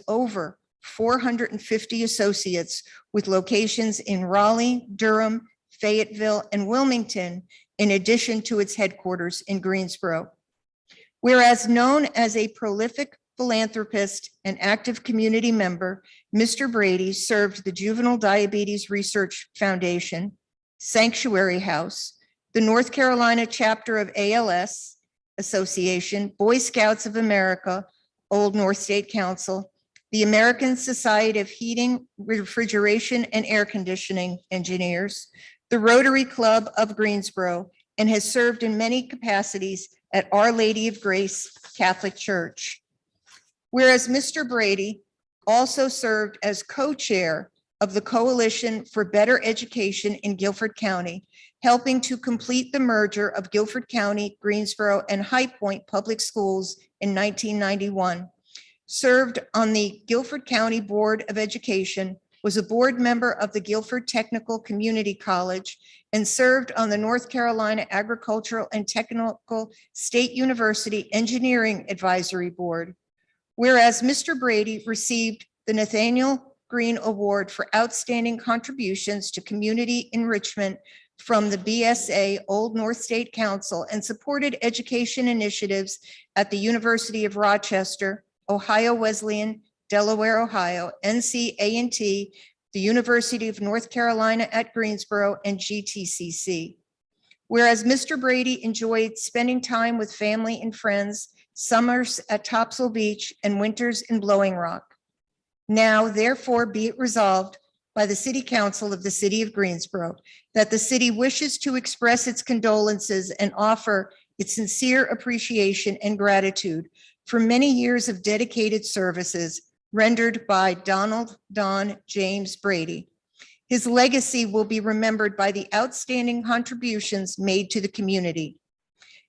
over 450 associates with locations in Raleigh, Durham, Fayetteville, and Wilmington, in addition to its headquarters in Greensboro. Whereas known as a prolific philanthropist and active community member, Mr. Brady served the Juvenile Diabetes Research Foundation, Sanctuary House, the North Carolina chapter of ALS Association, Boy Scouts of America, Old North State Council, the American Society of Heating, Refrigeration, and Air Conditioning Engineers, the Rotary Club of Greensboro, and has served in many capacities at Our Lady of Grace Catholic Church. Whereas Mr. Brady also served as co-chair of the Coalition for Better Education in Guilford County, helping to complete the merger of Guilford County, Greensboro, and High Point Public Schools in 1991. Served on the Guilford County Board of Education, was a board member of the Guilford Technical Community College, and served on the North Carolina Agricultural and Technical State University Engineering Advisory Board. Whereas Mr. Brady received the Nathaniel Green Award for Outstanding Contributions to Community Enrichment from the BSA Old North State Council, and supported education initiatives at the University of Rochester, Ohio Wesleyan, Delaware, Ohio, NC-A&T, the University of North Carolina at Greensboro, and GTCC. Whereas Mr. Brady enjoyed spending time with family and friends, summers at Topsail Beach and winters in Blowing Rock. Now, therefore, be it resolved by the City Council of the City of Greensboro that the city wishes to express its condolences and offer its sincere appreciation and gratitude for many years of dedicated services rendered by Donald Don James Brady. His legacy will be remembered by the outstanding contributions made to the community.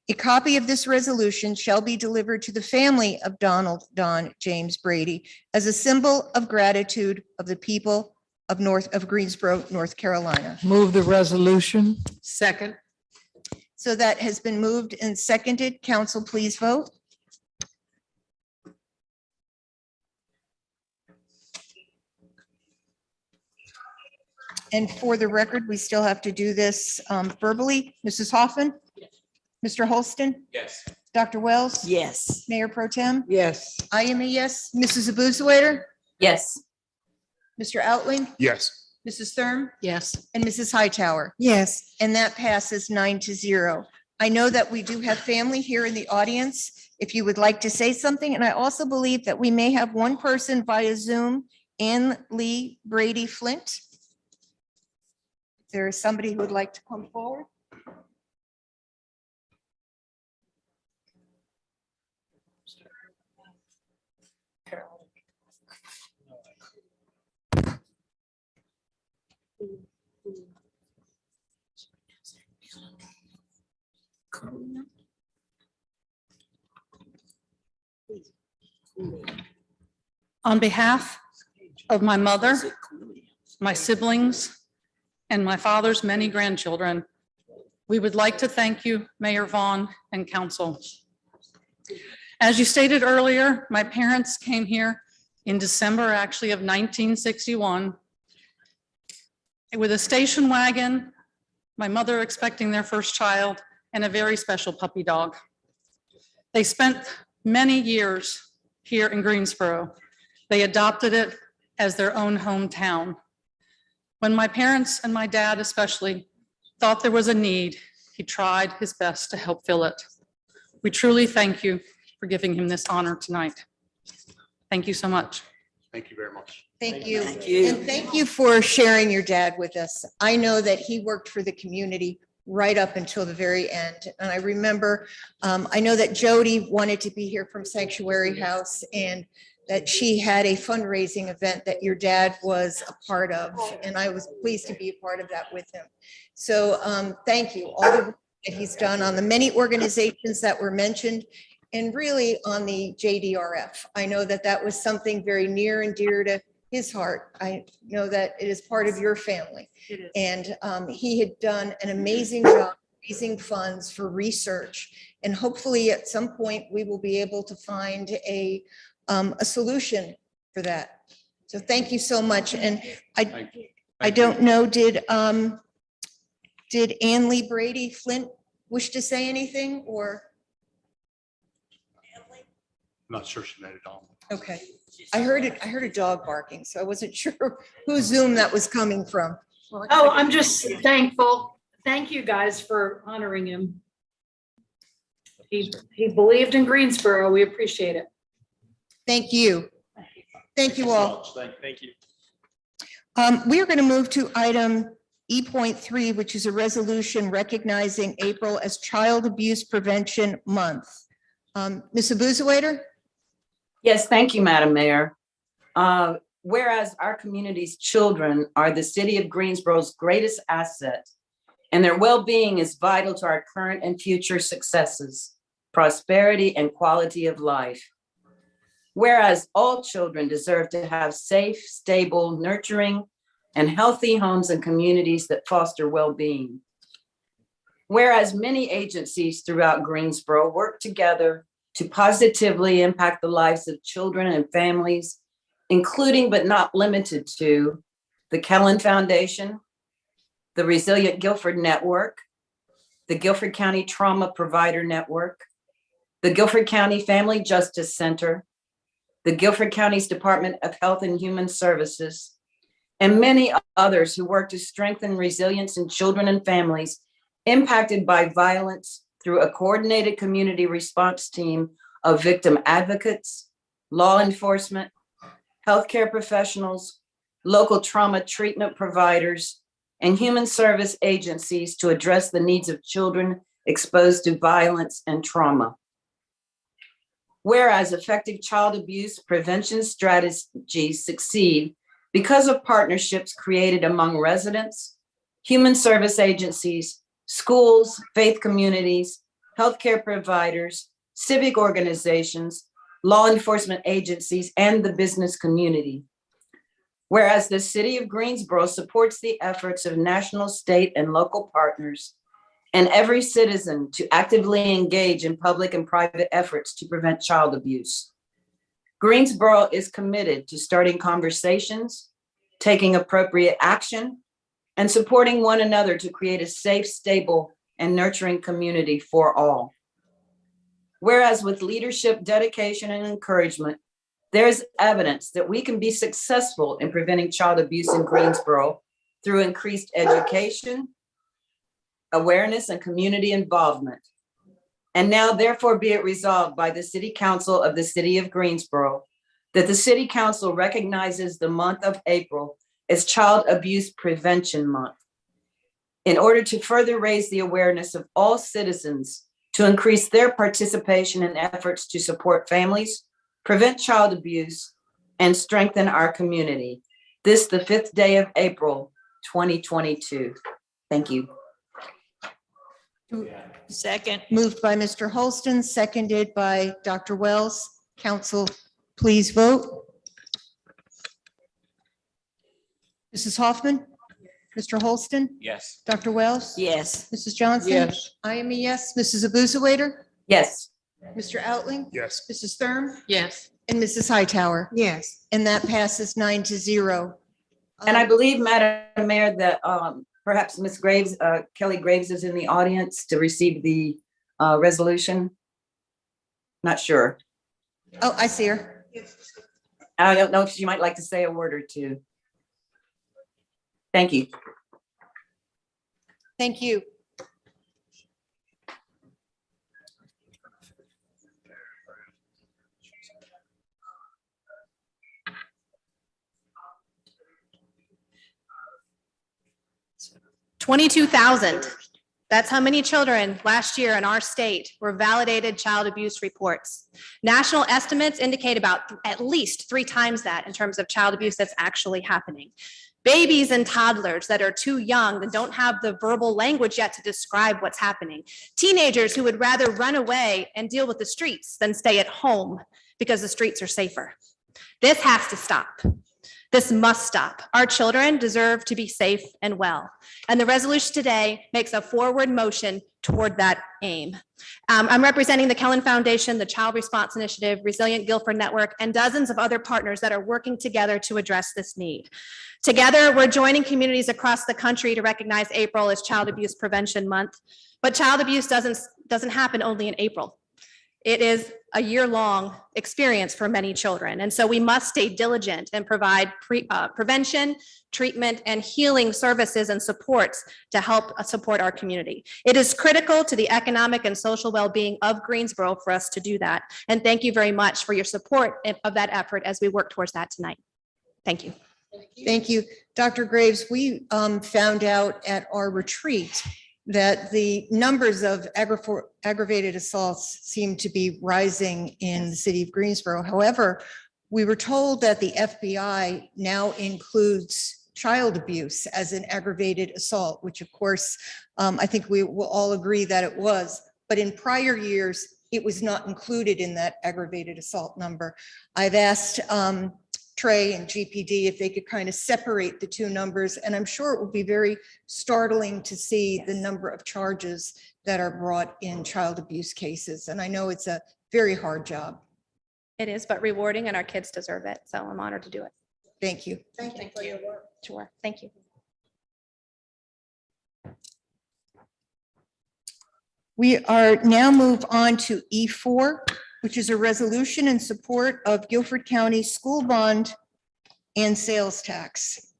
A copy of this resolution shall be delivered to the family of Donald Don James Brady as a symbol of gratitude of the people of Greensboro, North Carolina. Move the resolution. Second. So that has been moved and seconded. Council, please vote. And for the record, we still have to do this verbally. Mrs. Hoffman? Mr. Holston? Yes. Dr. Wells? Yes. Mayor Pro Tem? Yes. I am a yes. Mrs. Abuzawader? Yes. Mr. Outling? Yes. Mrs. Thurm? Yes. And Mrs. Hightower? Yes. And that passes 9-0. I know that we do have family here in the audience, if you would like to say something. And I also believe that we may have one person via Zoom, Ann Lee Brady Flint. There is somebody who would like to come forward. On behalf of my mother, my siblings, and my father's many grandchildren, we would like to thank you, Mayor Vaughn and council. As you stated earlier, my parents came here in December, actually, of 1961 with a station wagon, my mother expecting their first child, and a very special puppy dog. They spent many years here in Greensboro. They adopted it as their own hometown. When my parents and my dad especially thought there was a need, he tried his best to help fill it. We truly thank you for giving him this honor tonight. Thank you so much. Thank you very much. Thank you. Thank you. And thank you for sharing your dad with us. I know that he worked for the community right up until the very end. And I remember, I know that Jody wanted to be here from Sanctuary House, and that she had a fundraising event that your dad was a part of. And I was pleased to be a part of that with him. So thank you. All the work that he's done on the many organizations that were mentioned, and really on the JDRF. I know that that was something very near and dear to his heart. I know that it is part of your family. And he had done an amazing job raising funds for research. And hopefully at some point we will be able to find a solution for that. So thank you so much. And Thank you. I don't know, did Ann Lee Brady Flint wish to say anything or? I'm not sure she made it on. Okay, I heard a dog barking, so I wasn't sure whose Zoom that was coming from. Oh, I'm just thankful. Thank you guys for honoring him. He believed in Greensboro. We appreciate it. Thank you. Thank you all. Thank you. We are going to move to item E.3, which is a resolution recognizing April as Child Abuse Prevention Month. Ms. Abuzawader? Yes, thank you, Madam Mayor. Whereas our community's children are the city of Greensboro's greatest asset, and their well-being is vital to our current and future successes, prosperity, and quality of life. Whereas all children deserve to have safe, stable, nurturing, and healthy homes and communities that foster well-being. Whereas many agencies throughout Greensboro work together to positively impact the lives of children and families, including but not limited to the Kellen Foundation, the Resilient Guilford Network, the Guilford County Trauma Provider Network, the Guilford County Family Justice Center, the Guilford County's Department of Health and Human Services, and many others who work to strengthen resilience in children and families impacted by violence through a coordinated community response team of victim advocates, law enforcement, healthcare professionals, local trauma treatment providers, and human service agencies to address the needs of children exposed to violence and trauma. Whereas effective child abuse prevention strategies succeed because of partnerships created among residents, human service agencies, schools, faith communities, healthcare providers, civic organizations, law enforcement agencies, and the business community. Whereas the city of Greensboro supports the efforts of national, state, and local partners and every citizen to actively engage in public and private efforts to prevent child abuse. Greensboro is committed to starting conversations, taking appropriate action, and supporting one another to create a safe, stable, and nurturing community for all. Whereas with leadership, dedication, and encouragement, there is evidence that we can be successful in preventing child abuse in Greensboro through increased education, awareness, and community involvement. And now therefore be it resolved by the City Council of the City of Greensboro that the City Council recognizes the month of April as Child Abuse Prevention Month in order to further raise the awareness of all citizens to increase their participation in efforts to support families, prevent child abuse, and strengthen our community. This the 5th day of April, 2022. Thank you. Second. Moved by Mr. Holston, seconded by Dr. Wells. Council, please vote. Mrs. Hoffman? Mr. Holston? Yes. Dr. Wells? Yes. Mrs. Johnson? Yes. I am a yes. Mrs. Abuzawader? Yes. Mr. Outling? Yes. Mrs. Thurm? Yes. And Mrs. Hightower? Yes. And that passes 9-0. And I believe, Madam Mayor, that perhaps Ms. Graves, Kelly Graves is in the audience to receive the resolution. Not sure. Oh, I see her. I don't know if she might like to say a word or two. Thank you. Thank you. $22,000. That's how many children last year in our state were validated child abuse reports. National estimates indicate about at least 3 times that in terms of child abuse that's actually happening. Babies and toddlers that are too young, that don't have the verbal language yet to describe what's happening. Teenagers who would rather run away and deal with the streets than stay at home because the streets are safer. This has to stop. This must stop. Our children deserve to be safe and well. And the resolution today makes a forward motion toward that aim. I'm representing the Kellen Foundation, the Child Response Initiative, Resilient Guilford Network, and dozens of other partners that are working together to address this need. Together, we're joining communities across the country to recognize April as Child Abuse Prevention Month. But child abuse doesn't happen only in April. It is a year-long experience for many children. And so we must stay diligent and provide prevention, treatment, and healing services and supports to help support our community. It is critical to the economic and social well-being of Greensboro for us to do that. And thank you very much for your support of that effort as we work towards that tonight. Thank you. Thank you. Dr. Graves, we found out at our retreat that the numbers of aggravated assaults seem to be rising in the city of Greensboro. However, we were told that the FBI now includes child abuse as an aggravated assault, which of course, I think we will all agree that it was, but in prior years, it was not included in that aggravated assault number. I've asked Trey and GPD if they could kind of separate the two numbers, and I'm sure it will be very startling to see the number of charges that are brought in child abuse cases. And I know it's a very hard job. It is, but rewarding, and our kids deserve it. So I'm honored to do it. Thank you. Thank you for your work. Sure. Thank you. We are now move on to E4, which is a resolution in support of Guilford County school bond and sales tax.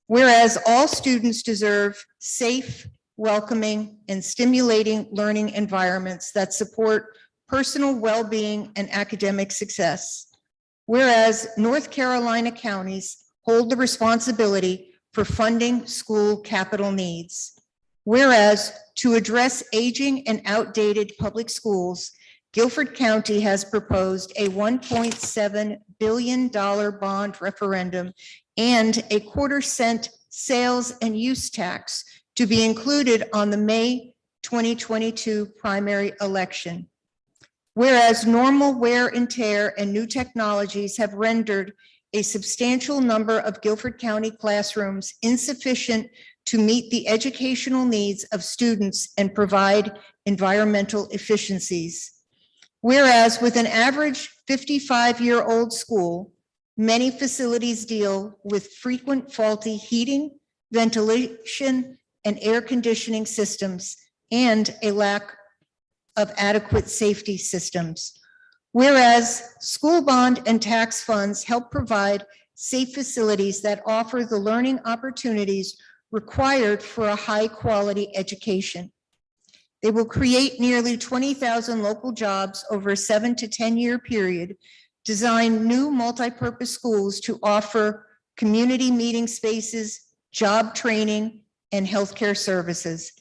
Whereas all students deserve safe, welcoming, and stimulating learning environments that support personal well-being and academic success. Whereas North Carolina counties hold the responsibility for funding school capital needs. Whereas to address aging and outdated public schools, Guilford County has proposed a $1.7 billion bond referendum and a 1/4-cent sales and use tax to be included on the May 2022 primary election. Whereas normal wear and tear and new technologies have rendered a substantial number of Guilford County classrooms insufficient to meet the educational needs of students and provide environmental efficiencies. Whereas with an average 55-year-old school, many facilities deal with frequent faulty heating, ventilation, and air conditioning systems, and a lack of adequate safety systems. Whereas school bond and tax funds help provide safe facilities that offer the learning opportunities required for a high-quality education. They will create nearly 20,000 local jobs over a 7 to 10-year period, design new multi-purpose schools to offer community meeting spaces, job training, and healthcare services.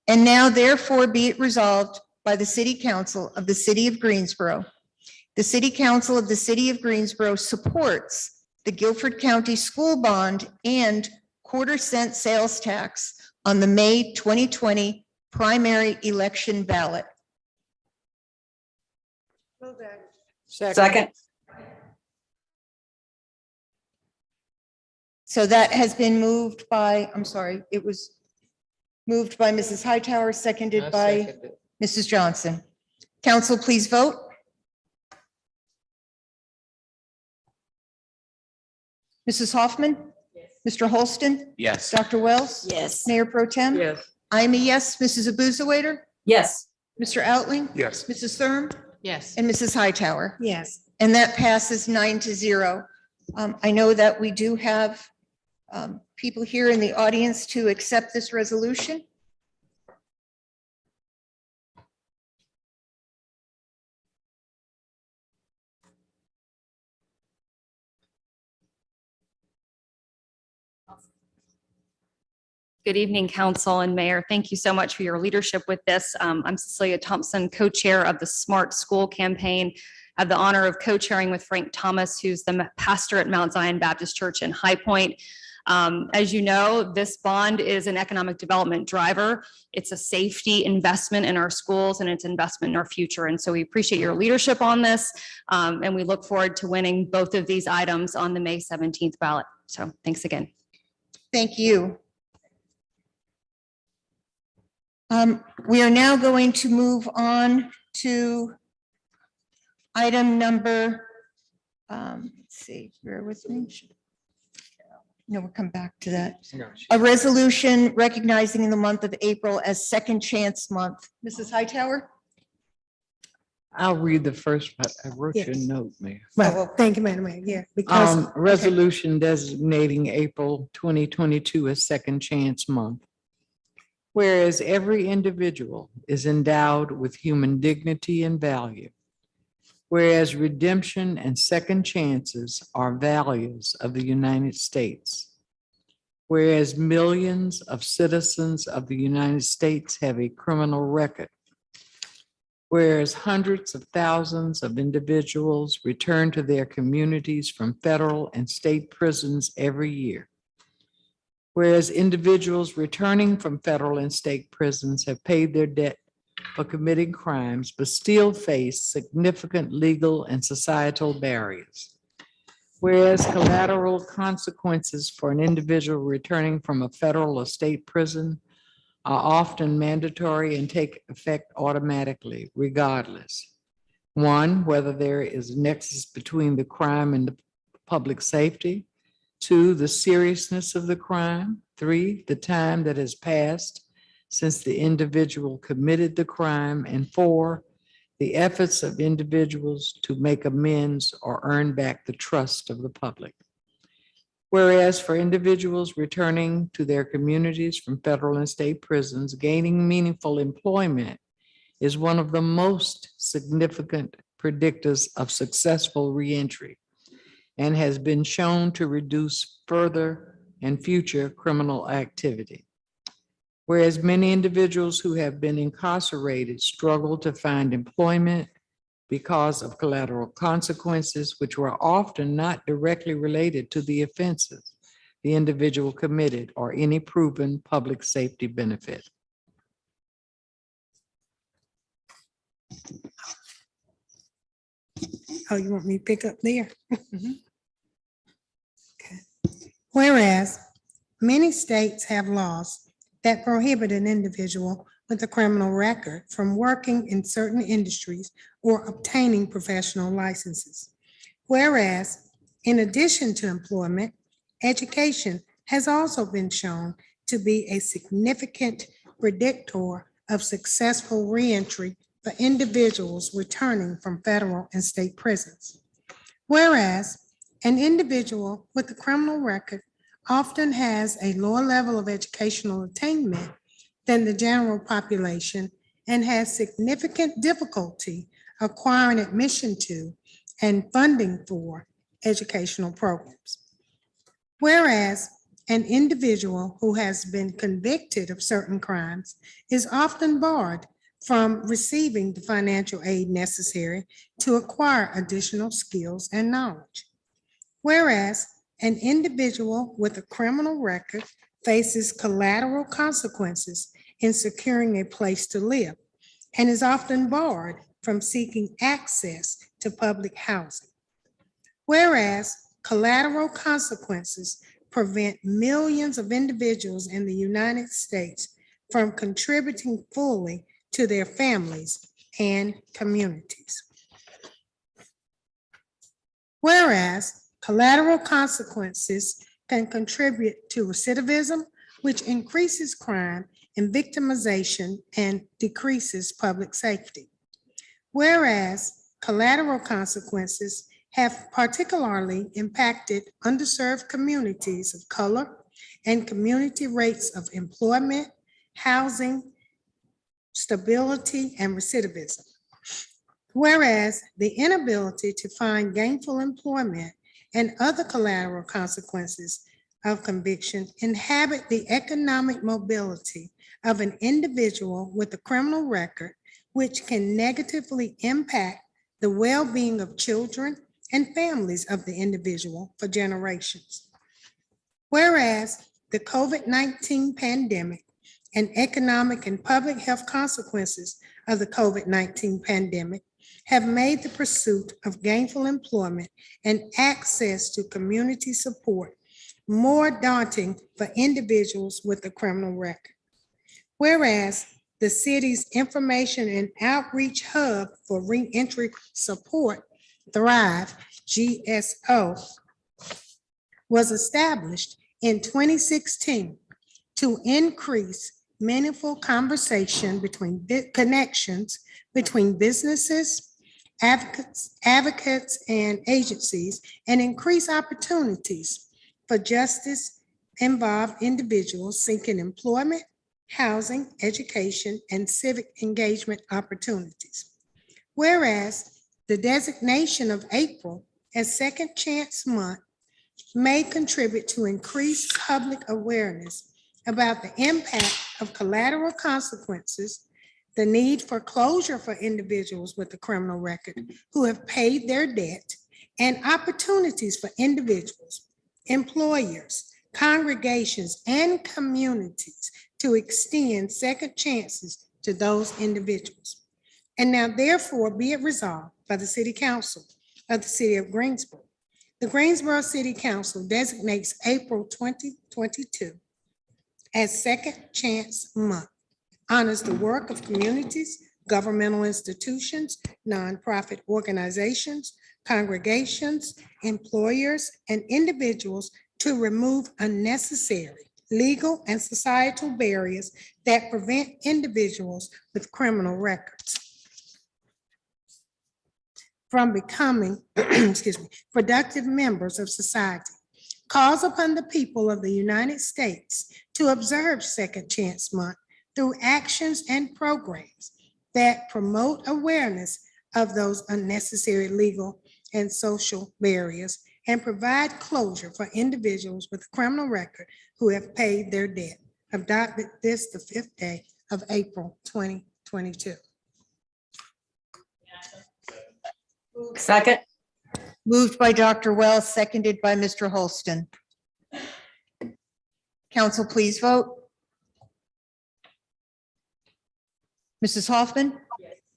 And now therefore be it resolved by the City Council of the City of Greensboro. The City Council of the City of Greensboro supports the Guilford County School Bond and 1/4-cent sales tax on the May 2020 primary election ballot. Second. So that has been moved by, I'm sorry, it was moved by Mrs. Hightower, seconded by Mrs. Johnson. Council, please vote. Mrs. Hoffman? Mr. Holston? Yes. Dr. Wells? Yes. Mayor Pro Tem? Yes. I'm a yes. Mrs. Abuzawader? Yes. Mr. Outling? Yes. Mrs. Thurm? Yes. And Mrs. Hightower? Yes. And that passes 9-0. I know that we do have people here in the audience to accept this resolution. Good evening, Council and Mayor. Thank you so much for your leadership with this. I'm Cecilia Thompson, co-chair of the Smart School Campaign. I have the honor of co-chairing with Frank Thomas, who's the pastor at Mount Zion Baptist Church in High Point. As you know, this bond is an economic development driver. It's a safety investment in our schools and it's investment in our future. And so we appreciate your leadership on this. And we look forward to winning both of these items on the May 17th ballot. So thanks again. Thank you. We are now going to move on to item number, let's see, bear with me. No, we'll come back to that. A resolution recognizing the month of April as Second Chance Month. Mrs. Hightower? I'll read the first part. I wrote your Yes. note, Mayor. Well, thank you, Madam Mayor. Yeah, because. Resolution designating April 2022 as Second Chance Month. Whereas every individual is endowed with human dignity and value. Whereas redemption and second chances are values of the United States. Whereas millions of citizens of the United States have a criminal record. Whereas hundreds of thousands of individuals return to their communities from federal and state prisons every year. Whereas individuals returning from federal and state prisons have paid their debt for committing crimes, but still face significant legal and societal barriers. Whereas collateral consequences for an individual returning from a federal or state prison are often mandatory and take effect automatically, regardless. One, whether there is a nexus between the crime and the public safety. Two, the seriousness of the crime. Three, the time that has passed since the individual committed the crime. And four, the efforts of individuals to make amends or earn back the trust of the public. Whereas for individuals returning to their communities from federal and state prisons, gaining meaningful employment is one of the most significant predictors of successful reentry and has been shown to reduce further and future criminal activity. Whereas many individuals who have been incarcerated struggle to find employment because of collateral consequences, which were often not directly related to the offenses the individual committed or any proven public safety benefit. Oh, you want me to pick up there? Okay. Whereas many states have laws that prohibit an individual with a criminal record from working in certain industries or obtaining professional licenses. Whereas, in addition to employment, education has also been shown to be a significant predictor of successful reentry for individuals returning from federal and state prisons. Whereas, an individual with a criminal record often has a lower level of educational attainment than the general population and has significant difficulty acquiring admission to and funding for educational programs. Whereas an individual who has been convicted of certain crimes is often barred from receiving the financial aid necessary to acquire additional skills and knowledge. Whereas an individual with a criminal record faces collateral consequences in securing a place to live and is often barred from seeking access to public housing. Whereas collateral consequences prevent millions of individuals in the United States from contributing fully to their families and communities. Whereas collateral consequences can contribute to recidivism, which increases crime and victimization and decreases public safety. Whereas collateral consequences have particularly impacted underserved communities of color and community rates of employment, housing, stability, and recidivism. Whereas the inability to find gainful employment and other collateral consequences of conviction inhibit the economic mobility of an individual with a criminal record, which can negatively impact the well-being of children and families of the individual for generations. Whereas the COVID-19 pandemic and economic and public health consequences of the COVID-19 pandemic have made the pursuit of gainful employment and access to community support more daunting for individuals with a criminal record. Whereas the city's information and outreach hub for reentry support, Thrive, GSO, was established in 2016 to increase meaningful conversation connections between businesses, advocates, and agencies, and increase opportunities for justice-involved individuals seeking employment, housing, education, and civic engagement opportunities. Whereas the designation of April as Second Chance Month may contribute to increased public awareness about the impact of collateral consequences, the need for closure for individuals with a criminal record who have paid their debt, and opportunities for individuals, employers, congregations, and communities to extend second chances to those individuals. And now therefore be it resolved by the City Council of the City of Greensboro. The Greensboro City Council designates April 2022 as Second Chance Month, honors the work of communities, governmental institutions, nonprofit organizations, congregations, employers, and individuals to remove unnecessary legal and societal barriers that prevent individuals with criminal records from becoming, productive members of society. Calls upon the people of the United States to observe Second Chance Month through actions and programs that promote awareness of those unnecessary legal and social barriers and provide closure for individuals with a criminal record who have paid their debt. Adopted this the 5th day of April 2022. Second. Moved by Dr. Wells, seconded by Mr. Holston. Council, please vote. Mrs. Hoffman?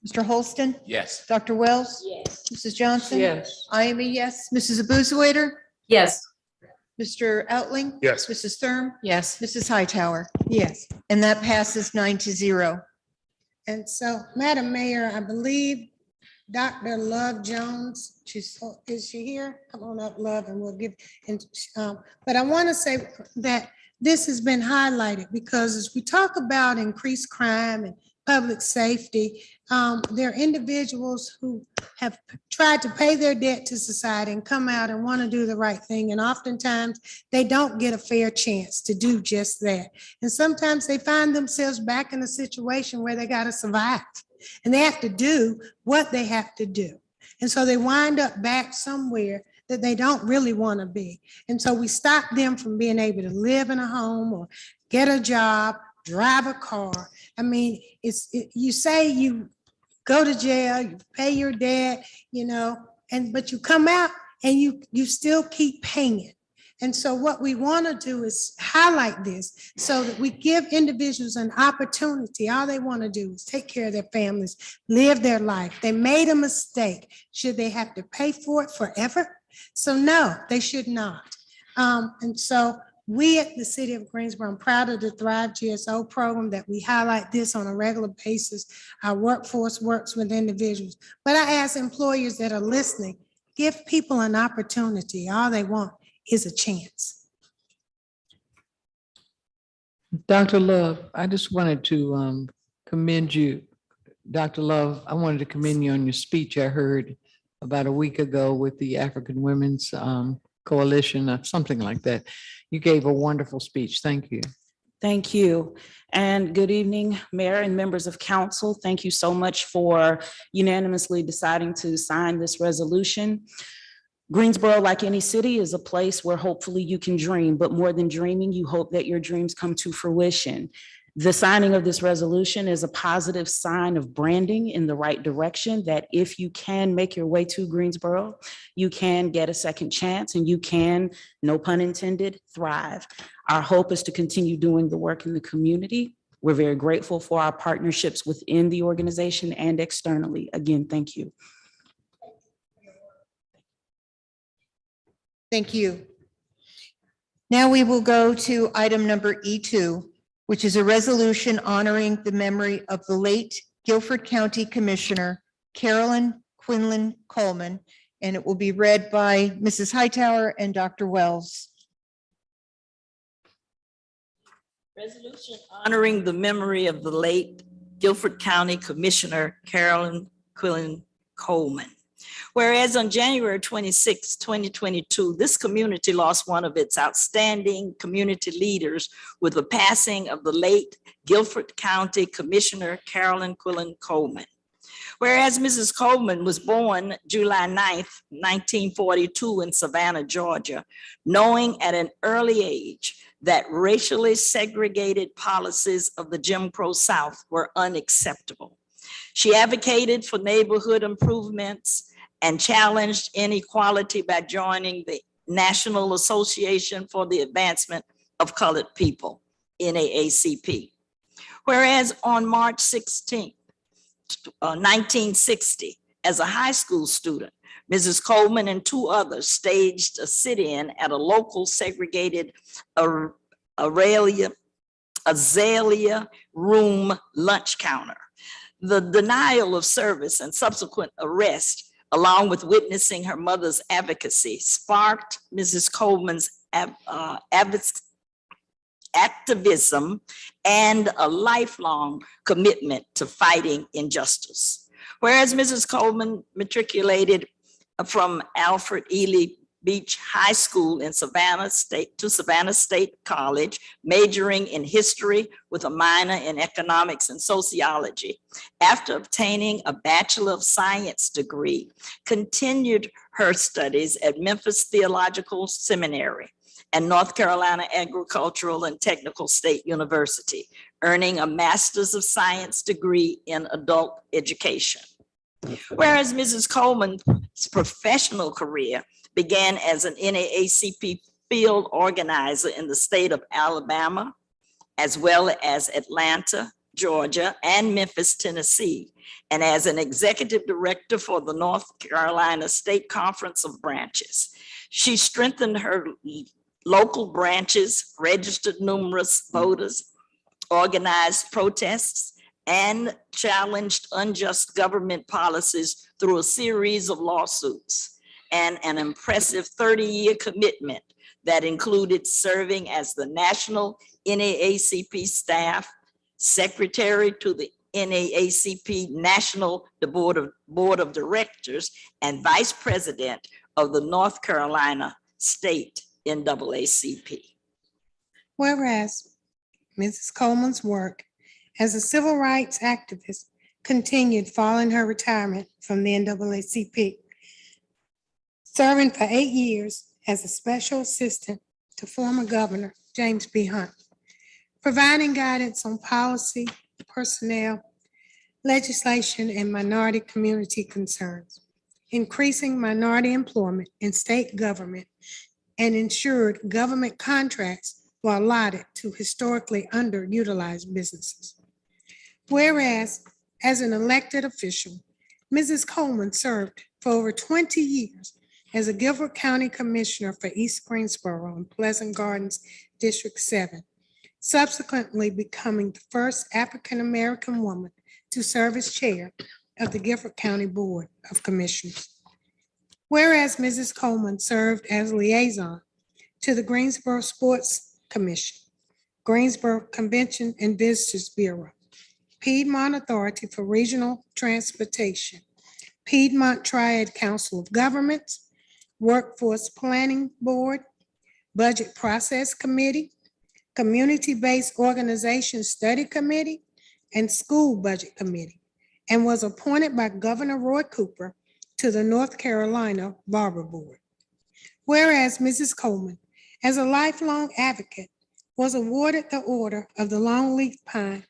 Mr. Holston? Yes. Dr. Wells? Yes. Mrs. Johnson? Yes. I am a yes. Mrs. Abuzawader? Yes. Mr. Outling? Yes. Mrs. Thurm? Yes. Mrs. Hightower? Yes. And that passes 9-0. And so, Madam Mayor, I believe Dr. Love Jones, is she here? Come on up, Love, and we'll give, but I want to say that this has been highlighted because as we talk about increased crime and public safety, there are individuals who have tried to pay their debt to society and come out and want to do the right thing. And oftentimes they don't get a fair chance to do just that. And sometimes they find themselves back in a situation where they got to survive and they have to do what they have to do. And so they wind up back somewhere that they don't really want to be. And so we stop them from being able to live in a home or get a job, drive a car. I mean, you say you go to jail, you pay your debt, but you come out and you still keep paying. And so what we want to do is highlight this so that we give individuals an opportunity. All they want to do is take care of their families, live their life. They made a mistake. Should they have to pay for it forever? So no, they should not. And so we at the City of Greensboro, I'm proud of the Thrive GSO program that we highlight this on a regular basis. Our workforce works with individuals. But I ask employers that are listening, give people an opportunity. All they want is a chance. Dr. Love, I just wanted to commend you. Dr. Love, I wanted to commend you on your speech I heard about a week ago with the African Women's Coalition or something like that. You gave a wonderful speech. Thank you. Thank you. And good evening, Mayor and members of council. Thank you so much for unanimously deciding to sign this resolution. Greensboro, like any city, is a place where hopefully you can dream, but more than dreaming, you hope that your dreams come to fruition. The signing of this resolution is a positive sign of branding in the right direction, that if you can make your way to Greensboro, you can get a second chance and you can, no pun intended, thrive. Our hope is to continue doing the work in the community. We're very grateful for our partnerships within the organization and externally. Again, thank you. Thank you. Now we will go to item number E2, which is a resolution honoring the memory of the late Guilford County Commissioner Carolyn Quinlan Coleman, and it will be read by Mrs. Hightower and Dr. Wells. Resolution honoring the memory of the late Guilford County Commissioner Carolyn Quinlan Coleman. Whereas on January 26, 2022, this community lost one of its outstanding community leaders with the passing of the late Guilford County Commissioner Carolyn Quinlan Coleman. Whereas Mrs. Coleman was born July 9th, 1942 in Savannah, Georgia, knowing at an early age that racially segregated policies of the Jim Crow South were unacceptable. She advocated for neighborhood improvements and challenged inequality by joining the National Association for the Advancement of Colored People, NAACP. Whereas on March 16, 1960, as a high school student, Mrs. Coleman and two others staged a sit-in at a local segregated azalea room lunch counter. The denial of service and subsequent arrest, along with witnessing her mother's advocacy, sparked Mrs. Coleman's activism and a lifelong commitment to fighting injustice. Whereas Mrs. Coleman matriculated from Alfred Ely Beach High School in Savannah State to Savannah State College, majoring in history with a minor in economics and sociology. After obtaining a Bachelor of Science degree, continued her studies at Memphis Theological Seminary and North Carolina Agricultural and Technical State University, earning a Master's of Science degree in adult education. Whereas Mrs. Coleman's professional career began as an NAACP field organizer in the state of Alabama, as well as Atlanta, Georgia, and Memphis, Tennessee, and as an executive director for the North Carolina State Conference of Branches. She strengthened her local branches, registered numerous voters, organized protests, and challenged unjust government policies through a series of lawsuits, and an impressive 30-year commitment that included serving as the national NAACP staff secretary to the NAACP National Board of Directors and vice president of the North Carolina State NAACP. Whereas Mrs. Coleman's work as a civil rights activist continued following her retirement from the NAACP, serving for 8 years as a special assistant to former Governor James B. Hunt, providing guidance on policy, personnel, legislation, and minority community concerns, increasing minority employment in state government, and ensured government contracts were allotted to historically underutilized businesses. Whereas, as an elected official, Mrs. Coleman served for over 20 years as a Guilford County Commissioner for East Greensboro and Pleasant Gardens District 7, subsequently becoming the first African-American woman to serve as chair of the Guilford County Board of Commissioners. Whereas Mrs. Coleman served as liaison to the Greensboro Sports Commission, Greensboro Convention and Visitors Bureau, Piedmont Authority for Regional Transportation, Piedmont Triad Council of Governments, Workforce Planning Board, Budget Process Committee, Community-Based Organization Study Committee, and School Budget Committee, and was appointed by Governor Roy Cooper to the North Carolina Barber Board. Whereas Mrs. Coleman, as a lifelong advocate was awarded the Order of the Longleaf Pine,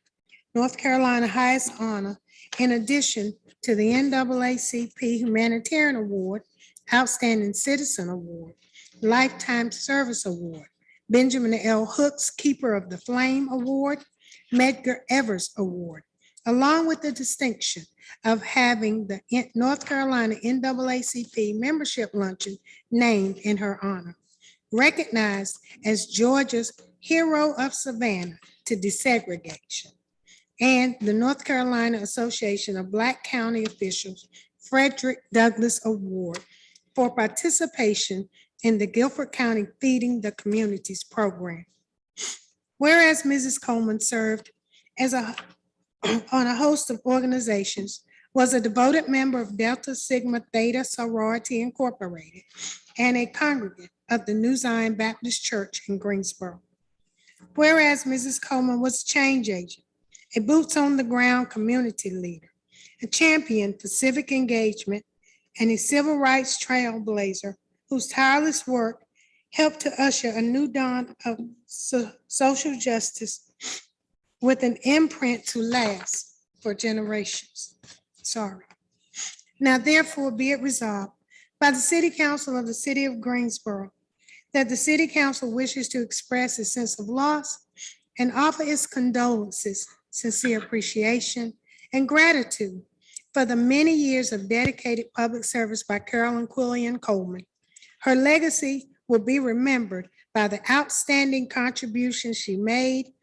North Carolina highest honor, in addition to the NAACP Humanitarian Award, Outstanding Citizen Award, Lifetime Service Award, Benjamin L. Hooks Keeper of the Flame Award, Medgar Evers Award, along with the distinction of having the North Carolina NAACP membership luncheon named in her honor. Recognized as Georgia's Hero of Savannah to Desegregation, and the North Carolina Association of Black County Officials Frederick Douglass Award for participation in the Guilford County Feeding the Communities program. Whereas Mrs. Coleman served as on a host of organizations, was a devoted member of Delta Sigma Theta Sorority Incorporated, and a congregant of the New Zion Baptist Church in Greensboro. Whereas Mrs. Coleman was a change agent, a boots-on-the-ground community leader, a champion for civic engagement, and a civil rights trailblazer whose tireless work helped to usher a new dawn of social justice with an imprint to last for generations. Now therefore be it resolved by the City Council of the City of Greensboro that the City Council wishes to express a sense of loss and offer its condolences, sincere appreciation, and gratitude for the many years of dedicated public service by Carolyn Quillian Coleman. Her legacy will be remembered by the outstanding contributions she made,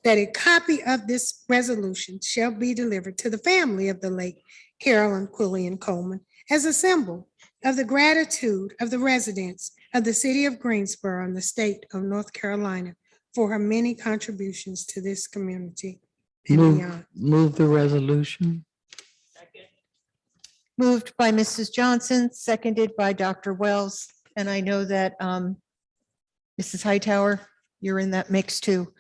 that a copy of this resolution shall be delivered to the family of the late Carolyn Quillian Coleman as a symbol of the gratitude of the residents of the city of Greensboro and the state of North Carolina for her many contributions to this community and beyond. Move the resolution. Moved by Mrs. Johnson, seconded by Dr. Wells. And I know that Mrs. Hightower, you're in that mix too.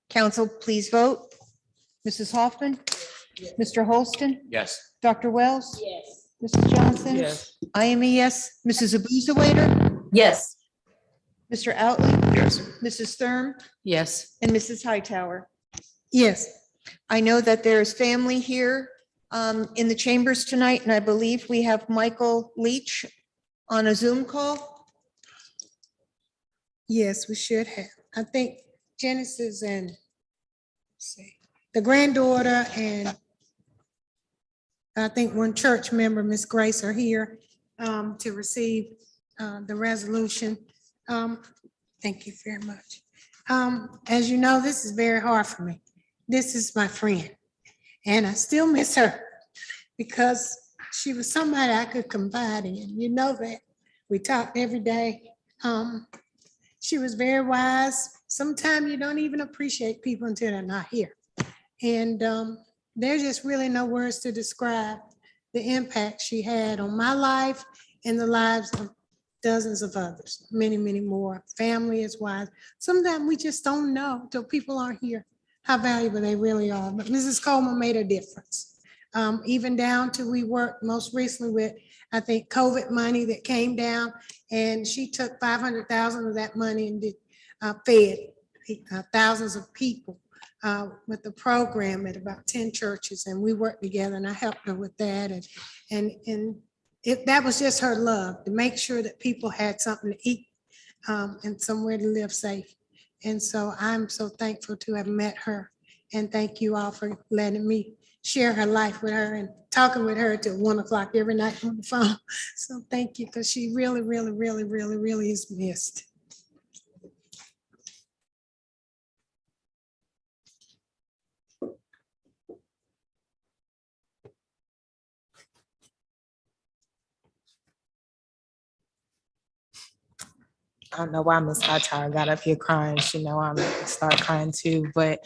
Council, please vote. Mrs. Hoffman? Mr. Holston? Yes. Dr. Wells? Yes. Mrs. Johnson? Yes. I am a yes. Mrs. Abuzawader? Yes. Mr. Outley? Yes. Mrs. Thurm? Yes. And Mrs. Hightower? Yes, I know that there is family here in the chambers tonight, and I believe we have Michael Leach on a Zoom call. yes, we should have. I think Genesis and let's see, the granddaughter and I think one church member, Miss Grace, are here to receive the resolution. Thank you very much. As you know, this is very hard for me. This is my friend, and I still miss her because she was somebody I could confide in. You know that. We talked every day. She was very wise. Sometimes you don't even appreciate people until they're not here. And there's just really no words to describe the impact she had on my life and the lives of dozens of others, many, many more. Family is wise. Sometimes we just don't know till people aren't here how valuable they really are. But Mrs. Coleman made a difference. Even down to we worked most recently with, I think, COVID money that came down, and she took 500,000 of that money and did fed thousands of people with the program at about 10 churches, and we worked together, and I helped her with that. And that was just her love, to make sure that people had something to eat and somewhere to live safe. And so I'm so thankful to have met her, and thank you all for letting me share her life with her and talking with her till 1 o'clock every night on the phone. So thank you, because she really, really, really, really, really is missed. I don't know why Miss Hightower got up here crying. She know I'm gonna start crying too. But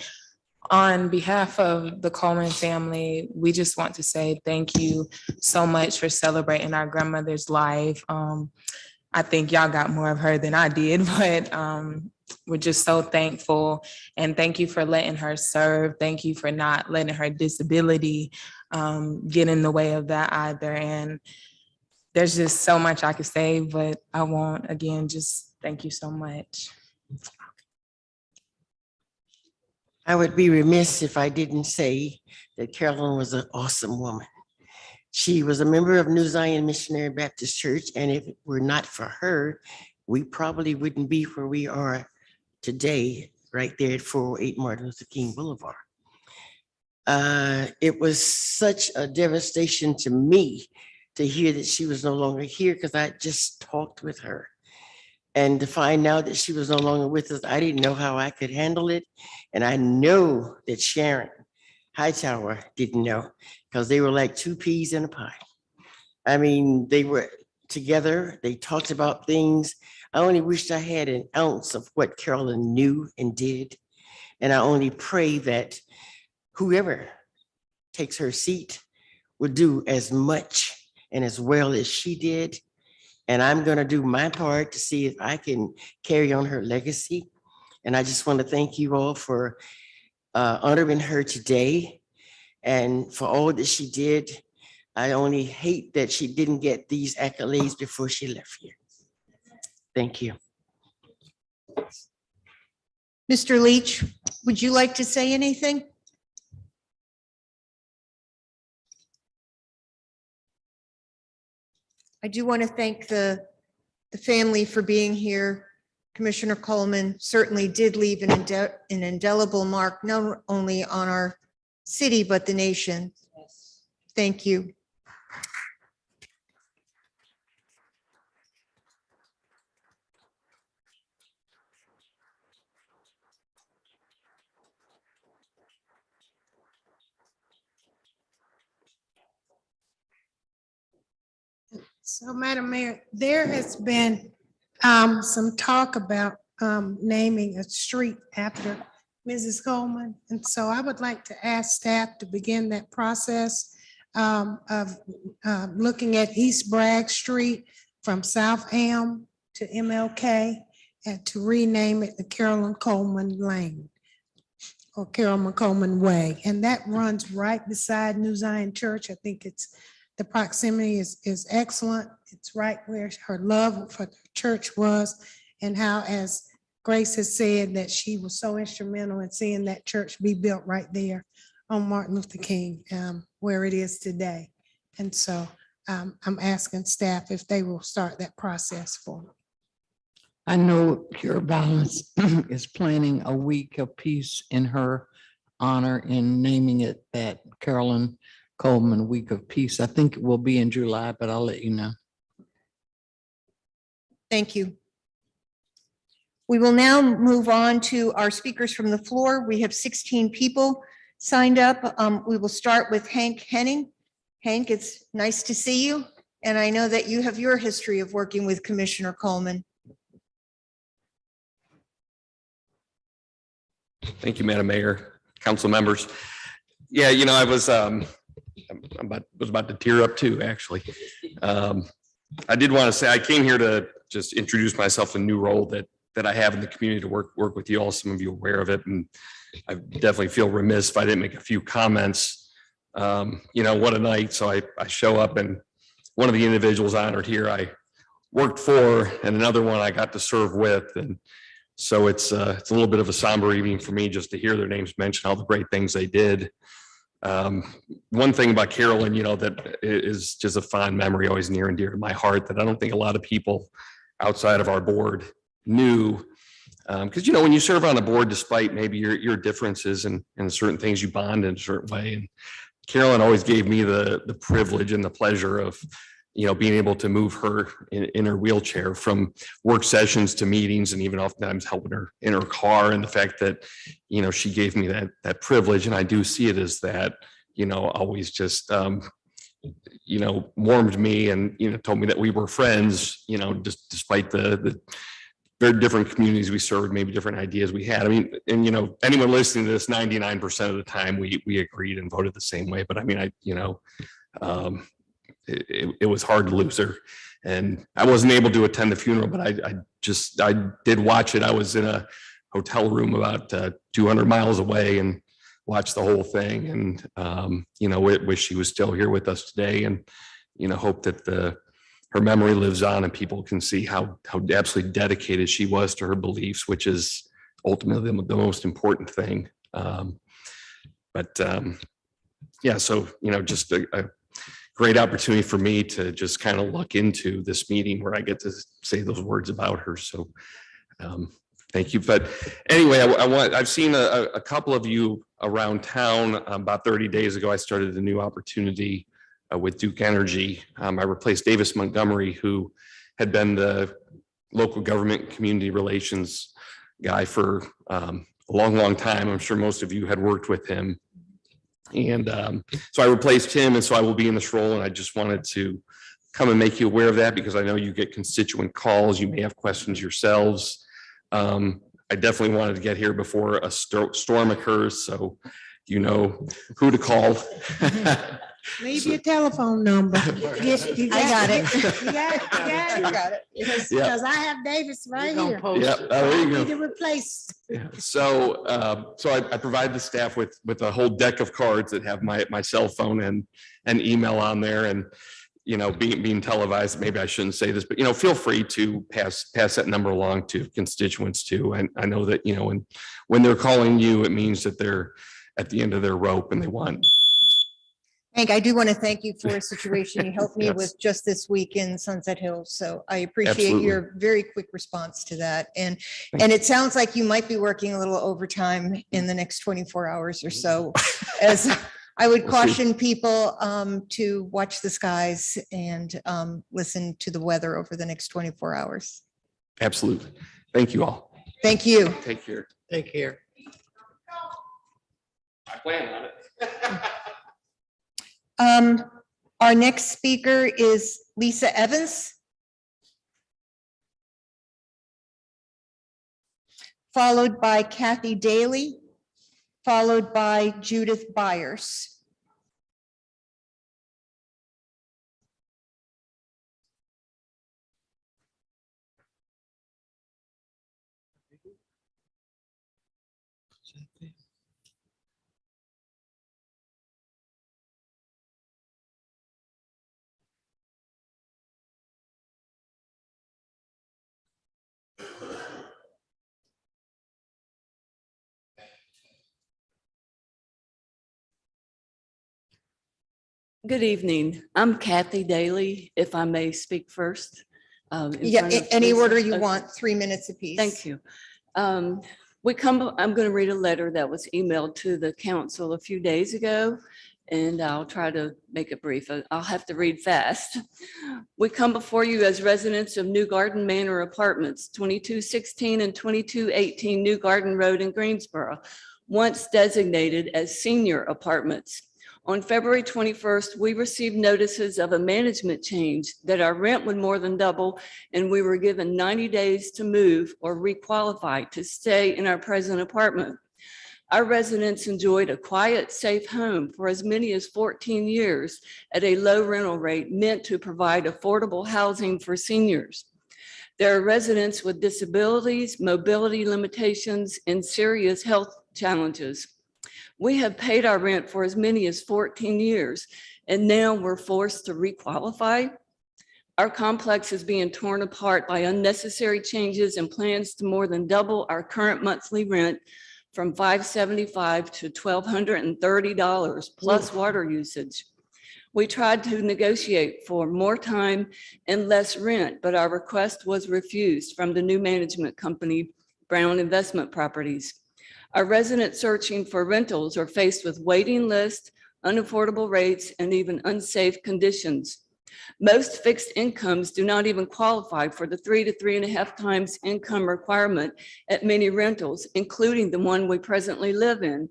on behalf of the Coleman family, we just want to say thank you so much for celebrating our grandmother's life. I think y'all got more of her than I did, but we're just so thankful. And thank you for letting her serve. Thank you for not letting her disability get in the way of that either. And there's just so much I could say, but I won't. Again, just thank you so much. I would be remiss if I didn't say that Carolyn was an awesome woman. She was a member of New Zion Missionary Baptist Church, and if it were not for her, we probably wouldn't be where we are today, right there at 408 Martin Luther King Boulevard. It was such a devastation to me to hear that she was no longer here, because I just talked with her. And to find out that she was no longer with us, I didn't know how I could handle it. And I know that Sharon Hightower didn't know, because they were like two peas in a pie. I mean, they were together, they talked about things. I only wished I had an ounce of what Carolyn knew and did. And I only pray that whoever takes her seat will do as much and as well as she did. And I'm going to do my part to see if I can carry on her legacy. And I just want to thank you all for honoring her today and for all that she did. I only hate that she didn't get these accolades before she left here. Thank you. Mr. Leach, would you like to say anything? I do want to thank the family for being here. Commissioner Coleman certainly did leave an indelible mark, not only on our city, but the nation. Thank you. So, Madam Mayor, there has been some talk about naming a street after Mrs. Coleman. And so I would like to ask staff to begin that process of looking at East Bragg Street from South Elm to MLK and to rename it the Carolyn Coleman Lane or Carolyn Coleman Way. And that runs right beside New Zion Church. I think the proximity is excellent. It's right where her love for the church was, and how, as Grace has said, that she was so instrumental in seeing that church be built right there on Martin Luther King, where it is today. And so I'm asking staff if they will start that process for me. I know Cure Balance is planning a week of peace in her honor in naming it that Carolyn Coleman Week of Peace. I think it will be in July, but I'll let you know. Thank you. We will now move on to our speakers from the floor. We have 16 people signed up. We will start with Hank Henning. Hank, it's nice to see you. And I know that you have your history of working with Commissioner Coleman. Thank you, Madam Mayor, council members. Yeah, you know, I was about to tear up too, actually. I did want to say I came here to just introduce myself in a new role that I have in the community to work with you all. Some of you are aware of it, and I definitely feel remiss if I didn't make a few comments. You know, what a night. So I show up, and one of the individuals honored here I worked for, and another one I got to serve with. And so it's a little bit of a somber evening for me just to hear their names mentioned, all the great things they did. One thing about Carolyn, you know, that is just a fond memory, always near and dear to my heart, that I don't think a lot of people outside of our board knew. Because, you know, when you serve on a board, despite maybe your differences and certain things, you bond in a certain way. And Carolyn always gave me the privilege and the pleasure of, you know, being able to move her in her wheelchair from work sessions to meetings, and even oftentimes helping her in her car. And the fact that, you know, she gave me that privilege, and I do see it as that, you know, always just, you know, warmed me and, you know, told me that we were friends, you know, just despite the very different communities we served, maybe different ideas we had. I mean, and, you know, anyone listening to this, 99% of the time we agreed and voted the same way. But I mean, it was hard to lose her, and I wasn't able to attend the funeral, but I did watch it. I was in a hotel room about 200 miles away and watched the whole thing. And, you know, wish she was still here with us today, and, you know, hope that her memory lives on and people can see how absolutely dedicated she was to her beliefs, which is ultimately the most important thing. Yeah, so, just a great opportunity for me to just kind of look into this meeting where I get to say those words about her. So thank you. But anyway, I've seen a couple of you around town. About 30 days ago, I started a new opportunity with Duke Energy. I replaced Davis Montgomery, who had been the local government community relations guy for a long time. I'm sure most of you had worked with him. And so I replaced him, and so I will be in this role, and I just wanted to come and make you aware of that because I know you get constituent calls. You may have questions yourselves. I definitely wanted to get here before a storm occurs, so you know who to call. Leave your telephone number. I got it. You got it. Because I have Davis right here. Yeah, there you go. Need to replace. Yeah. So I provide the staff with a whole deck of cards that have my cell phone and email on there, and being televised, maybe I shouldn't say this, but feel free to pass that number along to constituents too. And I know that when they're calling you, it means that they're at the end of their rope and they want. Hank, I do want to thank you for a situation you helped me Yes. with just this week in Sunset Hills. So I appreciate Absolutely. your very quick response to that. And it sounds like you might be working a little overtime in the next 24 hours or so. As I would We'll see. caution people to watch the skies and listen to the weather over the next 24 hours. Absolutely. Thank you all. Thank you. Take care. Take care. I plan on it. Our next speaker is Lisa Evans, followed by Kathy Daly, followed by Judith Byers. Good evening. I'm Kathy Daly, if I may speak first. In Yeah, front of any Lisa. order you Okay. want, 3 minutes apiece. Thank you. I'm going to read a letter that was emailed to the council a few days ago, and I'll try to make it brief. I'll have to read fast. We come before you as residents of New Garden Manor Apartments, 2216 and 2218 New Garden Road in Greensboro, once designated as senior apartments. On February 21st, we received notices of a management change that our rent would more than double, and we were given 90 days to move or requalify to stay in our present apartment. Our residents enjoyed a quiet, safe home for as many as 14 years at a low rental rate meant to provide affordable housing for seniors. There are residents with disabilities, mobility limitations, and serious health challenges. We have paid our rent for as many as 14 years, and now we're forced to requalify. Our complex is being torn apart by unnecessary changes and plans to more than double our current monthly rent from $575 to $1,230 plus water usage. We tried to negotiate for more time and less rent, but our request was refused from the new management company, Brown Investment Properties. Our residents searching for rentals are faced with waiting lists, unaffordable rates, and even unsafe conditions. Most fixed incomes do not even qualify for the 3 to 3.5 times income requirement at many rentals, including the one we presently live in.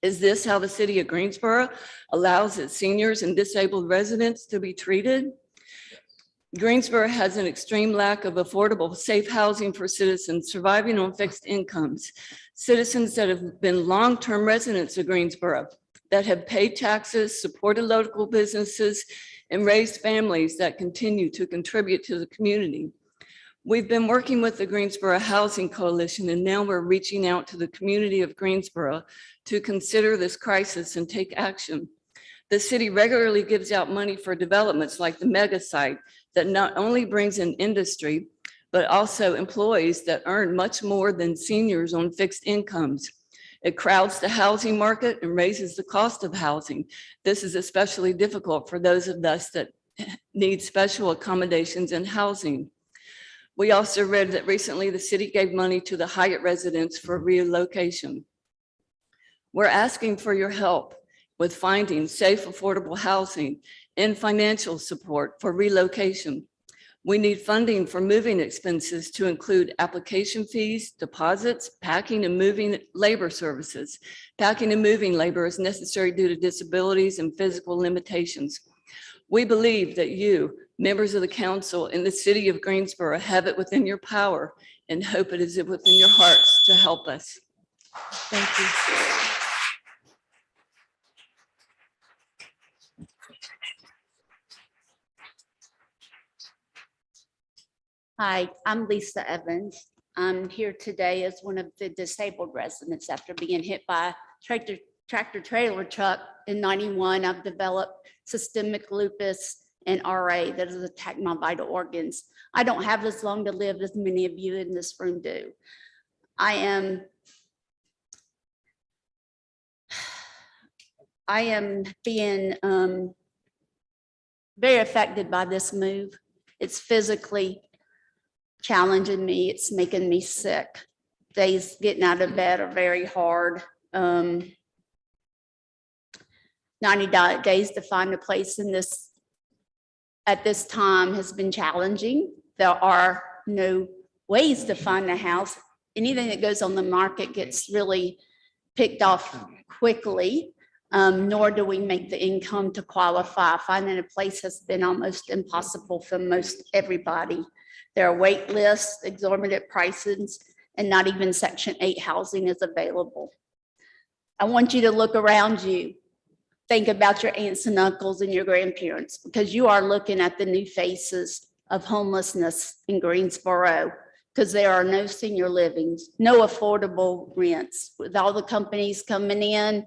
Is this how the city of Greensboro allows its seniors and disabled residents to be treated? Greensboro has an extreme lack of affordable, safe housing for citizens surviving on fixed incomes. Citizens that have been long-term residents of Greensboro, that have paid taxes, supported local businesses, and raised families that continue to contribute to the community. We've been working with the Greensboro Housing Coalition, and now we're reaching out to the community of Greensboro to consider this crisis and take action. The city regularly gives out money for developments like the mega site that not only brings in industry, but also employees that earn much more than seniors on fixed incomes. It crowds the housing market and raises the cost of housing. This is especially difficult for those of us that need special accommodations in housing. We also read that recently the city gave money to the Hyatt residents for relocation. We're asking for your help with finding safe, affordable housing and financial support for relocation. We need funding for moving expenses to include application fees, deposits, packing and moving labor services. Packing and moving labor is necessary due to disabilities and physical limitations. We believe that you, members of the council in the city of Greensboro, have it within your power and hope it is within your hearts to help us. Thank you. Hi, I'm Lisa Evans. I'm here today as one of the disabled residents after being hit by a tractor trailer truck in 91. I've developed systemic lupus and RA that has attacked my vital organs. I don't have as long to live as many of you in this room do. I am being very affected by this move. It's physically challenging me. It's making me sick. Days getting out of bed are very hard. 90 days to find a place in this at this time has been challenging. There are no ways to find a house. Anything that goes on the market gets really picked off quickly, nor do we make the income to qualify. Finding a place has been almost impossible for most everybody. There are wait lists, exorbitant prices, and not even Section 8 housing is available. I want you to look around you. Think about your aunts and uncles and your grandparents, because you are looking at the new faces of homelessness in Greensboro, because there are no senior livings, no affordable rents. With all the companies coming in,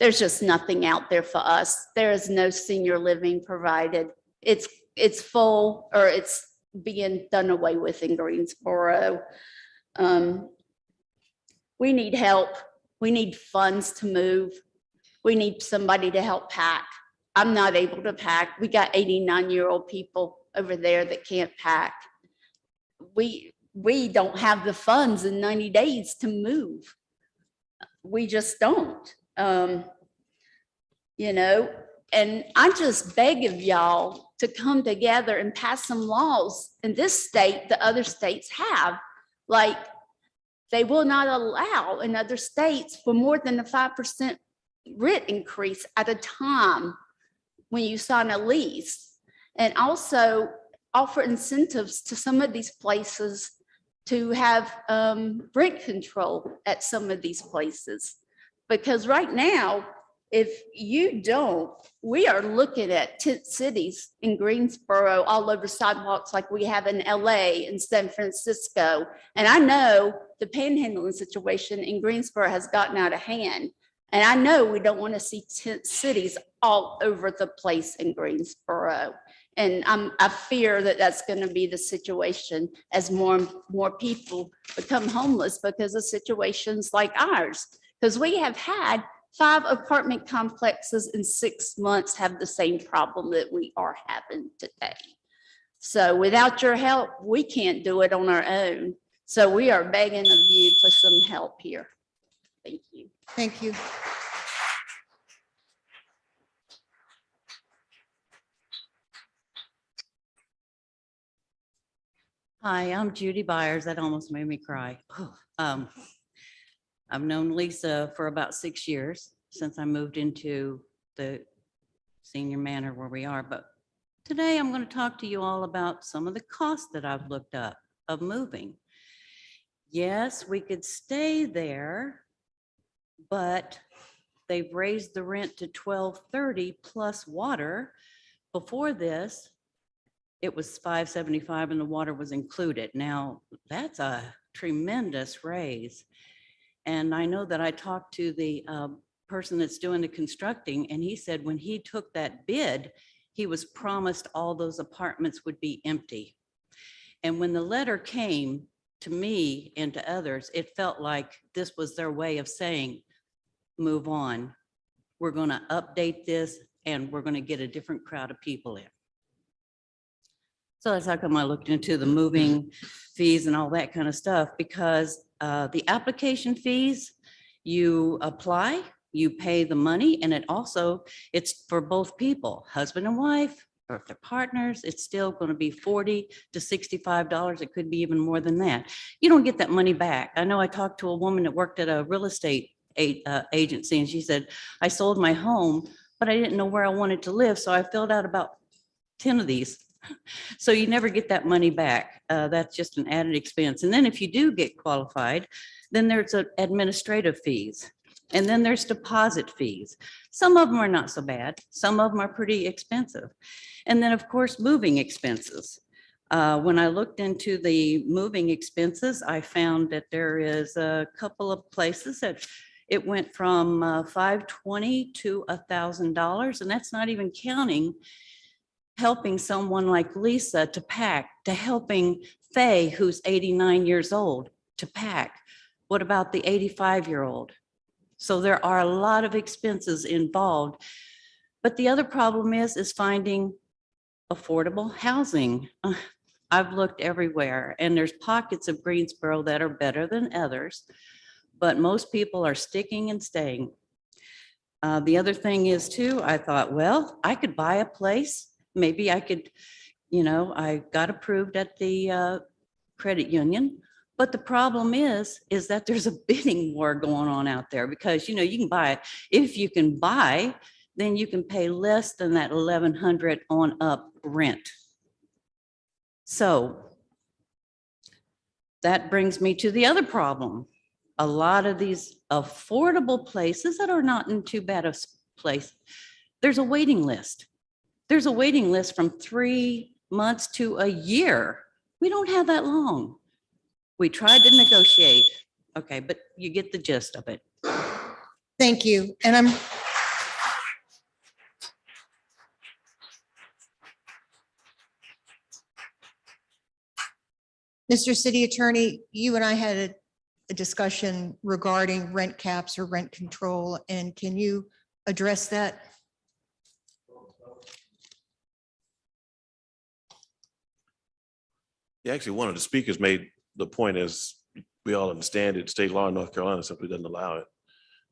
there's just nothing out there for us. There is no senior living provided. It's full, or it's being done away with in Greensboro. We need help. We need funds to move. We need somebody to help pack. I'm not able to pack. We got 89-year-old people over there that can't pack. We don't have the funds in 90 days to move. We just don't. You know, and I just beg of y'all to come together and pass some laws in this state that other states have. Like, they will not allow in other states for more than a 5% rent increase at a time when you sign a lease, and also offer incentives to some of these places to have rent control at some of these places. Because right now, if you don't, we are looking at tent cities in Greensboro all over sidewalks like we have in LA and San Francisco. And I know the panhandling situation in Greensboro has gotten out of hand. And I know we don't want to see tent cities all over the place in Greensboro. And I fear that that's going to be the situation as more and more people become homeless because of situations like ours. Because we have had 5 apartment complexes in 6 months have the same problem that we are having today. So without your help, we can't do it on our own. So we are begging of you for some help here. Thank you. Thank you. Hi, I'm Judy Byers. That almost made me cry. I've known Lisa for about 6 years since I moved into the senior manor where we are. But today I'm going to talk to you all about some of the costs that I've looked up of moving. Yes, we could stay there, but they've raised the rent to $12.30 plus water. Before this, it was $5.75 and the water was included. Now, that's a tremendous raise. And I know that I talked to the person that's doing the constructing, and he said when he took that bid, he was promised all those apartments would be empty. And when the letter came, to me and to others, it felt like this was their way of saying, move on. We're going to update this and we're going to get a different crowd of people in. So that's how come I looked into the moving fees and all that kind of stuff, because the application fees, you apply, you pay the money, and it's for both people, husband and wife, or if they're partners, it's still going to be $40 to $65. It could be even more than that. You don't get that money back. I know I talked to a woman that worked at a real estate agency, and she said, I sold my home, but I didn't know where I wanted to live, so I filled out about 10 of these. So you never get that money back. That's just an added expense. And then if you do get qualified, then there's administrative fees. And then there's deposit fees. Some of them are not so bad. Some of them are pretty expensive. And then, of course, moving expenses. When I looked into the moving expenses, I found that there is a couple of places that it went from $520 to $1,000. And that's not even counting helping someone like Lisa to pack, to helping Faye, who's 89 years old, to pack. What about the 85-year-old? So there are a lot of expenses involved. But the other problem is finding affordable housing. I've looked everywhere, and there's pockets of Greensboro that are better than others, but most people are sticking and staying. The other thing is too, I thought, well, I could buy a place. Maybe I could, I got approved at the credit union. But the problem is that there's a bidding war going on out there, because, you can buy it. If you can buy, then you can pay less than that $1,100 on up rent. So that brings me to the other problem. A lot of these affordable places that are not in too bad a place, there's a waiting list. There's a waiting list from 3 months to a year. We don't have that long. We tried to negotiate. Okay, but you get the gist of it. Thank you. And Mr. City Attorney, you and I had a discussion regarding rent caps or rent control, and can you address that? Yeah, actually, one of the speakers made the point, as we all understand it, state law in North Carolina simply doesn't allow it.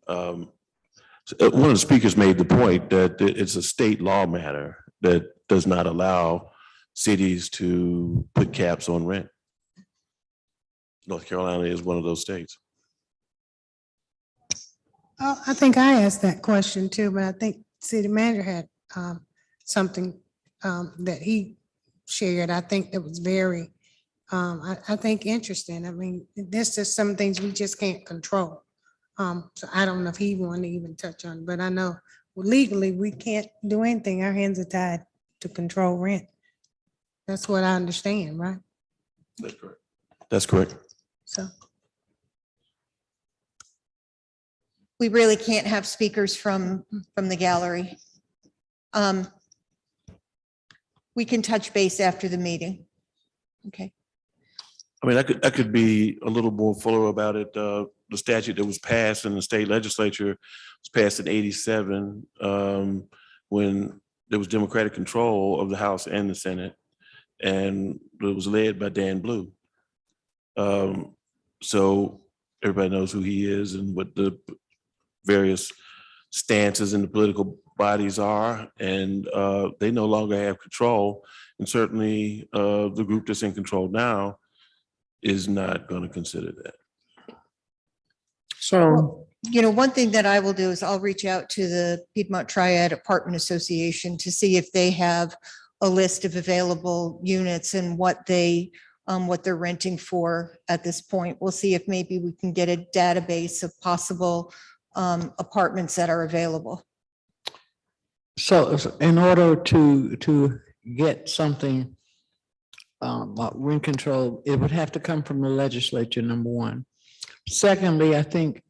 One of the speakers made the point that it's a state law matter that does not allow cities to put caps on rent. North Carolina is one of those states. Oh, I think I asked that question too, but I think city manager had something that he shared. I think that was very, I think interesting. I mean, there's just some things we just can't control. So I don't know if he wanted to even touch on, but I know legally we can't do anything. Our hands are tied to control rent. That's what I understand, right? That's correct. That's correct. So. We really can't have speakers from the gallery. We can touch base after the meeting. Okay. I mean, I could be a little more fuller about it. The statute that was passed in the state legislature was passed in '87 when there was Democratic control of the House and the Senate, and it was led by Dan Blue. So everybody knows who he is and what the various stances in the political bodies are, and they no longer have control. And certainly the group that's in control now is not going to consider that. So, one thing that I will do is I'll reach out to the Piedmont Triad Apartment Association to see if they have a list of available units and what they're renting for at this point. We'll see if maybe we can get a database of possible apartments that are available. so in order to get something about rent control, it would have to come from the legislature, number one. Secondly, I think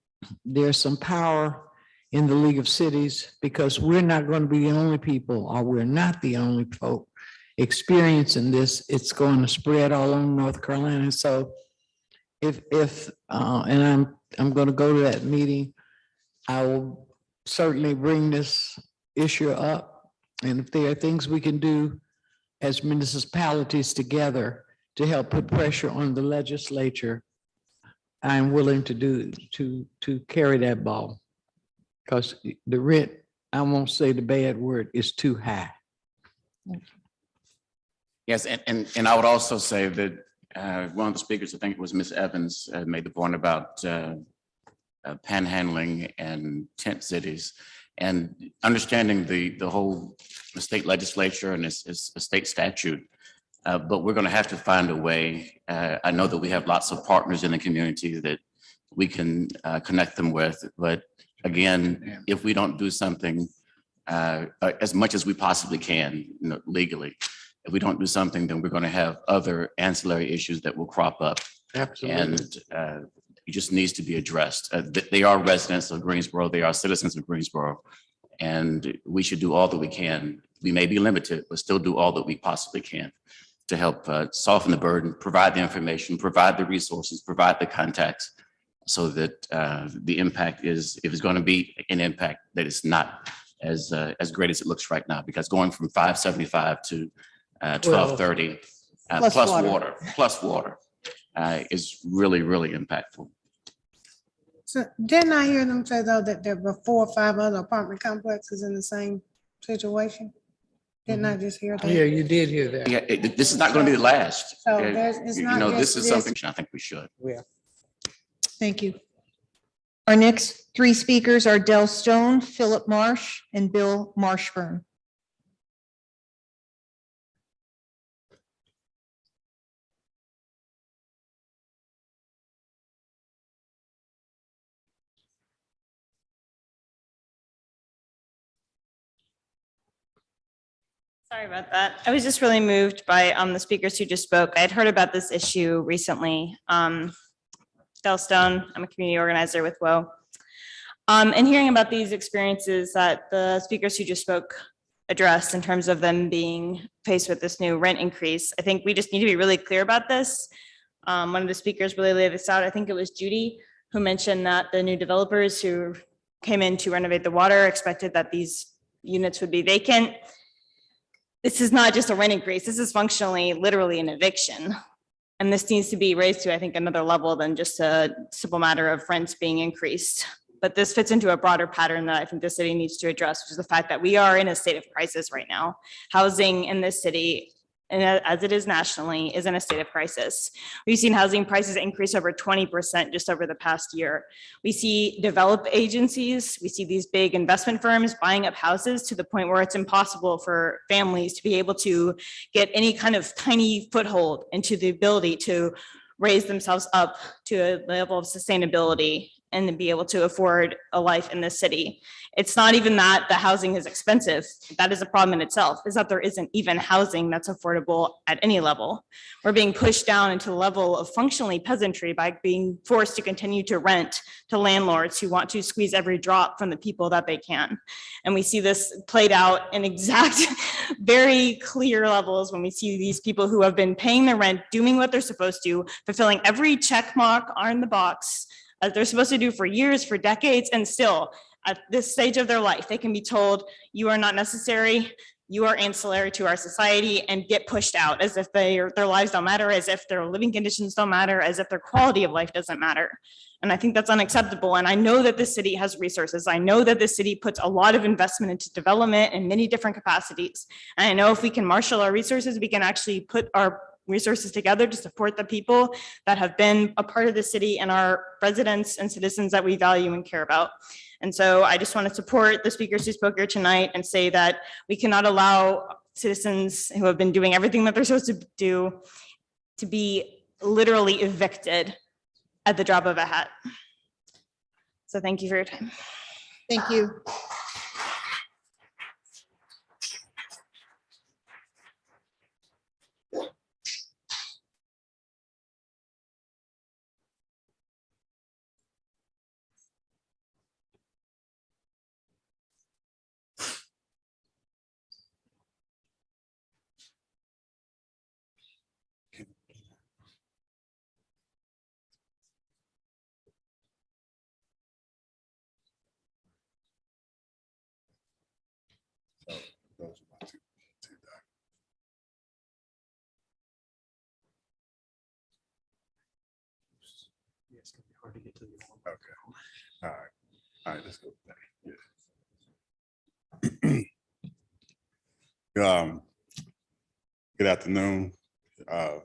there's some power in the League of Cities, because we're not going to be the only people, or we're not the only folk experiencing this. It's going to spread all over North Carolina. So and I'm going to go to that meeting, I will certainly bring this issue up. And if there are things we can do as municipalities together to help put pressure on the legislature, I'm willing to carry that ball. Because the rent, I won't say the bad word, is too high. Yes, and I would also say that one of the speakers, I think it was Ms. Evans, made the point about panhandling and tent cities, and understanding the whole state legislature and it's a state statute. But we're going to have to find a way. I know that we have lots of partners in the community that we can connect them with. But again, if we don't do something as much as we possibly can, legally, if we don't do something, then we're going to have other ancillary issues that will crop up. Absolutely. And it just needs to be addressed. They are residents of Greensboro. They are citizens of Greensboro. And we should do all that we can. We may be limited, but still do all that we possibly can to help soften the burden, provide the information, provide the resources, provide the contacts, so that the impact is, if it's going to be an impact, that it's not as great as it looks right now. Because going from 575 to 1230 plus water is really, really impactful. So didn't I hear them say though that there were 4 or 5 other apartment complexes in the same situation? Didn't I just hear that? Yeah, you did hear that. Yeah, this is not going to be the last. So it's not This just is this. something I think we should. Yeah. Thank you. Our next 3 speakers are Del Stone, Philip Marsh, and Bill Marshburn. Sorry about that. I was just really moved by the speakers who just spoke. I had heard about this issue recently. Del Stone, I'm a community organizer with WOA. And hearing about these experiences that the speakers who just spoke addressed in terms of them being faced with this new rent increase, I think we just need to be really clear about this. One of the speakers really laid this out. I think it was Judy who mentioned that the new developers who came in to renovate the water expected that these units would be vacant. This is not just a rent increase. This is functionally, literally an eviction. And this needs to be raised to, I think, another level than just a simple matter of rents being increased. But this fits into a broader pattern that I think the city needs to address, which is the fact that we are in a state of crisis right now. Housing in this city, and as it is nationally, is in a state of crisis. We've seen housing prices increase over 20% just over the past year. We see developed agencies, we see these big investment firms buying up houses to the point where it's impossible for families to be able to get any kind of tiny foothold into the ability to raise themselves up to a level of sustainability and to be able to afford a life in this city. It's not even that the housing is expensive. That is a problem in itself, is that there isn't even housing that's affordable at any level. We're being pushed down into the level of functionally peasantry by being forced to continue to rent to landlords who want to squeeze every drop from the people that they can. And we see this played out in exact, very clear levels when we see these people who have been paying their rent, doing what they're supposed to, fulfilling every check mark on the box as they're supposed to do for years, for decades, and still at this stage of their life, they can be told, you are not necessary, you are ancillary to our society, and get pushed out as if their lives don't matter, as if their living conditions don't matter, as if their quality of life doesn't matter. And I think that's unacceptable. And I know that this city has resources. I know that this city puts a lot of investment into development in many different capacities. And I know if we can marshal our resources, we can actually put our resources together to support the people that have been a part of the city and our residents and citizens that we value and care about. And so I just want to support the speakers who spoke here tonight and say that we cannot allow citizens who have been doing everything that they're supposed to do to be literally evicted at the drop of a hat. So thank you for your time. Thank you. Okay. All right. All right, let's go back. Yeah. Good afternoon. I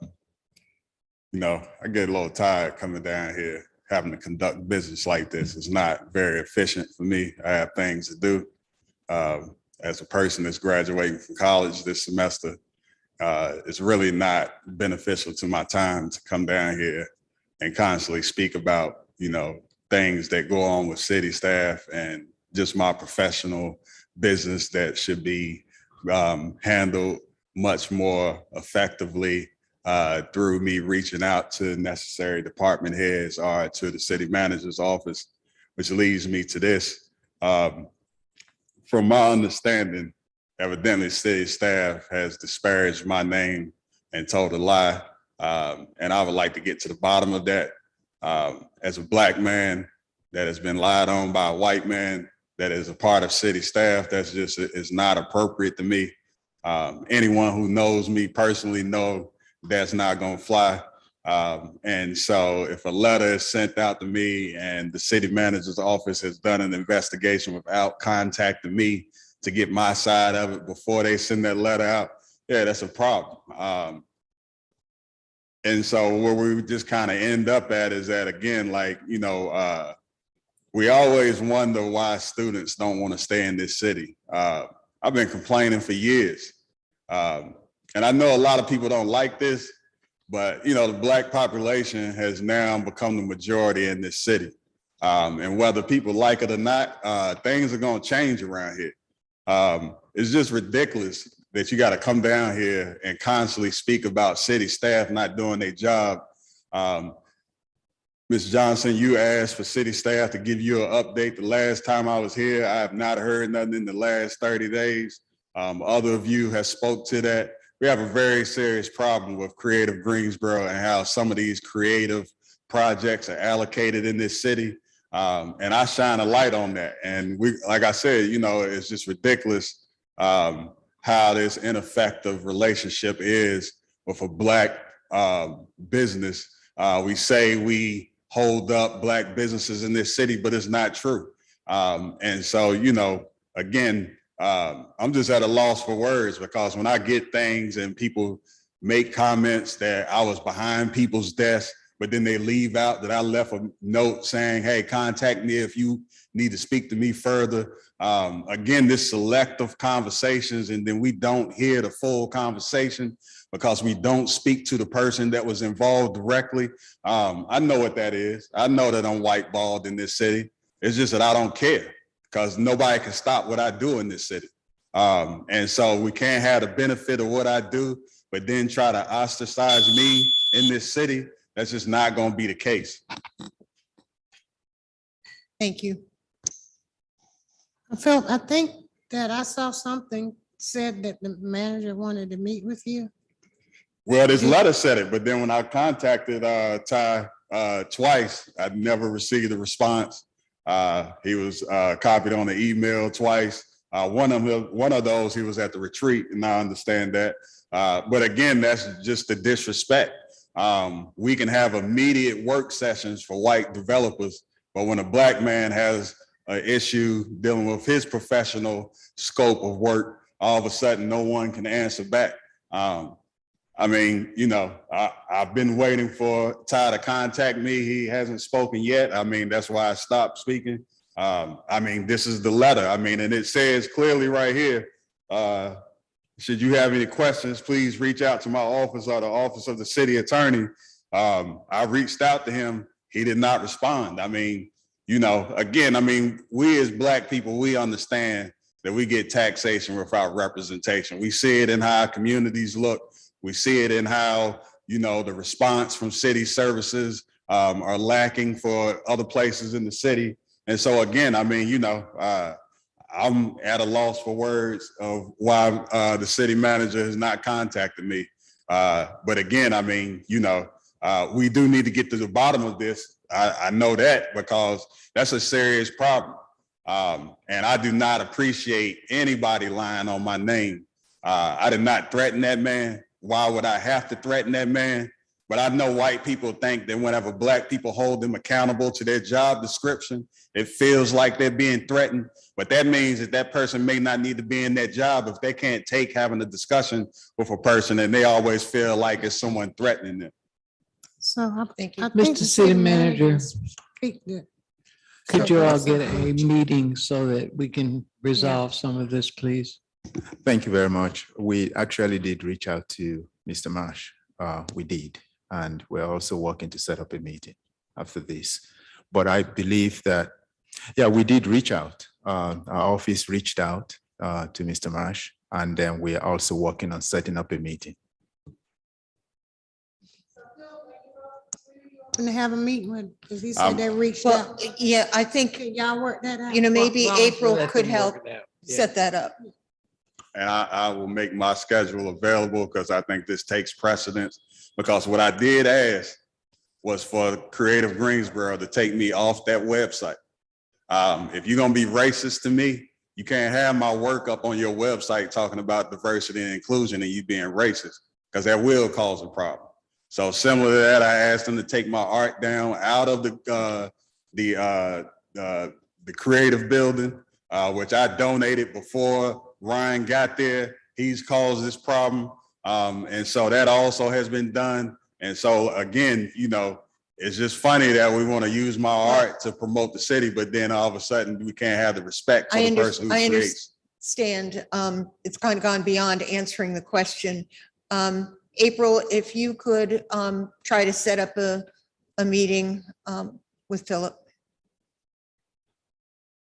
get a little tired coming down here, having to conduct business like this. It's not very efficient for me. I have things to do. As a person that's graduating from college this semester, it's really not beneficial to my time to come down here and constantly speak about, things that go on with city staff and just my professional business that should be handled much more effectively through me reaching out to necessary department heads or to the city manager's office, which leads me to this. From my understanding, evidently city staff has disparaged my name and told a lie. And I would like to get to the bottom of that. As a Black man that has been lied on by a white man that is a part of city staff, that's just, is not appropriate to me. Anyone who knows me personally know that's not gonna fly. And so if a letter is sent out to me and the city manager's office has done an investigation without contacting me to get my side of it before they send that letter out, yeah, that's a problem. And so where we just kind of end up at is that, again, we always wonder why students don't want to stay in this city. I've been complaining for years. And I know a lot of people don't like this, but the Black population has now become the majority in this city. And whether people like it or not, things are gonna change around here. It's just ridiculous that you gotta come down here and constantly speak about city staff not doing their job. Ms. Johnson, you asked for city staff to give you an update the last time I was here. I have not heard nothing in the last 30 days. Other of you have spoke to that. We have a very serious problem with Creative Greensboro and how some of these creative projects are allocated in this city. And I shine a light on that. And we, like I said, it's just ridiculous how this ineffective relationship is with a Black business. We say we hold up Black businesses in this city, but it's not true. And so, again, I'm just at a loss for words, because when I get things and people make comments that I was behind people's desks, but then they leave out that I left a note saying, hey, contact me if you need to speak to me further. Again, this selective conversations, and then we don't hear the full conversation because we don't speak to the person that was involved directly. I know what that is. I know that I'm whiteballed in this city. It's just that I don't care, because nobody can stop what I do in this city. And so we can't have the benefit of what I do, but then try to ostracize me in this city. That's just not gonna be the case. Thank you. I think that I saw something said that the manager wanted to meet with you. Well, this letter said it, but then when I contacted Ty twice, I never received a response. He was copied on the email twice. One of those, he was at the retreat, and I understand that. But again, that's just the disrespect. We can have immediate work sessions for white developers, but when a Black man has an issue dealing with his professional scope of work, all of a sudden no one can answer back. I've been waiting for Ty to contact me. He hasn't spoken yet. That's why I stopped speaking. This is the letter. And it says clearly right here, should you have any questions, please reach out to my office or the office of the city attorney. I reached out to him. He did not respond. We as Black people, we understand that we get taxation without representation. We see it in how our communities look. We see it in how, the response from city services are lacking for other places in the city. And so again, I'm at a loss for words of why the city manager has not contacted me. But again, we do need to get to the bottom of this. I know that, because that's a serious problem. And I do not appreciate anybody lying on my name. I did not threaten that man. Why would I have to threaten that man? But I know white people think that whenever Black people hold them accountable to their job description, it feels like they're being threatened. But that means that that person may not need to be in that job if they can't take having a discussion with a person and they always feel like it's someone threatening them. So I Thank you. I think Mr. the City Manager, speak good. could So you all that's get a- a meeting so that we can resolve some of this, please? Thank you very much. We actually did reach out to Mr. Marsh. We did, and we're also working to set up a meeting after this. But I believe that, yeah, we did reach out. Our office reached out to Mr. Marsh, and then we are also working on setting up a meeting. Gonna have a meeting with, because he said they reached Well, out. yeah, I think, Can y'all work that out? maybe Why don't you April let could them work help it out? Yeah. set that up. And I will make my schedule available because I think this takes precedence. Because what I did ask was for Creative Greensboro to take me off that website. If you're gonna be racist to me, you can't have my work up on your website talking about diversity and inclusion and you being racist, because that will cause a problem. So similar to that, I asked them to take my art down out of the creative building, which I donated before Ryan got there. He's caused this problem. And so that also has been done. And so again, you know, it's just funny that we want to use my art to promote the city, but then all of a sudden we can't have the respect for the person who I creates. understand. It's kind of gone beyond answering the question. April, if you could try to set up a meeting with Philip.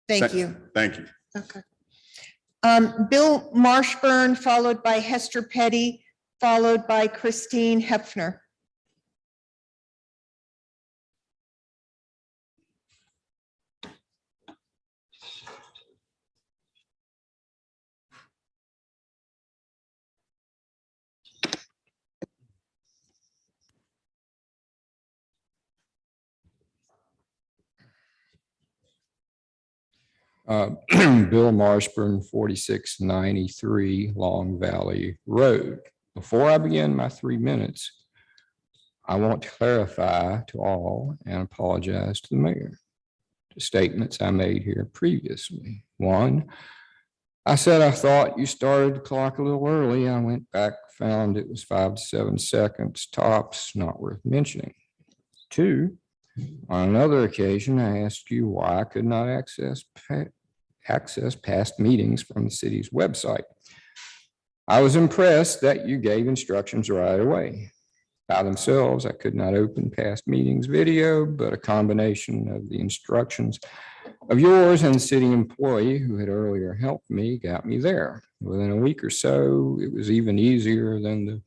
Thank you. Thank you. Okay. Bill Marshburn, followed by Hester Petty, followed by Christine Hefner. Bill Marshburn, 4693 Long Valley Road. Before I begin my 3 minutes, I want to clarify to all and apologize to the mayor. The statements I made here previously. One, I said I thought you started the clock a little early. I went back, found it was 5 to 7 seconds tops, not worth mentioning. Two, on another occasion, I asked you why I could not access past meetings from the city's website. I was impressed that you gave instructions right away. By themselves, I could not open past meetings video, but a combination of the instructions of yours and the city employee who had earlier helped me got me there. Within a week or so, it was even easier than the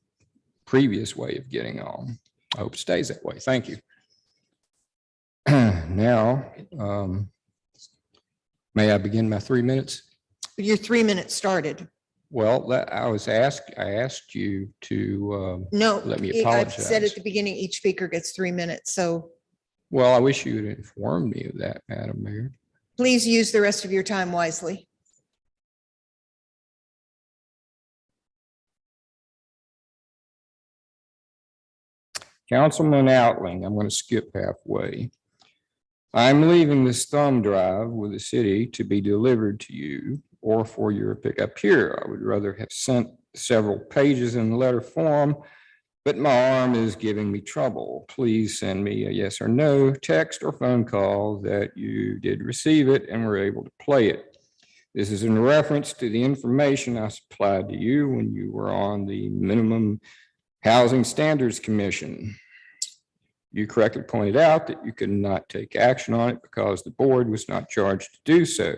previous way of getting on. I hope it stays that way. Thank you. Now, may I begin my 3 minutes? Your 3 minutes started. Well, I asked you to No, let me I've said apologize. at the beginning, each speaker gets 3 minutes. So Well, I wish you had informed me of that, Madam Mayor. please use the rest of your time wisely. Councilman Outling, I'm going to skip halfway. I'm leaving this thumb drive with the city to be delivered to you or for your pickup here. I would rather have sent several pages in letter form, but my arm is giving me trouble. Please send me a yes or no text or phone call that you did receive it and were able to play it. This is in reference to the information I supplied to you when you were on the Minimum Housing Standards Commission. You correctly pointed out that you could not take action on it because the board was not charged to do so.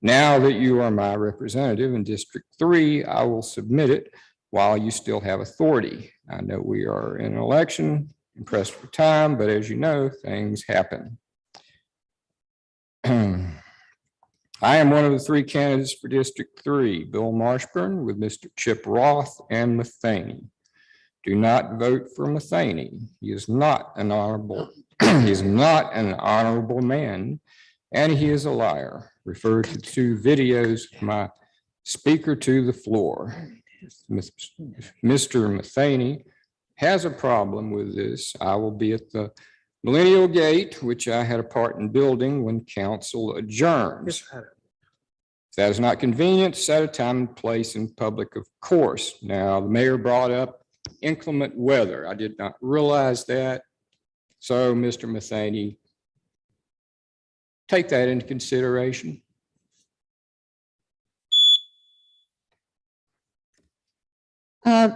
Now that you are my representative in District 3, I will submit it while you still have authority. I know we are in an election, pressed for time, but as you know, things happen. I am one of the 3 candidates for District 3, Bill Marshburn with Mr. Chip Roth and Matheny. Do not vote for Matheny. He is not an honorable, he is not an honorable man, and he is a liar. Refer to 2 videos of my speaker to the floor. Mr. Matheny has a problem with this, I will be at the Millennial Gate, which I had a part in building when council adjourns. If that is not convenient, set a time and place in public, of course. Now, the mayor brought up inclement weather. I did not realize that. So, Mr. Matheny, take that into consideration.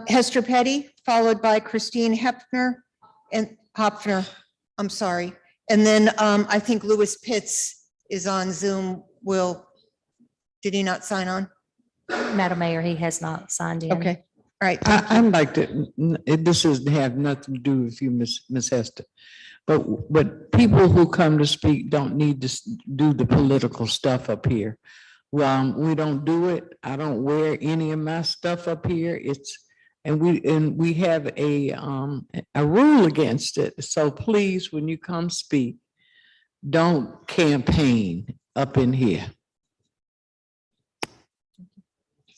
Hester Petty, followed by Christine Hopfner, I'm sorry. And then I think Louis Pitts is on Zoom. Did he not sign on? Madam Mayor, he has not signed in. Okay, all right. I'd like to, this doesn't have nothing to do with you, Miss Hester. But people who come to speak don't need to do the political stuff up here. We don't do it. I don't wear any of my stuff up here. And we have a rule against it. So please, when you come speak, don't campaign up in here.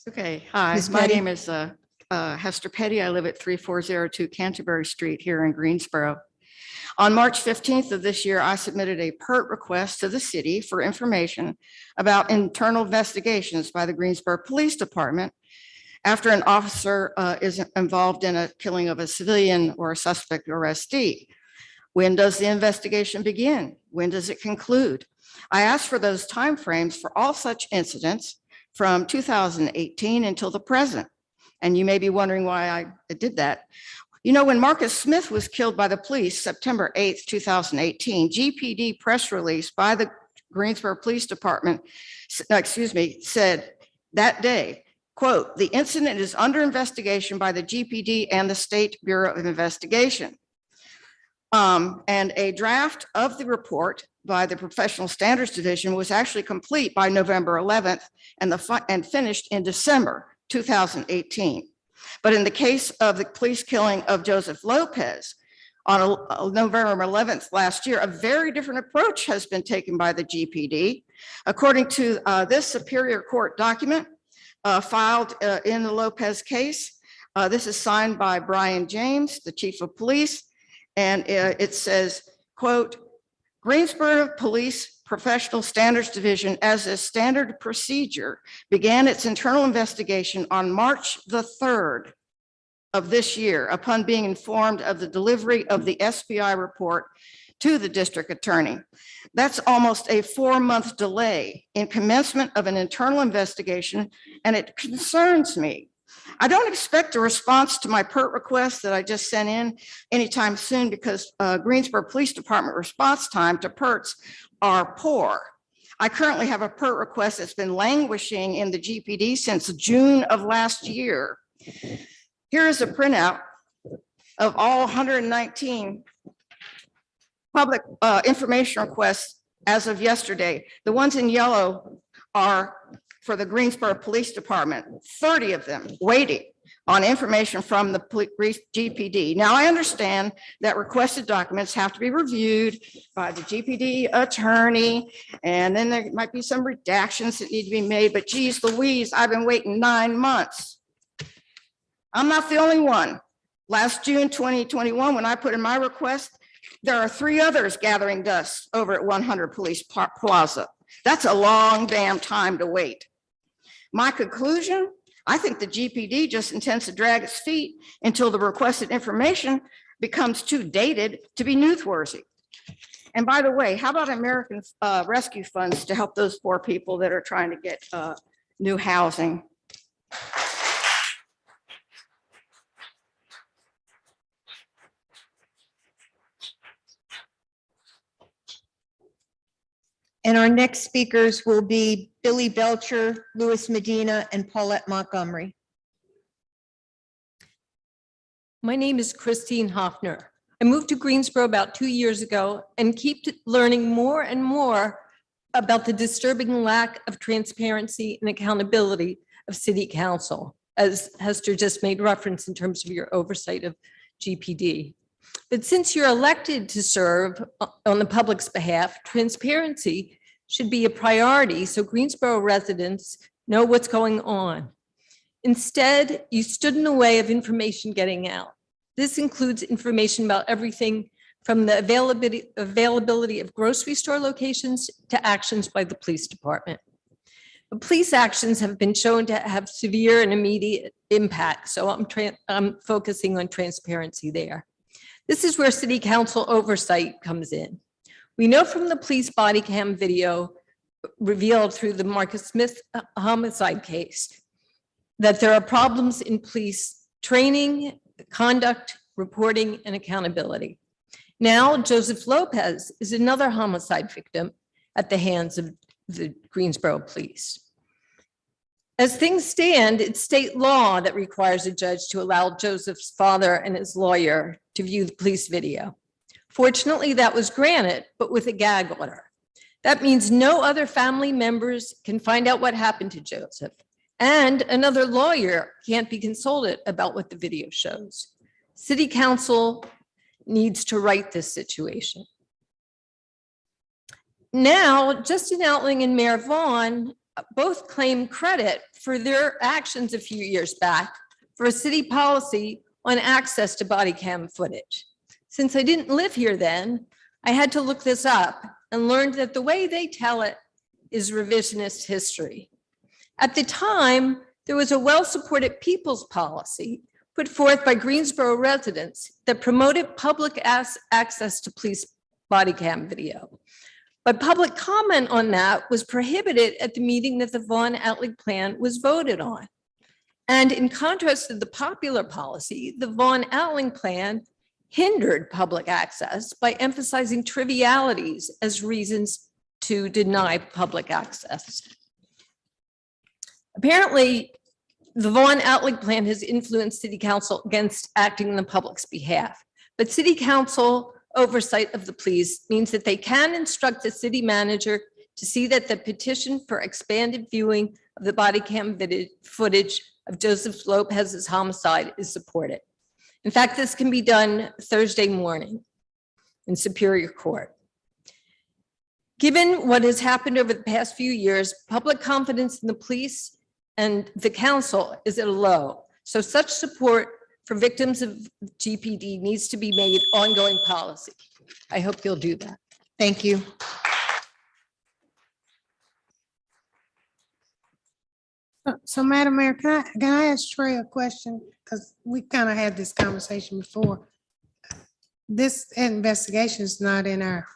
Okay, hi, Ms. my Petty? name is Hester Petty. I live at 3402 Canterbury Street here in Greensboro. On March 15th of this year, I submitted a PERT request to the city for information about internal investigations by the Greensboro Police Department after an officer is involved in a killing of a civilian or a suspect arrestee. When does the investigation begin? When does it conclude? I asked for those timeframes for all such incidents from 2018 until the present. And you may be wondering why I did that. You know, when Marcus Smith was killed by the police, September 8th, 2018, GPD press release by the Greensboro Police Department, said that day, quote, "The incident is under investigation by the GPD and the State Bureau of Investigation." And a draft of the report by the Professional Standards Division was actually complete by November 11th and finished in December 2018. But in the case of the police killing of Joseph Lopez on November 11th last year, a very different approach has been taken by the GPD. According to this Superior Court document filed in the Lopez case, this is signed by Brian James, the chief of police, and it says, quote, "Greensboro Police Professional Standards Division, as a standard procedure, began its internal investigation on March the 3rd of this year upon being informed of the delivery of the SBI report to the district attorney. That's almost a 4-month delay in commencement of an internal investigation, and it concerns me. I don't expect a response to my PERT request that I just sent in anytime soon because Greensboro Police Department response time to PERTs are poor. I currently have a PERT request that's been languishing in the GPD since June of last year. Here is a printout of all 119 public information requests as of yesterday. The ones in yellow are for the Greensboro Police Department, 30 of them waiting on information from the GPD. Now, I understand that requested documents have to be reviewed by the GPD attorney, and then there might be some redactions that need to be made, but geez Louise, I've been waiting 9 months. I'm not the only one. Last June 2021, when I put in my request, there are 3 others gathering dust over at 100 Police Plaza. That's a long damn time to wait. My conclusion, I think the GPD just intends to drag its feet until the requested information becomes too dated to be newsworthy. And by the way, how about American Rescue Funds to help those poor people that are trying to get new housing? And our next speakers will be Billy Belcher, Louis Medina, and Paulette Montgomery. My name is Christine Hoffner. I moved to Greensboro about 2 years ago and keep learning more and more about the disturbing lack of transparency and accountability of City Council, as Hester just made reference in terms of your oversight of GPD. But since you're elected to serve on the public's behalf, transparency should be a priority so Greensboro residents know what's going on. Instead, you stood in the way of information getting out. This includes information about everything from the availability of grocery store locations to actions by the police department. The police actions have been shown to have severe and immediate impact, so I'm focusing on transparency there. This is where city council oversight comes in. We know from the police body cam video revealed through the Marcus Smith homicide case that there are problems in police training, conduct, reporting, and accountability. Now, Joseph Lopez is another homicide victim at the hands of the Greensboro police. As things stand, it's state law that requires a judge to allow Joseph's father and his lawyer to view the police video. Fortunately, that was granted, but with a gag order. That means no other family members can find out what happened to Joseph, and another lawyer can't be consulted about what the video shows. City council needs to right this situation. Now, Justin Outling and Mayor Vaughn both claim credit for their actions a few years back for a city policy on access to body cam footage. Since I didn't live here then, I had to look this up and learned that the way they tell it is revisionist history. At the time, there was a well-supported people's policy put forth by Greensboro residents that promoted public access to police body cam video. But public comment on that was prohibited at the meeting that the Vaughn-Outling plan was voted on. And in contrast to the popular policy, the Vaughn-Outling plan hindered public access by emphasizing trivialities as reasons to deny public access. Apparently, the Vaughn-Outling plan has influenced city council against acting on the public's behalf, but city council oversight of the police means that they can instruct the city manager to see that the petition for expanded viewing of the body cam footage of Joseph Lopez's homicide is supported. In fact, this can be done Thursday morning in Superior Court. Given what has happened over the past few years, public confidence in the police and the council is at a low. So such support for victims of GPD needs to be made ongoing policy. I hope you'll do that. Thank you. So Madam Mayor, can I ask Trey a question? Because we kind of had this conversation before. This investigation is not in our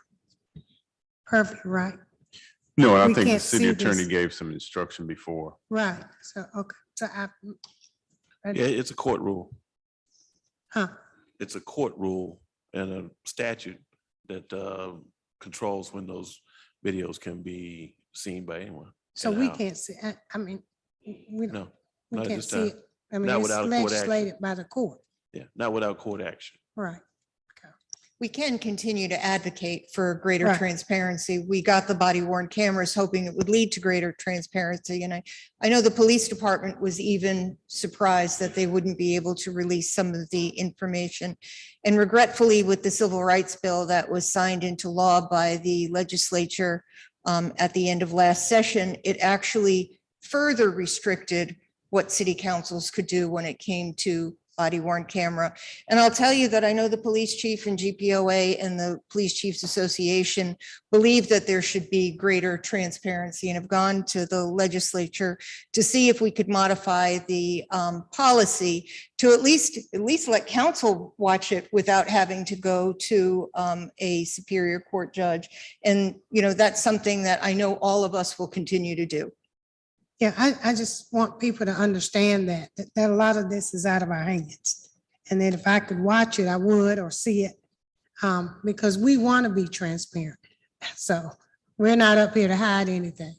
purview, right? No, I We think the can't city see attorney this. gave some instruction before. Right, so, okay, so Yeah, it's a court rule. Huh. It's a court rule and a statute that controls when those videos can be seen by anyone. So in the we house. can't see, I mean, we No, we not at can't this see time. it. I mean, Not it's without a court action. legislated by the court, Yeah, not without court action. right? We can continue to advocate for greater Right. transparency. We got the body worn cameras hoping it would lead to greater transparency. And I know the police department was even surprised that they wouldn't be able to release some of the information. And regretfully, with the civil rights bill that was signed into law by the legislature at the end of last session, it actually further restricted what city councils could do when it came to body worn camera. And I'll tell you that I know the police chief and GPOA and the Police Chiefs Association believe that there should be greater transparency and have gone to the legislature to see if we could modify the policy to at least let council watch it without having to go to a superior court judge. And, you know, that's something that I know all of us will continue to do. Yeah, I just want people to understand that a lot of this is out of our hands. And that if I could watch it, I would, or see it, because we want to be transparent. So we're not up here to hide anything.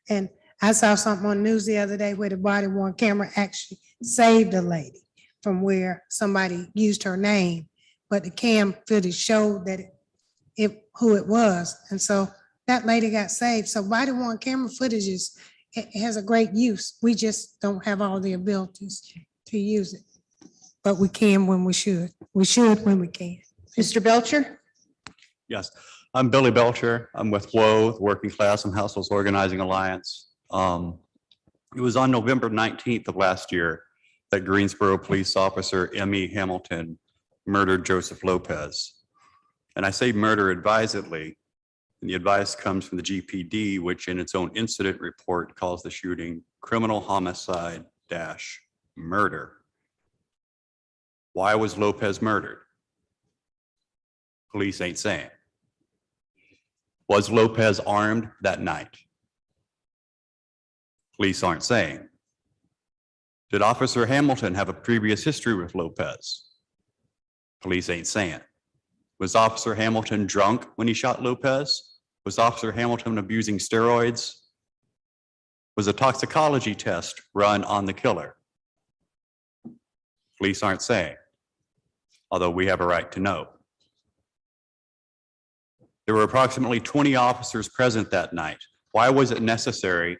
And I saw something on news the other day where the body worn camera actually saved a lady from where somebody used her name, but the cam footage showed that who it was. And so that lady got saved. So body worn camera footage it has a great use. We just don't have all the abilities to use it. But we can when we should. We should when we can. Mr. Belcher? Yes, I'm Billy Belcher. I'm with WOA, the Working Class and Households Organizing Alliance. It was on November 19th of last year that Greensboro police officer M.E. Hamilton murdered Joseph Lopez. And I say murder advisedly, and the advice comes from the GPD, which in its own incident report calls the shooting criminal homicide dash murder. Why was Lopez murdered? Police ain't saying. Was Lopez armed that night? Police aren't saying. Did Officer Hamilton have a previous history with Lopez? Police ain't saying. Was Officer Hamilton drunk when he shot Lopez? Was Officer Hamilton abusing steroids? Was a toxicology test run on the killer? Police aren't saying, although we have a right to know. There were approximately 20 officers present that night. Why was it necessary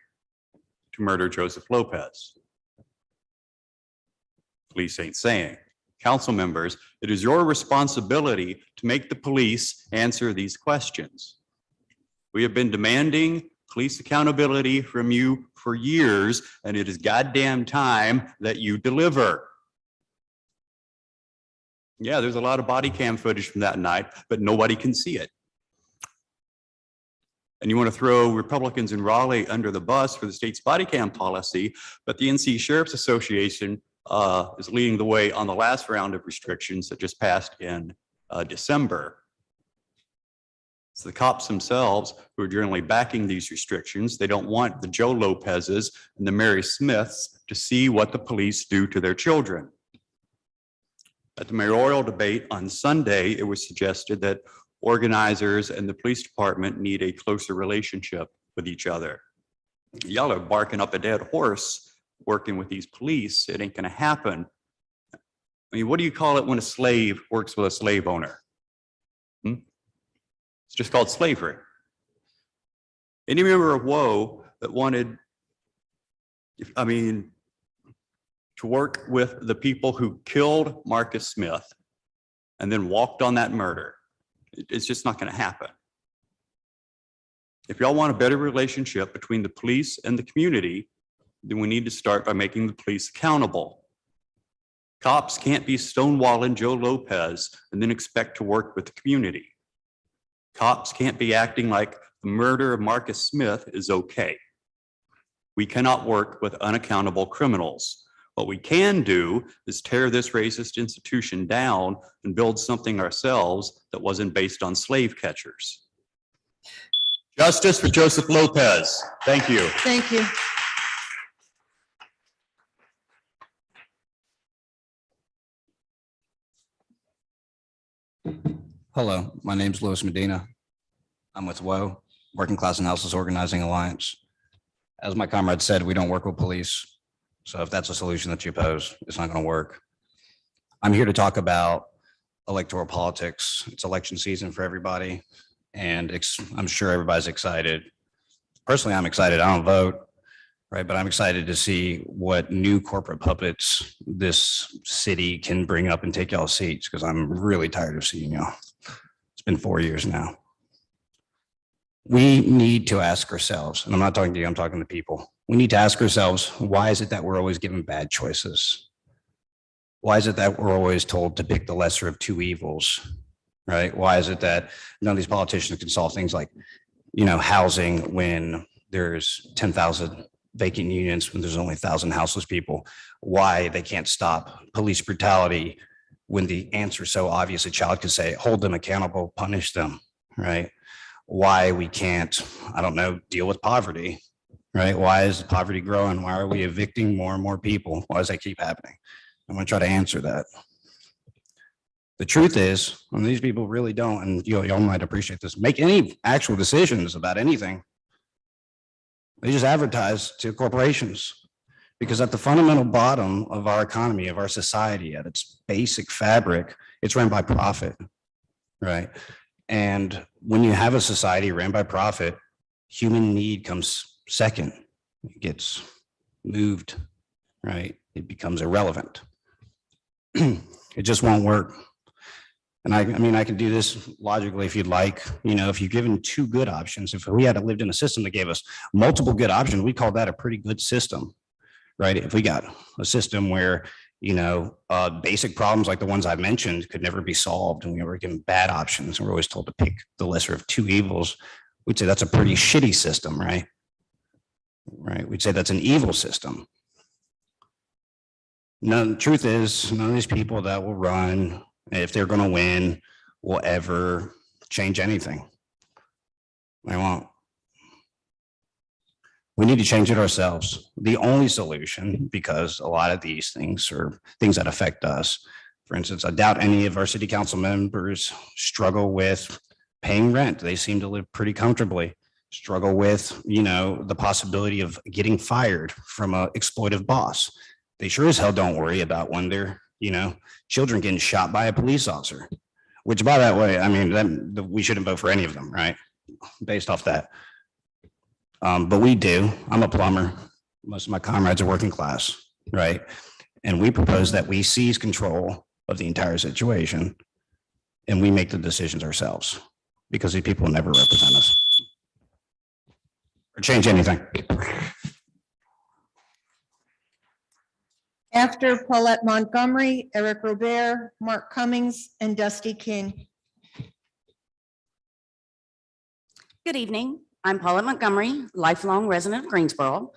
to murder Joseph Lopez? Police ain't saying. Council members, it is your responsibility to make the police answer these questions. We have been demanding police accountability from you for years, and it is goddamn time that you deliver. Yeah, there's a lot of body cam footage from that night, but nobody can see it. And you want to throw Republicans in Raleigh under the bus for the state's body cam policy, but the NC Sheriff's Association is leading the way on the last round of restrictions that just passed in December. So the cops themselves, who are generally backing these restrictions, they don't want the Joe Lopez's and the Mary Smiths to see what the police do to their children. At the mayoral debate on Sunday, it was suggested that organizers and the police department need a closer relationship with each other. Y'all are barking up a dead horse working with these police. It ain't gonna happen. I mean, what do you call it when a slave works with a slave owner? It's just called slavery. Any member of WOE that wanted, to work with the people who killed Marcus Smith and then walked on that murder, it's just not going to happen. If y'all want a better relationship between the police and the community, then we need to start by making the police accountable. Cops can't be stonewalling Joe Lopez and then expect to work with the community. Cops can't be acting like the murder of Marcus Smith is okay. We cannot work with unaccountable criminals. What we can do is tear this racist institution down and build something ourselves that wasn't based on slave catchers. Justice for Joseph Lopez. Thank you. Thank you. Hello, my name is Louis Medina. I'm with WOE, Working Class and Houseless Organizing Alliance. As my comrade said, we don't work with police. So if that's a solution that you pose, it's not going to work. I'm here to talk about electoral politics. It's election season for everybody, and I'm sure everybody's excited. Personally, I'm excited. I don't vote, right? But I'm excited to see what new corporate puppets this city can bring up and take y'all seats, because I'm really tired of seeing y'all. It's been 4 years now. We need to ask ourselves, and I'm not talking to you, I'm talking to people. We need to ask ourselves, why is it that we're always given bad choices? Why is it that we're always told to pick the lesser of two evils, right? Why is it that none of these politicians can solve things like, housing when there's 10,000 vacant units, when there's only 1,000 houseless people? Why they can't stop police brutality when the answer is so obvious? A child could say, hold them accountable, punish them, right? Why we can't, deal with poverty, right? Why is poverty growing? Why are we evicting more and more people? Why does that keep happening? I'm going to try to answer that. The truth is, and these people really don't, and y'all might appreciate this, make any actual decisions about anything. They just advertise to corporations, because at the fundamental bottom of our economy, of our society, at its basic fabric, it's run by profit, right? And when you have a society ran by profit, human need comes second. It gets moved, right? It becomes irrelevant. It just won't work. And I can do this logically if you'd like. If you're given two good options, if we had lived in a system that gave us multiple good options, we call that a pretty good system, right? If we got a system where Basic problems like the ones I mentioned could never be solved, and we were given bad options. We're always told to pick the lesser of two evils. We'd say that's a pretty shitty system, right? Right. We'd say that's an evil system. The truth is, none of these people that will run, if they're going to win, will ever change anything. They won't. We need to change it ourselves. The only solution, because a lot of these things are things that affect us. For instance, I doubt any of our city council members struggle with paying rent. They seem to live pretty comfortably. Struggle with, the possibility of getting fired from an exploitive boss. They sure as hell don't worry about when their, children getting shot by a police officer. Which, by that way, we shouldn't vote for any of them, right? Based off that. But we do. I'm a plumber. Most of my comrades are working class, right? And we propose that we seize control of the entire situation and we make the decisions ourselves, because these people never represent us or change anything. After Paulette Montgomery, Eric Robert, Mark Cummings, and Dusty King. Good evening. I'm Paulette Montgomery, lifelong resident of Greensboro.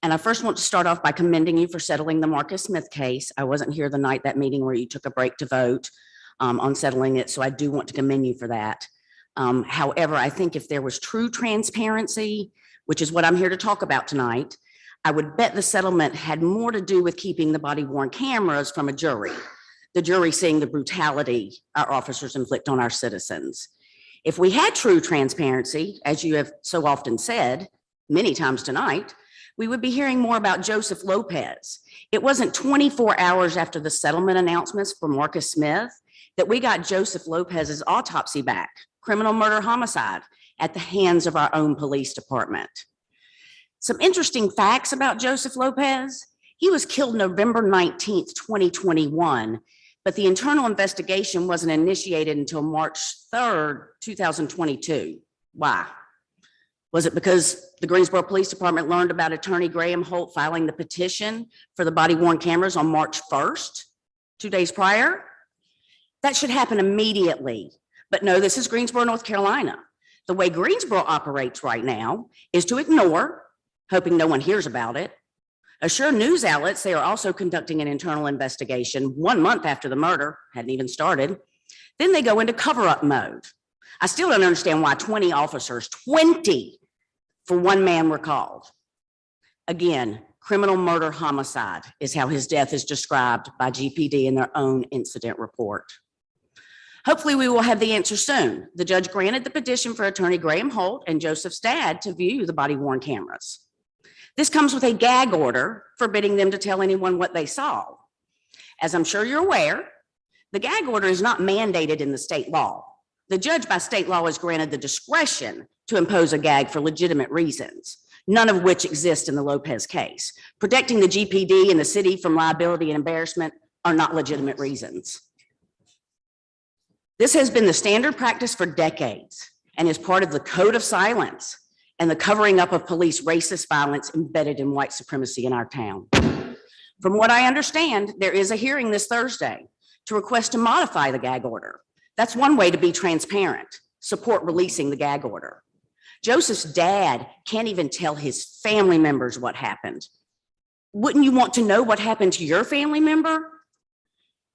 And I first want to start off by commending you for settling the Marcus Smith case. I wasn't here the night that meeting where you took a break to vote on settling it, so I do want to commend you for that. However, I think if there was true transparency, which is what I'm here to talk about tonight, I would bet the settlement had more to do with keeping the body-worn cameras from a jury, the jury seeing the brutality our officers inflict on our citizens. If we had true transparency, as you have so often said, many times tonight, we would be hearing more about Joseph Lopez. It wasn't 24 hours after the settlement announcements for Marcus Smith that we got Joseph Lopez's autopsy back, criminal murder homicide, at the hands of our own police department. Some interesting facts about Joseph Lopez. He was killed November 19th, 2021, but the internal investigation wasn't initiated until March 3rd, 2022. Why? Was it because the Greensboro Police Department learned about Attorney Graham Holt filing the petition for the body-worn cameras on March 1st, 2 days prior? That should happen immediately. But no, this is Greensboro, North Carolina. The way Greensboro operates right now is to ignore, hoping no one hears about it, assure news outlets they are also conducting an internal investigation 1 month after the murder hadn't even started. Then they go into cover-up mode. I still don't understand why 20 officers, 20 for one man were called. Again, criminal murder homicide is how his death is described by GPD in their own incident report. Hopefully we will have the answer soon. The judge granted the petition for Attorney Graham Holt and Joseph's dad to view the body-worn cameras. This comes with a gag order forbidding them to tell anyone what they saw. As I'm sure you're aware, the gag order is not mandated in the state law. The judge by state law is granted the discretion to impose a gag for legitimate reasons, none of which exist in the Lopez case. Protecting the GPD and the city from liability and embarrassment are not legitimate reasons. This has been the standard practice for decades and is part of the code of silence and the covering up of police racist violence embedded in white supremacy in our town. From what I understand, there is a hearing this Thursday to request to modify the gag order. That's one way to be transparent, support releasing the gag order. Joseph's dad can't even tell his family members what happened. Wouldn't you want to know what happened to your family member?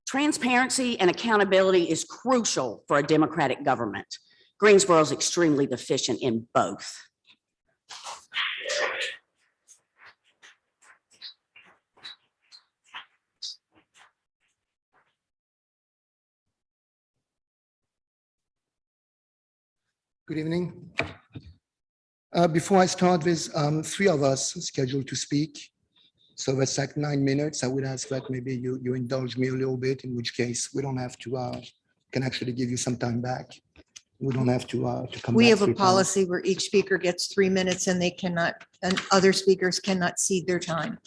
Transparency and accountability is crucial for a democratic government. Greensboro is extremely deficient in both. Good evening. Before I start, there's 3 of us scheduled to speak. So that's like 9 minutes. I would ask that maybe you indulge me a little bit, in which case we don't have to, can actually give you some time back. We don't have to come back. We have a 3 times. policy where each speaker gets 3 minutes and they cannot, and other speakers cannot cede their time.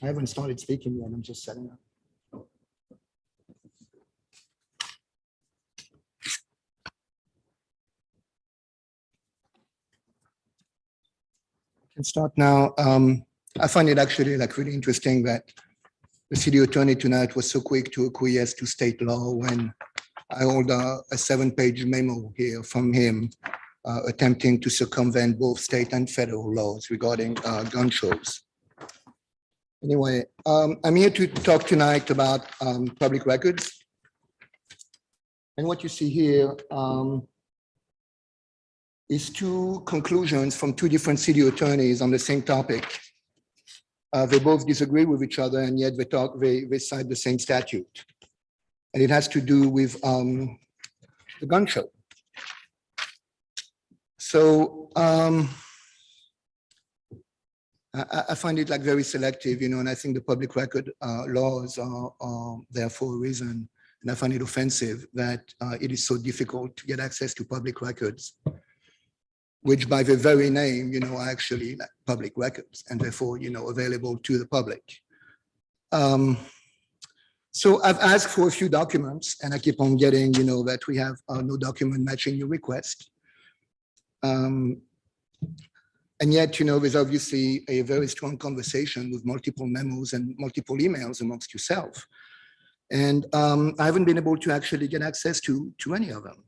I haven't started speaking yet. I'm just setting up. Can start now. I find it actually like really interesting that the city attorney tonight was so quick to acquiesce to state law when I hold a 7-page memo here from him attempting to circumvent both state and federal laws regarding gun shows. Anyway, I'm here to talk tonight about public records. And what you see here is two conclusions from two different city attorneys on the same topic. They both disagree with each other, and yet they cite the same statute. And it has to do with the gun show. So I find it like very selective, and I think the public record laws are there for a reason. And I find it offensive that it is so difficult to get access to public records, which by the very name, are actually like public records and therefore, available to the public. So I've asked for a few documents and I keep on getting, that we have no document matching your request. And yet, there's obviously a very strong conversation with multiple memos and multiple emails amongst yourself. And I haven't been able to actually get access to any of them.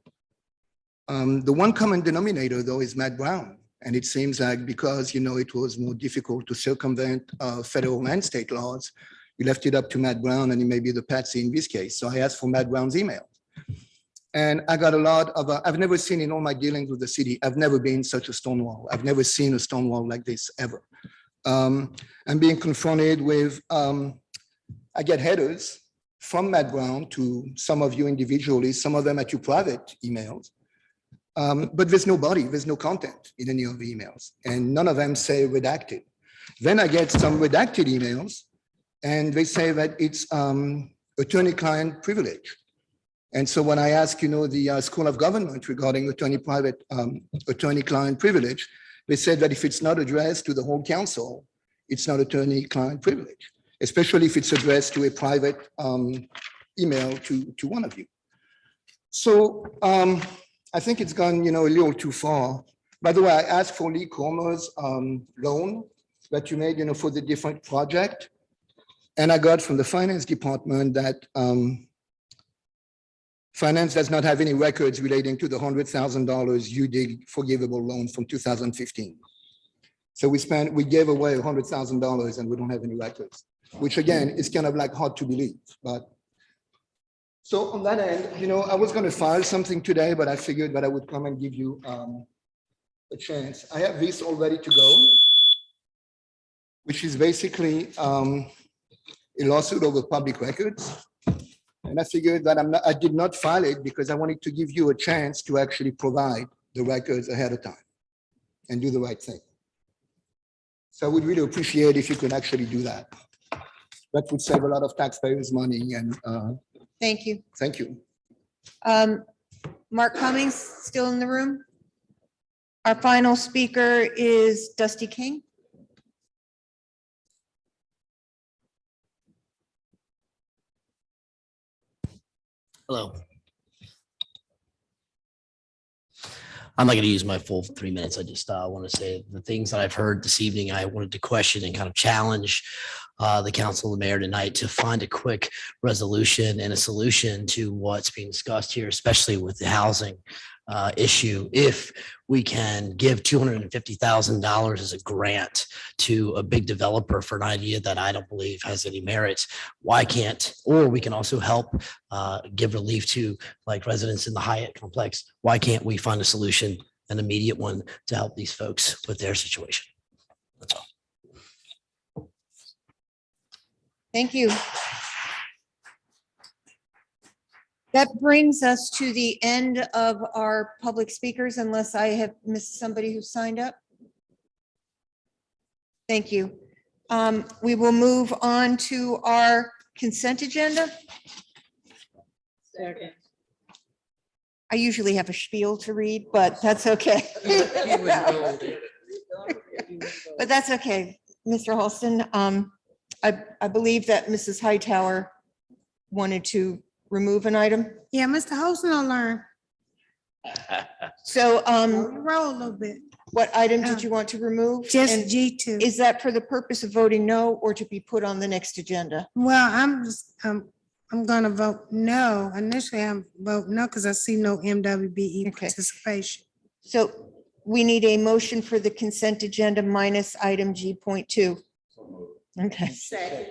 The one common denominator, though, is Matt Brown. And it seems like because, it was more difficult to circumvent federal and state laws, you left it up to Matt Brown and he may be the patsy in this case. So I asked for Matt Brown's email. And I got a lot of, I've never seen in all my dealings with the city, I've never been such a stonewall. I've never seen a stonewall like this ever. I'm being confronted with, I get headers from Matt Brown to some of you individually, some of them at your private emails. But there's nobody, there's no content in any of the emails, and none of them say redacted. Then I get some redacted emails, and they say that it's attorney-client privilege. And so when I ask, the School of Government regarding attorney-client privilege, they said that if it's not addressed to the whole council, it's not attorney-client privilege, especially if it's addressed to a private email to one of you. So I think it's gone, a little too far. By the way, I asked for Lee Comer's loan that you made, for the different project. And I got from the finance department that finance does not have any records relating to the $100,000 you did forgivable loan from 2015. So we gave away $100,000 and we don't have any records, which again, is kind of like hard to believe. But so on that end, I was going to file something today, but I figured that I would come and give you a chance. I have this all ready to go, which is basically a lawsuit over public records. And I figured that I did not file it because I wanted to give you a chance to actually provide the records ahead of time and do the right thing. So I would really appreciate if you could actually do that. That would save a lot of taxpayers' money and Thank you. thank you. Mark Cummings, still in the room? Our final speaker is Dusty King. Hello. I'm not going to use my full 3 minutes. I just want to say the things that I've heard this evening. I wanted to question and kind of challenge the council, the mayor tonight to find a quick resolution and a solution to what's being discussed here, especially with the housing issue. If we can give $250,000 as a grant to a big developer for an idea that I don't believe has any merit, why can't, or we can also help give relief to like residents in the Hyatt complex. Why can't we find a solution, an immediate one, to help these folks with their situation? That's all. Thank you. That brings us to the end of our public speakers, unless I have missed somebody who signed up. Thank you. We will move on to our consent agenda. Second. I usually have a spiel to read, but that's okay. But that's okay, Mr. Halston. I believe that Mrs. Hightower wanted to remove an item. Yeah, Mr. Holson will learn. So, You roll a little bit. What item did you want to remove? Just And G2. is that for the purpose of voting no or to be put on the next agenda? Well, I'm gonna vote no. Initially, I'm voting no because I see no MWBE Okay. participation. So we need a motion for the consent agenda minus item G.2. Okay.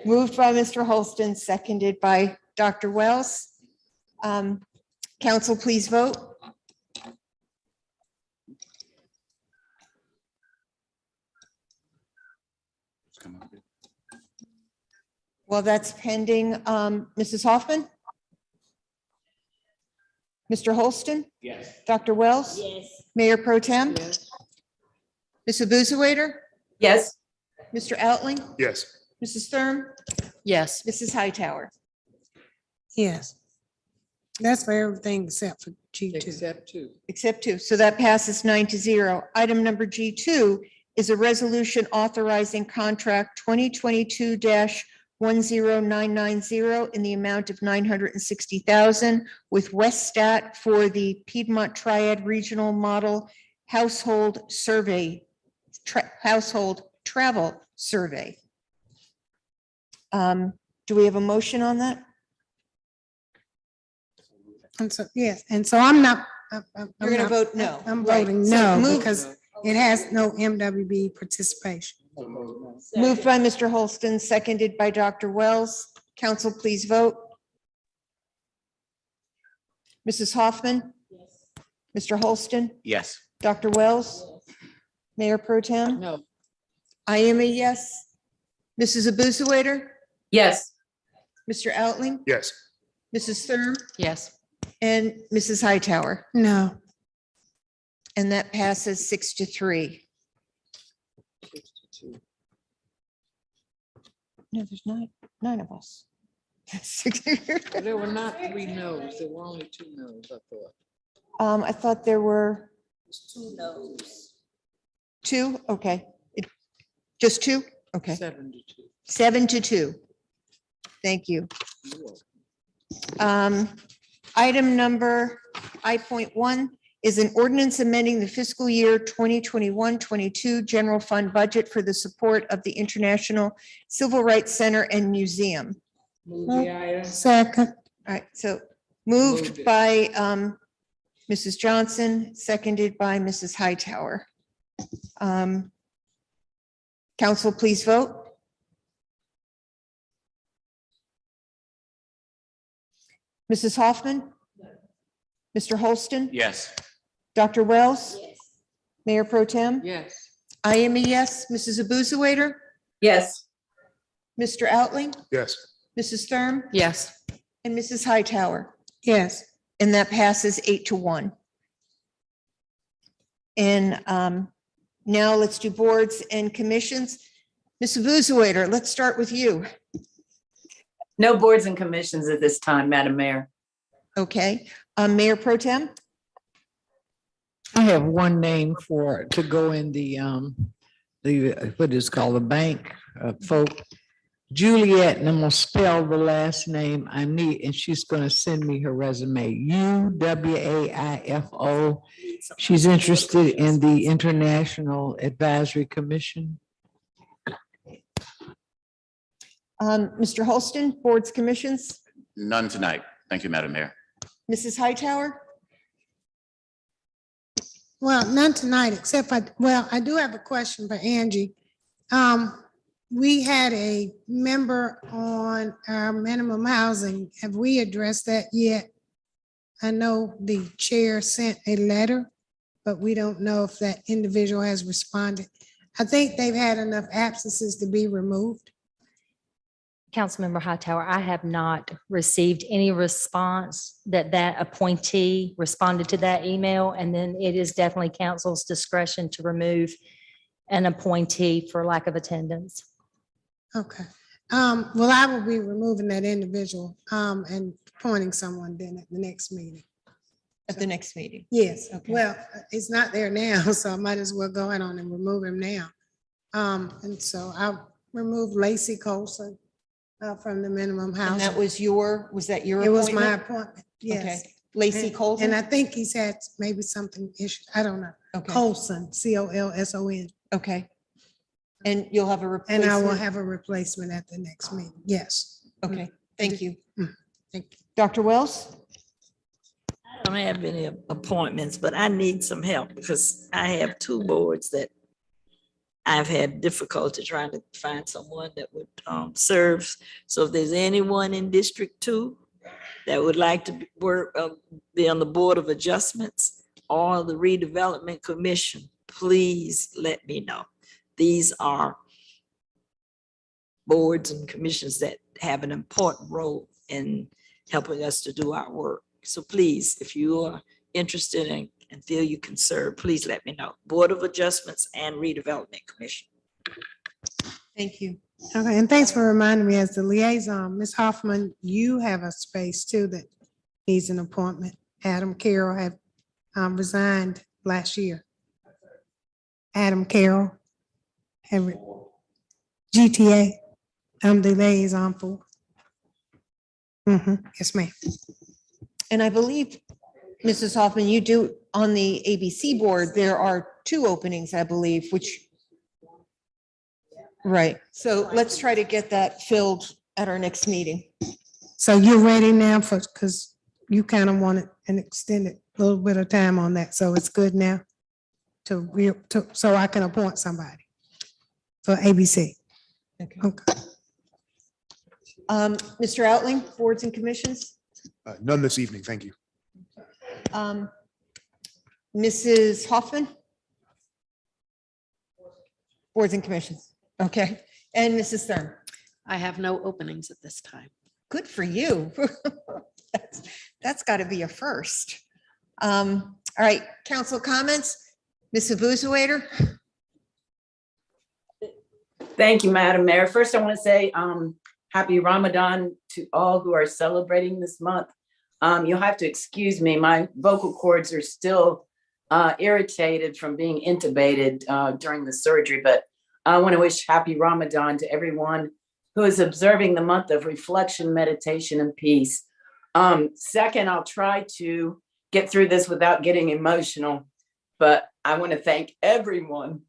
Moved by Mr. Holston, seconded by Dr. Wells. Council, please vote. Well, that's pending. Mrs. Hoffman? Mr. Holston? Yes. Dr. Wells? Yes. Mayor Pro Tem? Ms. Abuzawader? Yes. Mr. Outling? Yes. Mrs. Thurm? Yes. Mrs. Hightower? Yes. That's for everything except for G2. Except two. So that passes 9-0. Item number G2 is a resolution authorizing contract 2022-10990 in the amount of $960,000 with Westat for the Piedmont Triad Regional Model Household Survey, Household Travel Survey. Do we have a motion on that? And so, yes, and so I'm not. You're going to vote no. I'm Right. voting So no move- because it has no MWB participation. Moved by Mr. Holston, seconded by Dr. Wells. Council, please vote. Mrs. Hoffman? Mr. Holston? Yes. Dr. Wells? Mayor Pro Tem? No. I am a yes. Mrs. Abuzawader? Yes. Mr. Outling? Yes. Mrs. Thurm? Yes. And Mrs. Hightower? No. And that passes 6-3. No, there's nine of us. There were not 3 no's. There were only 2 no's, I thought. I thought there were 2 no's. 2. Okay. Just 2? Okay. 7-2. 7-2. Thank you. Item number I.1 is an ordinance amending the fiscal year 2021-22 general fund budget for the support of the International Civil Rights Center and Museum. Move the item. Second. All right, so Moved moved it. by Mrs. Johnson, seconded by Mrs. Hightower. Council, please vote. Mrs. Hoffman? Mr. Holston? Yes. Dr. Wells? Yes. Mayor Pro Tem? Yes. I am a yes. Mrs. Abuzawader? Yes. Mr. Outling? Yes. Mrs. Thurm? Yes. And Mrs. Hightower? Yes. And that passes 8-1. And now let's do boards and commissions. Ms. Abuzawader, let's start with you. No boards and commissions at this time, Madam Mayor. Okay, Mayor Pro Tem? I have one name to go in the what is called the bank folk. Juliet, and I'm gonna spell the last name I need, and she's gonna send me her resume. UWAIFO. She's interested in the International Advisory Commission. Mr. Holston, boards, commissions? None tonight. Thank you, Madam Mayor. Mrs. Hightower? Well, none tonight, except I do have a question for Angie. We had a member on our minimum housing. Have we addressed that yet? I know the chair sent a letter, but we don't know if that individual has responded. I think they've had enough absences to be removed. Councilmember Hightower, I have not received any response that appointee responded to that email. And then it is definitely council's discretion to remove an appointee for lack of attendance. Okay. Well, I will be removing that individual and appointing someone then at the next meeting. At the next meeting? Yes. Okay. Well, it's not there now, so I might as well go ahead on and remove him now. And so I'll remove Lacey Colson from the minimum And housing. that was was that your It was my appointment? appointment, yes. Okay. Lacey And Colton? I think he's had maybe something issue. I don't know. Okay, Colson, Colson. okay. And you'll have a And I will replacement? have a replacement at the next meeting. Yes. Okay, thank you. Thank you. Dr. Wells? I don't have any appointments, but I need some help because I have two boards that I've had difficulty trying to find someone that would serve. So if there's anyone in District 2 that would like to be on the Board of Adjustments or the Redevelopment Commission, please let me know. These are boards and commissions that have an important role in helping us to do our work. So please, if you are interested in and feel you can serve, please let me know. Board of Adjustments and Redevelopment Commission. Thank you. Okay, and thanks for reminding me as the liaison, Ms. Hoffman, you have a space too that needs an appointment. Adam Carroll had resigned last year. Adam Carroll. GTA, I'm the liaison for. Yes, ma'am. And I believe, Mrs. Hoffman, you do, on the ABC board, there are 2 openings, I believe, which, right. So let's try to get that filled at our next meeting. So you're ready now for, because you kind of wanted an extended little bit of time on that, so it's good now so I can appoint somebody for ABC. Okay. Mr. Outling, boards and commissions? None this evening, thank you. Mrs. Hoffman? Boards and commissions, okay. And Mrs. Stern? I have no openings at this time. Good for you. That's got to be a first. All right, council comments? Ms. Abuzawader? Thank you, Madam Mayor. First, I want to say happy Ramadan to all who are celebrating this month. You'll have to excuse me. My vocal cords are still irritated from being intubated during the surgery, but I want to wish happy Ramadan to everyone who is observing the month of reflection, meditation, and peace. Second, I'll try to get through this without getting emotional, but I want to thank everyone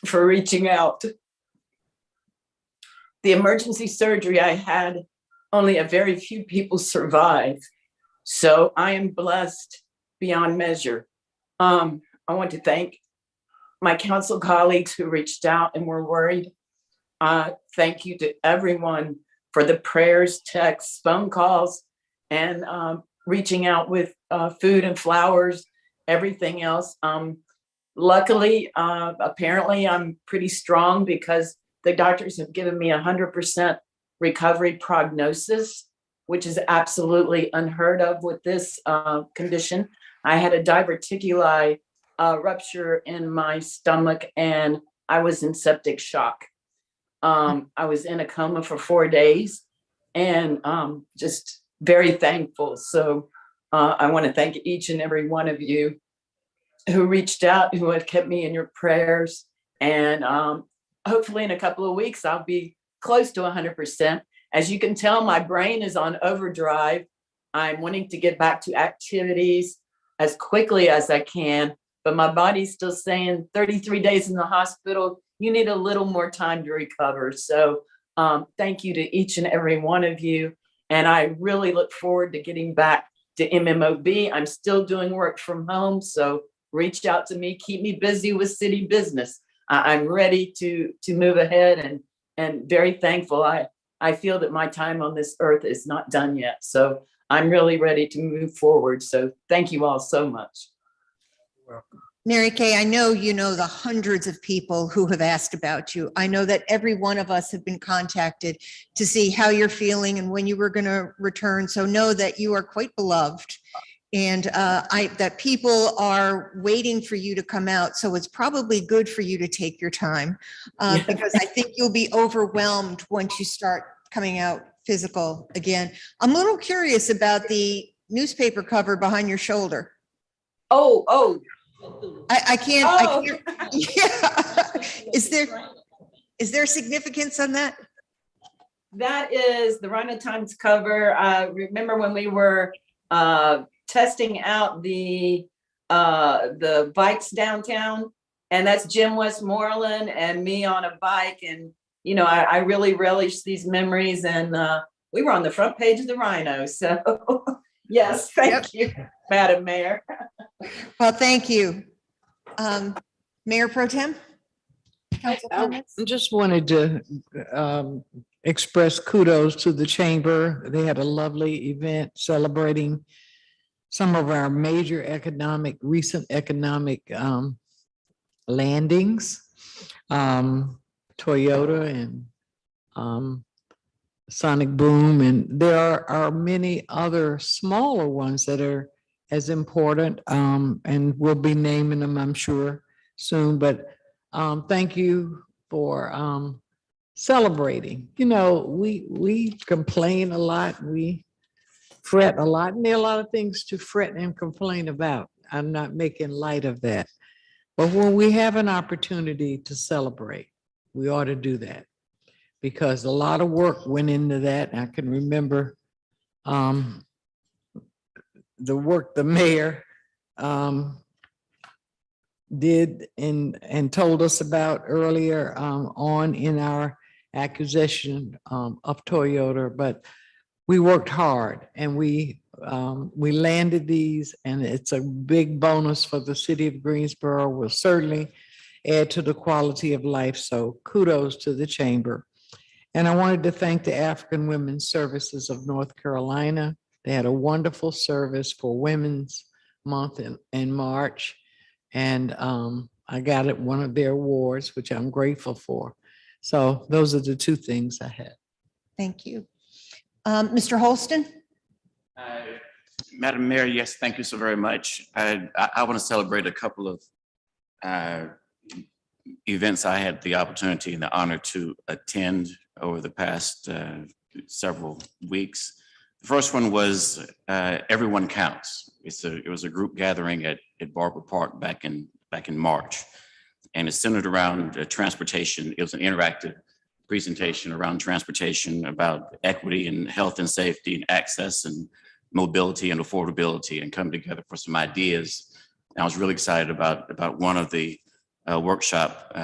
for reaching out. The emergency surgery I had, only a very few people survived. So I am blessed beyond measure. I want to thank my council colleagues who reached out and were worried. Thank you to everyone for the prayers, texts, phone calls, and reaching out with food and flowers, everything else. Luckily, apparently I'm pretty strong because the doctors have given me 100% recovery prognosis, which is absolutely unheard of with this condition. I had a diverticuli rupture in my stomach and I was in septic shock. I was in a coma for 4 days and just very thankful. So I want to thank each and every one of you who reached out, who have kept me in your prayers. And hopefully in a couple of weeks, I'll be close to 100%. As you can tell, my brain is on overdrive. I'm wanting to get back to activities as quickly as I can, but my body's still saying 33 days in the hospital, you need a little more time to recover. So thank you to each and every one of you. And I really look forward to getting back to MMOB. I'm still doing work from home, so reach out to me, keep me busy with city business. I'm ready to move ahead and very thankful. I feel that my time on this earth is not done yet. So I'm really ready to move forward. So thank you all so much. Mary Kay, I know you know the hundreds of people who have asked about you. I know that every one of us have been contacted to see how you're feeling and when you were going to return. So know that you are quite beloved and that people are waiting for you to come out. So it's probably good for you to take your time because I think you'll be overwhelmed once you start coming out physical again. I'm a little curious about the newspaper cover behind your shoulder. Oh. I can't, yeah. Is there significance on that? that is the Rhino Times cover. Remember when we were testing out the bikes downtown? And that's Jim Westmoreland and me on a bike. And, you know, I really relish these memories. And we were on the front page of the Rhino. So yes, thank you, Madam Mayor. Well, thank you. Mayor Pro Tem? Council comments? I just wanted to express kudos to the chamber. They had a lovely event celebrating some of our major recent economic landings. Toyota and Sonic Boom, and there are many other smaller ones that are as important, and we'll be naming them, I'm sure, soon. But thank you for celebrating. You know, we complain a lot, we fret a lot, and there are a lot of things to fret and complain about. I'm not making light of that. But when we have an opportunity to celebrate, we ought to do that, because a lot of work went into that. I can remember the work the mayor did and told us about earlier on in our acquisition of Toyota. But we worked hard, and we landed these, and it's a big bonus for the city of Greensboro. Will certainly add to the quality of life. So kudos to the chamber. And I wanted to thank the African Women's Services of North Carolina. They had a wonderful service for Women's Month in March. And I got it one of their awards, which I'm grateful for. So those are the two things I had. Thank you. Mr. Holston? Madam Mayor, yes, thank you so very much. I want to celebrate a couple of events I had the opportunity and the honor to attend over the past several weeks. The first one was Everyone Counts. It was a group gathering at Barber Park back in March, and it's centered around transportation. It was an interactive presentation around transportation, about equity and health and safety and access and mobility and affordability, and come together for some ideas. And I was really excited about one of the workshop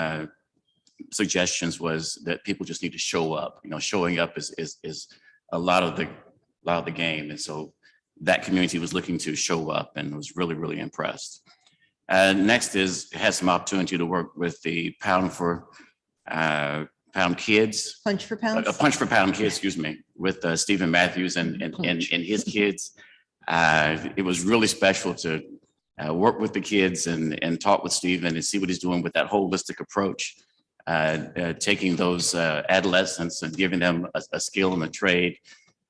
suggestions was that people just need to show up. You know, showing up is a lot of the game. And so that community was looking to show up, and was really, really impressed. Next had some opportunity to work with the Pound for Pound Kids. Punch for Pound? Punch for Pound Kids, excuse me, with Stephen Matthews and his kids. It was really special to work with the kids and talk with Stephen and see what he's doing with that holistic approach, taking those adolescents and giving them a skill and a trade,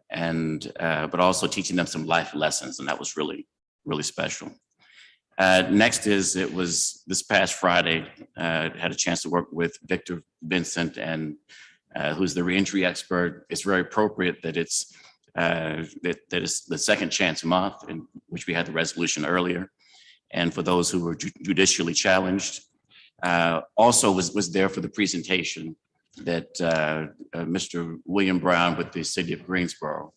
and but also teaching them some life lessons. And that was really, really special. Next it was this past Friday, had a chance to work with Victor Vincent, and who's the reentry expert. It's very appropriate that it's the Second Chance Month, in which we had the resolution earlier. And for those who were judicially challenged, also was there for the presentation that Mr. William Brown with the city of Greensboro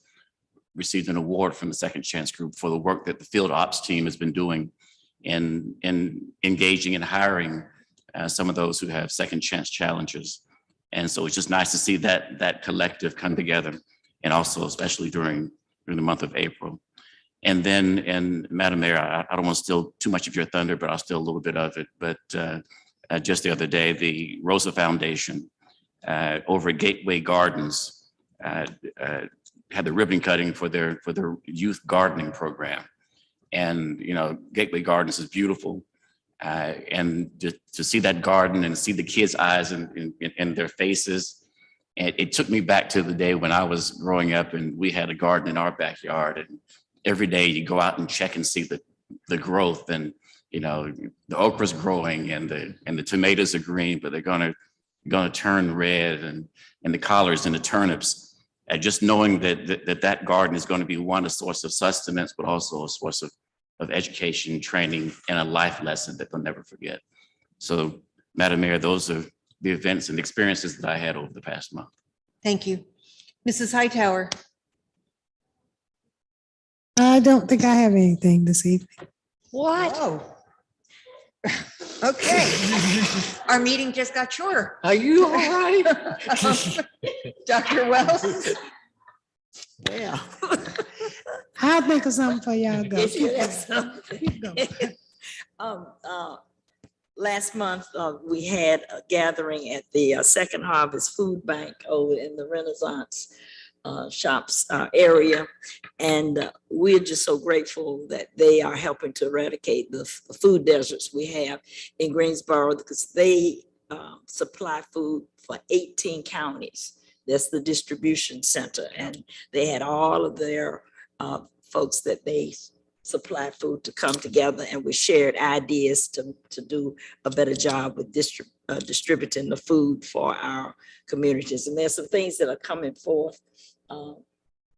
received an award from the Second Chance Group for the work that the field ops team has been doing in engaging and hiring some of those who have second chance challenges. And so it's just nice to see that collective come together, and also especially during the month of April. And then, and Madam Mayor, I don't want to steal too much of your thunder, but I'll steal a little bit of it. But just the other day, the Rosa Foundation over at Gateway Gardens had the ribbon cutting for their youth gardening program. And, you know, Gateway Gardens is beautiful. And to see that garden and see the kids' eyes in their faces, it took me back to the day when I was growing up and we had a garden in our backyard. And every day you go out and check and see the growth, and, you know, the okra's growing and the tomatoes are green, but they're gonna turn red, and the collards and the turnips. And just knowing that garden is going to be a source of sustenance, but also a source of education, training, and a life lesson that they'll never forget. So, Madam Mayor, those are the events and experiences that I had over the past month. Thank you. Mrs. Hightower. I don't think I have anything this evening. What? Oh. Okay. Our meeting just got shorter. Are you all right? Dr. Wells? Yeah. I'll think of something for y'all go. Yes, you Keep have going. something. Keep going. Last month, we had a gathering at the Second Harvest Food Bank over in the Renaissance Shops area. And we're just so grateful that they are helping to eradicate the food deserts we have in Greensboro, because they supply food for 18 counties. That's the distribution center. And they had all of their folks that they supply food to come together, and we shared ideas to do a better job with distributing the food for our communities. And there's some things that are coming forth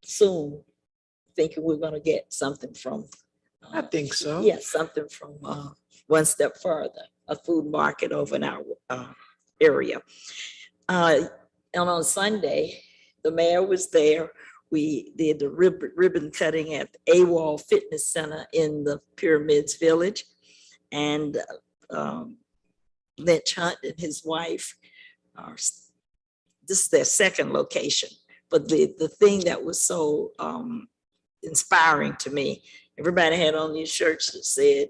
soon, thinking we're going to get something from. I think so. Yes, something from one step further, a food market over in our area. And on Sunday, the mayor was there. We did the ribbon cutting at AWOL Fitness Center in the Pyramids Village. And Lynch Hunt and his wife this is their second location. But the thing that was so inspiring to me, everybody had on these shirts that said,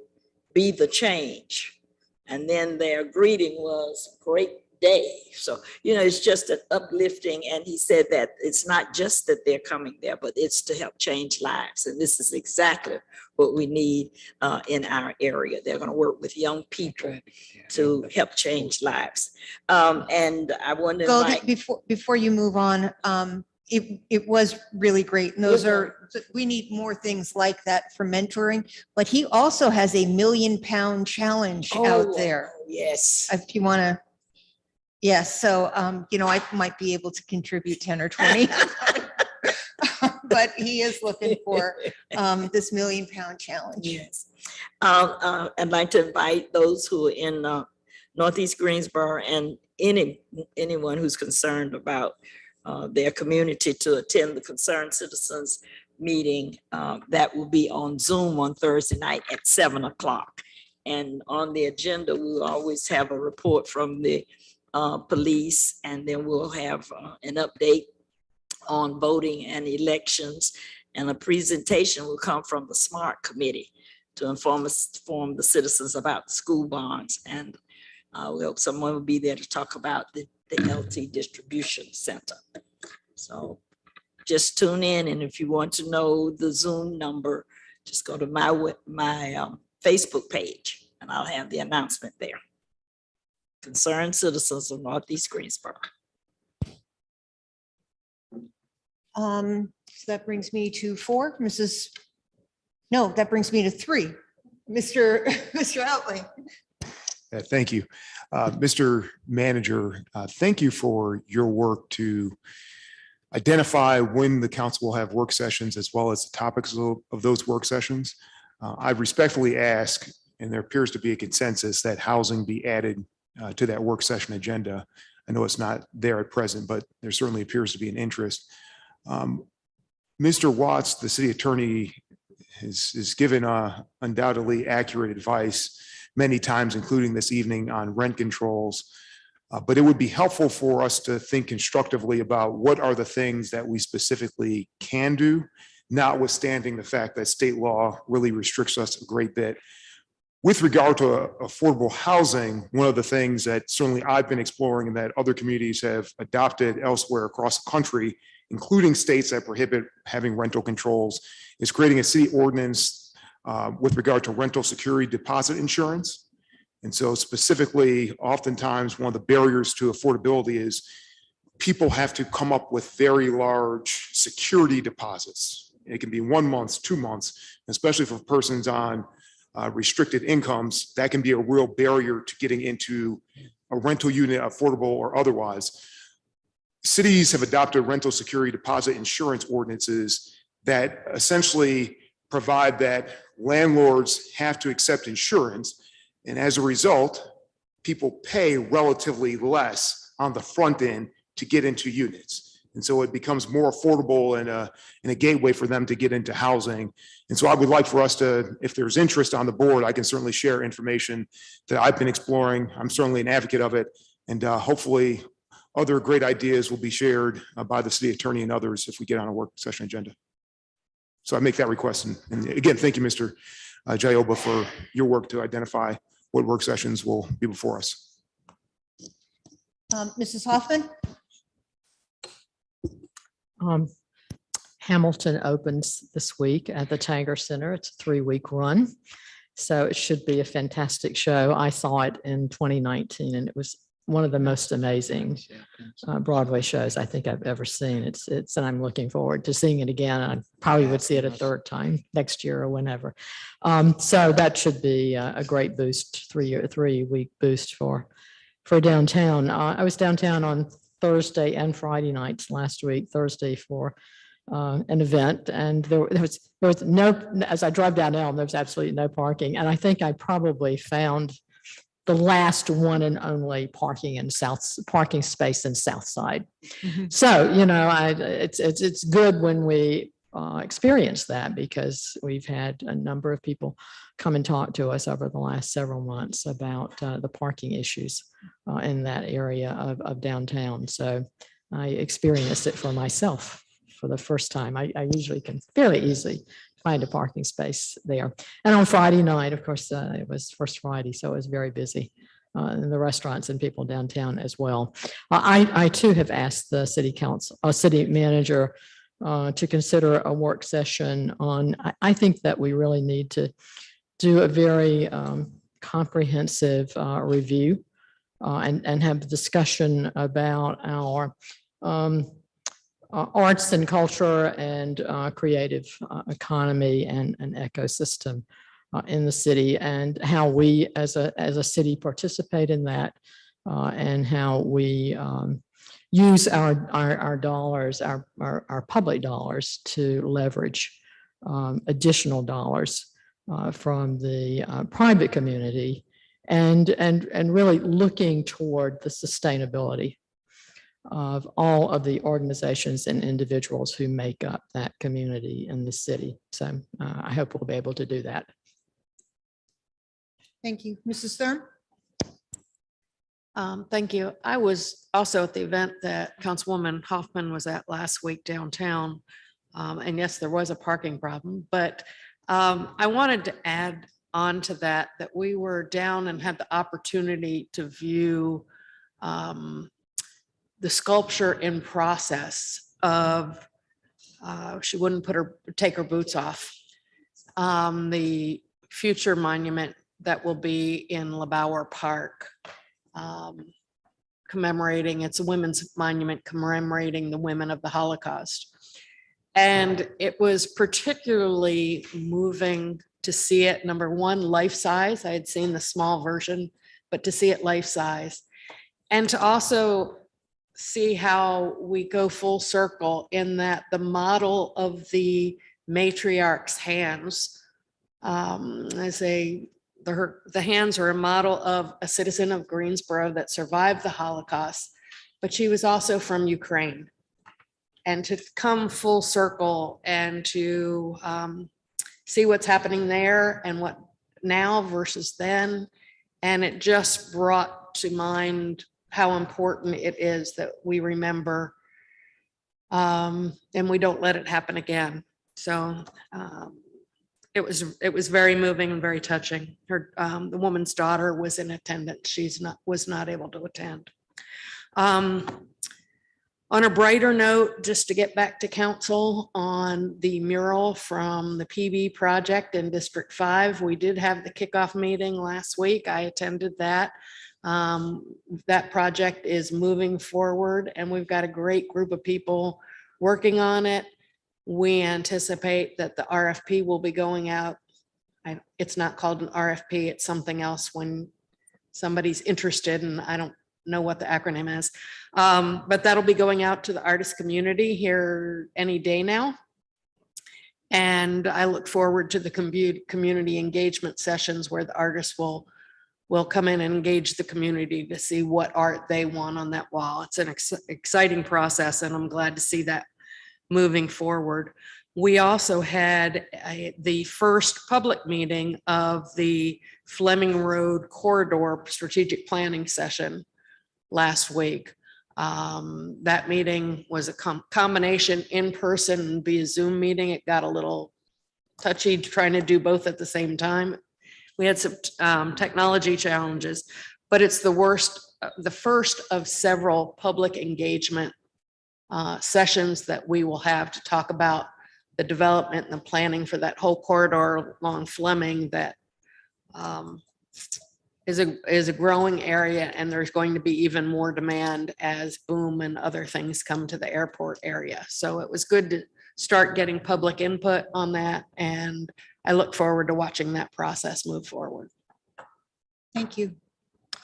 "Be the change." And then their greeting was, "Great day." So, it's just an uplifting. And he said that it's not just that they're coming there, but it's to help change lives. And this is exactly what we need in our area. They're going to work with young people to help change lives. And I wonder, Goldie, before you move on, it was really great. And we need more things like that for mentoring, but he also has a £1 million challenge out there. Yes. If you want to. Yes, so, I might be able to contribute 10 or 20. But he is looking for this £1 million challenge. Yes. I'd like to invite those who are in Northeast Greensboro and anyone who's concerned about their community to attend the Concerned Citizens meeting that will be on Zoom on Thursday night at 7:00. And on the agenda, we'll always have a report from the police, and then we'll have an update on voting and elections, and a presentation will come from the SMART committee to inform the citizens about the school bonds. And we hope someone will be there to talk about the LT distribution center. So just tune in, and if you want to know the Zoom number, just go to my Facebook page, and I'll have the announcement there. Concerned Citizens of Northeast Greensboro. So that brings me to 4, that brings me to 3. Mr. Outley. Thank you. Mr. Manager, thank you for your work to identify when the council will have work sessions as well as the topics of those work sessions. I respectfully ask, and there appears to be a consensus, that housing be added to that work session agenda. I know it's not there at present, but there certainly appears to be an interest. Mr. Watts, the city attorney, has given undoubtedly accurate advice many times, including this evening, on rent controls. But it would be helpful for us to think constructively about what are the things that we specifically can do, notwithstanding the fact that state law really restricts us a great bit. With regard to affordable housing, one of the things that certainly I've been exploring and that other communities have adopted elsewhere across the country, including states that prohibit having rental controls, is creating a city ordinance with regard to rental security deposit insurance. And so specifically, oftentimes, one of the barriers to affordability is people have to come up with very large security deposits. It can be 1 month, 2 months, especially for persons on restricted incomes. That can be a real barrier to getting into a rental unit, affordable or otherwise. Cities have adopted rental security deposit insurance ordinances that essentially provide that landlords have to accept insurance. And as a result, people pay relatively less on the front end to get into units. And so it becomes more affordable and a gateway for them to get into housing. And so I would like for us to, if there's interest on the board, I can certainly share information that I've been exploring. I'm certainly an advocate of it. And hopefully other great ideas will be shared by the city attorney and others if we get on a work session agenda. So I make that request. And again, thank you, Mr. Jayoba, for your work to identify what work sessions will be before us. Mrs. Hoffman? Hamilton opens this week at the Tanger Center. It's a 3-week run. So it should be a fantastic show. I saw it in 2019 and it was one of the most amazing Broadway shows I think I've ever seen. And I'm looking forward to seeing it again. I probably would see it a third time next year or whenever. So that should be a great boost, 3-week boost for downtown. I was downtown on Thursday and Friday nights last week. Thursday for an event, and there was no, as I drive down Elm, there was absolutely no parking, and I think I probably found the last one and only parking space in South Side. So it's good when we experience that, because we've had a number of people come and talk to us over the last several months about the parking issues in that area of downtown. So I experienced it for myself for the first time. I usually can fairly easily find a parking space there. And on Friday night, of course, it was First Friday, so it was very busy in the restaurants and people downtown as well. I too have asked the city manager to consider a work session on, I think that we really need to do a very comprehensive review and have a discussion about our arts and culture and creative economy and ecosystem in the city, and how we as a city participate in that, and how we use our dollars, our public dollars, to leverage additional dollars from the private community, and really looking toward the sustainability of all of the organizations and individuals who make up that community in the city. So I hope we'll be able to do that. Thank you. Mrs. Thurm? Thank you. I was also at the event that Councilwoman Hoffman was at last week downtown. And yes, there was a parking problem, but I wanted to add on to that we were down and had the opportunity to view the sculpture in process of, she wouldn't take her boots off, the future monument that will be in LeBauer Park, commemorating, it's a women's monument commemorating the women of the Holocaust. And it was particularly moving to see it, number one, life size. I had seen the small version, but to see it life size. And to also see how we go full circle in that the model of the matriarch's hands, the hands are a model of a citizen of Greensboro that survived the Holocaust, but she was also from Ukraine. And to come full circle and to see what's happening there and what now versus then. And it just brought to mind how important it is that we remember and we don't let it happen again. So it was very moving and very touching. Her the woman's daughter was in attendance. Was not able to attend. On a brighter note, just to get back to council on the mural from the PB project in District 5, we did have the kickoff meeting last week. I attended that. That project is moving forward and we've got a great group of people working on it. We anticipate that the RFP will be going out. It's not called an RFP, it's something else when somebody's interested, and I don't know what the acronym is, but that'll be going out to the artist community here any day now. And I look forward to the community engagement sessions where the artists will will come in and engage the community to see what art they want on that wall. It's an exciting process, and I'm glad to see that moving forward. We also had the first public meeting of the Fleming Road Corridor Strategic Planning Session last week. That meeting was a combination in person and via Zoom meeting. It got a little touchy trying to do both at the same time. We had some technology challenges, but it's the first of several public engagement sessions that we will have to talk about the development and the planning for that whole corridor along Fleming that is a growing area, and there's going to be even more demand as boom and other things come to the airport area. So it was good to start getting public input on that, and I look forward to watching that process move forward. Thank you.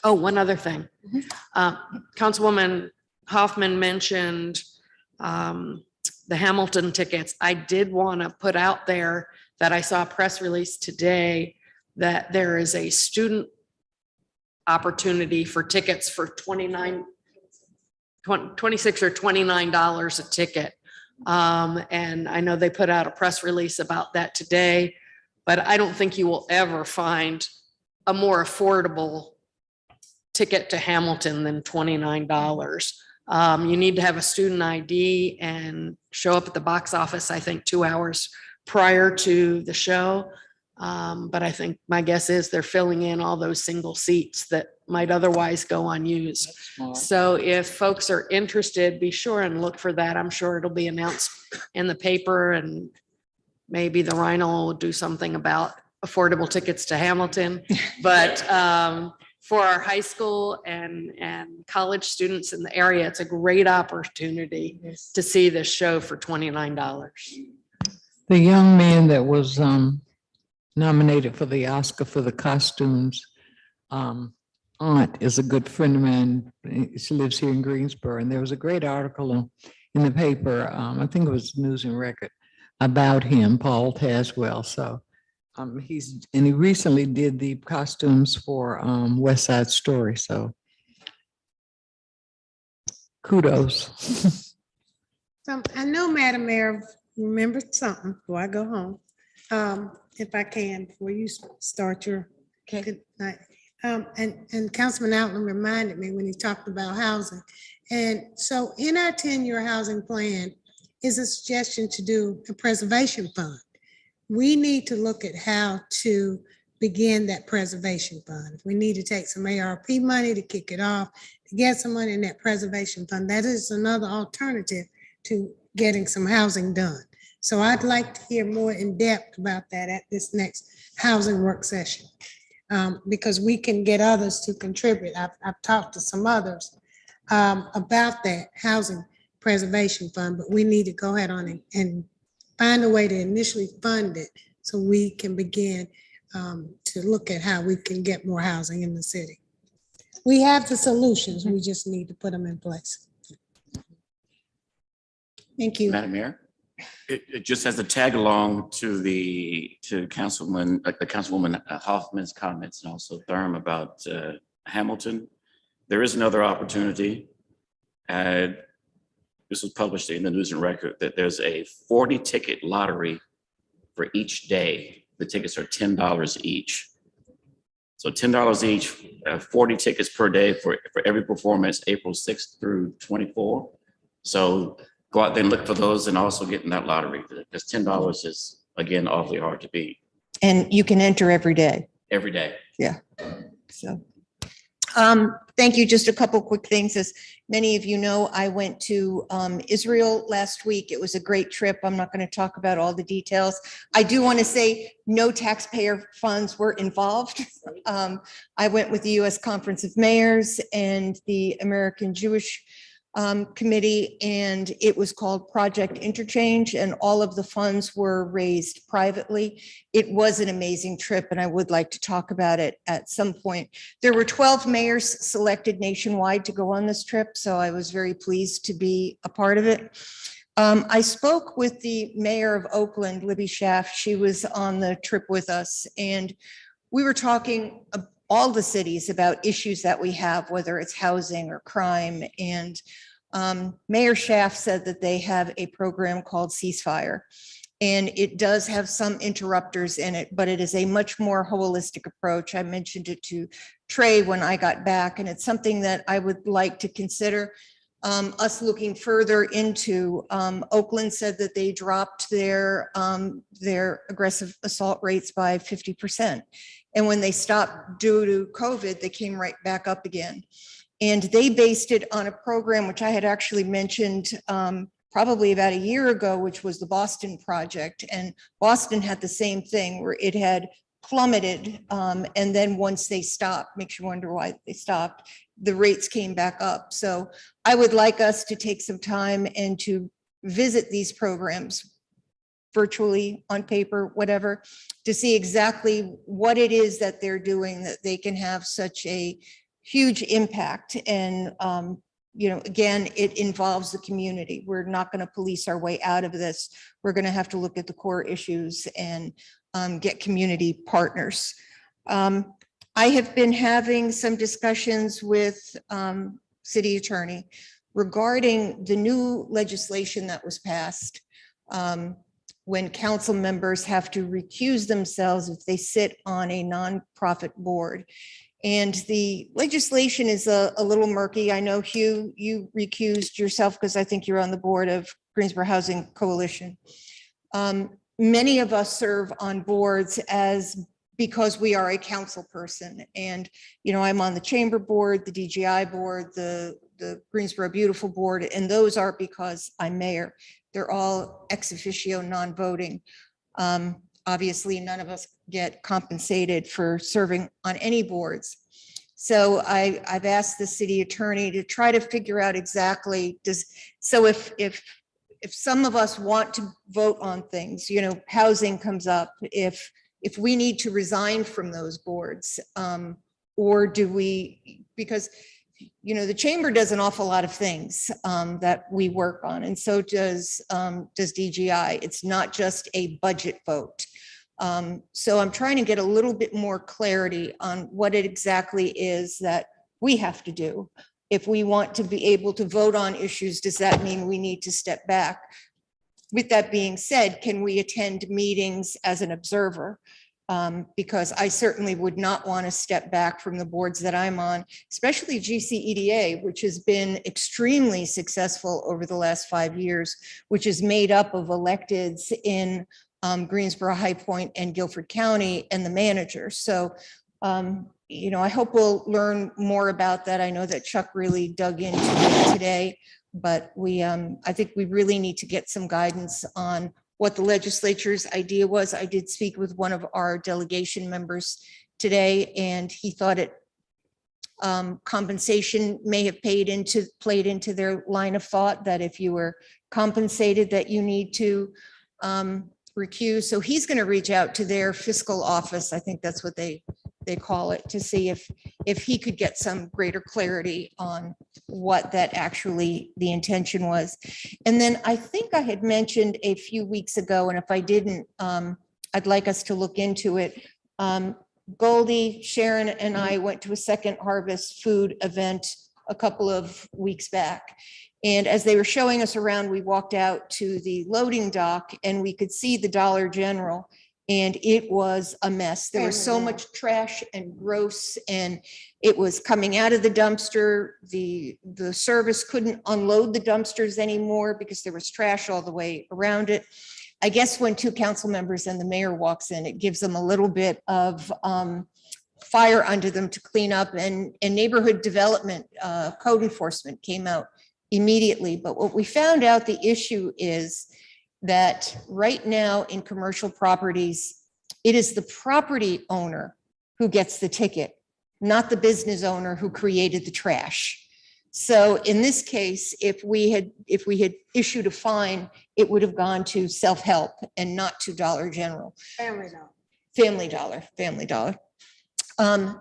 Oh, one other thing. Councilwoman Hoffman mentioned the Hamilton tickets. I did want to put out there that I saw a press release today that there is a student opportunity for tickets for $26 or $29 a ticket. And I know they put out a press release about that today, but I don't think you will ever find a more affordable ticket to Hamilton than $29. You need to have a student ID and show up at the box office, I think 2 hours prior to the show. But I think my guess is they're filling in all those single seats that might otherwise go unused. So if folks are interested, be sure and look for that. I'm sure it'll be announced in the paper, and maybe the Rhino will do something about affordable tickets to Hamilton. But for our high school and college students in the area, it's a great opportunity to see this show for $29. The young man that was nominated for the Oscar for the costumes, aunt is a good friend of mine. She lives here in Greensboro, and there was a great article in the paper, I think it was News and Record, about him, Paul Taswell. So he recently did the costumes for West Side Story. So kudos. So I know, Madam Mayor, remembered something before I go home. If I can, before you start your good night. And Councilman Outland reminded me when he talked about housing. And so in our 10-year housing plan is a suggestion to do a preservation fund. We need to look at how to begin that preservation fund. If we need to take some ARP money to kick it off, to get some money in that preservation fund, that is another alternative to getting some housing done. So I'd like to hear more in depth about that at this next housing work session, because we can get others to contribute. I've talked to some others about that housing preservation fund, but we need to go ahead on and find a way to initially fund it so we can begin to look at how we can get more housing in the city. We have the solutions, we just need to put them in place. Thank you. Madam Mayor, it just as a tag along to Councilwoman Hoffman's comments, and also Thurm about Hamilton. There is another opportunity. This was published in the News and Record that there's a 40 ticket lottery for each day. The tickets are $10 each. So $10 each, 40 tickets per day for every performance, April 6th through 24. So go out there and look for those, and also get in that lottery, because $10 is, again, awfully hard to beat. And you can enter every day. Every day. Yeah. So, thank you. Just a couple quick things. As many of you know, I went to Israel last week. It was a great trip. I'm not going to talk about all the details. I do want to say no taxpayer funds were involved. I went with the U.S. Conference of Mayors and the American Jewish Committee, and it was called Project Interchange, and all of the funds were raised privately. It was an amazing trip, and I would like to talk about it at some point. There were 12 mayors selected nationwide to go on this trip, so I was very pleased to be a part of it. I spoke with the mayor of Oakland, Libby Schaaf. She was on the trip with us, and we were talking all the cities about issues that we have, whether it's housing or crime. And Mayor Schaaf said that they have a program called Ceasefire. And it does have some interrupters in it, but it is a much more holistic approach. I mentioned it to Trey when I got back, and it's something that I would like to consider us looking further into. Oakland said that they dropped their aggressive assault rates by 50%. And when they stopped due to COVID, they came right back up again. And they based it on a program, which I had actually mentioned probably about a year ago, which was the Boston Project. And Boston had the same thing where it had plummeted. And then once they stopped, makes you wonder why they stopped, the rates came back up. So I would like us to take some time and to visit these programs virtually, on paper, whatever, to see exactly what it is that they're doing, that they can have such a huge impact. And again, it involves the community. We're not going to police our way out of this. We're going to have to look at the core issues and get community partners. I have been having some discussions with city attorney regarding the new legislation that was passed when council members have to recuse themselves if they sit on a nonprofit board. And the legislation is a little murky. I know, Hugh, you recused yourself because I think you're on the board of Greensboro Housing Coalition. Many of us serve on boards because we are a council person. And, I'm on the chamber board, the DGI board, the Greensboro Beautiful board, and those are because I'm mayor. They're all ex officio non-voting. Obviously, none of us get compensated for serving on any boards. So I've asked the city attorney to try to figure out exactly if some of us want to vote on things, housing comes up, if we need to resign from those boards, or do we, because the chamber does an awful lot of things that we work on, and so does DGI. It's not just a budget vote. So I'm trying to get a little bit more clarity on what it exactly is that we have to do. If we want to be able to vote on issues, does that mean we need to step back? With that being said, can we attend meetings as an observer? Because I certainly would not want to step back from the boards that I'm on, especially GCEDA, which has been extremely successful over the last 5 years, which is made up of electeds in Greensboro, High Point, and Guilford County, and the manager. So, I hope we'll learn more about that. I know that Chuck really dug into it today, but I think we really need to get some guidance on what the legislature's idea was. I did speak with one of our delegation members today, and he thought compensation may have played into their line of thought, that if you were compensated that you need to recuse. So he's going to reach out to their fiscal office, I think that's what they call it, to see if he could get some greater clarity on what that actually the intention was. And then I think I had mentioned a few weeks ago, and if I didn't, I'd like us to look into it. Goldie, Sharon, and I went to a Second Harvest food event a couple of weeks back. And as they were showing us around, we walked out to the loading dock and we could see the Dollar General, and it was a mess. There was so much trash and gross, and it was coming out of the dumpster. The service couldn't unload the dumpsters anymore because there was trash all the way around it. I guess when two council members and the mayor walks in, it gives them a little bit of fire under them to clean up, and neighborhood development code enforcement came out immediately. But what we found out, the issue is that right now in commercial properties, it is the property owner who gets the ticket, not the business owner who created the trash. So in this case, if we had issued a fine, it would have gone to self-help and not to Dollar General. Family Dollar.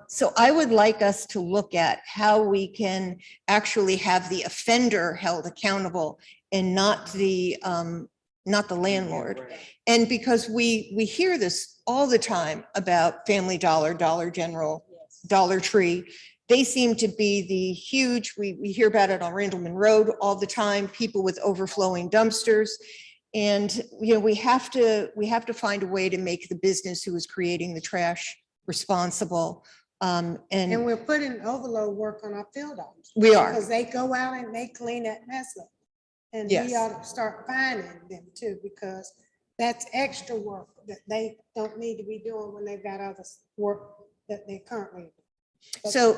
So I would like us to look at how we can actually have the offender held accountable and not the landlord. And because we hear this all the time about Family Dollar, Dollar General Dollar Tree. They seem to be the huge, we hear about it on Randleman Road all the time, people with overflowing dumpsters. And, you know, we have to find a way to make the business who is creating the trash responsible. And And we're putting overload work on our field ops. we are. Because they go out and they clean that mess up. And Yes. we ought to start finding them too, because that's extra work that they don't need to be doing when they've got other work that they currently do. So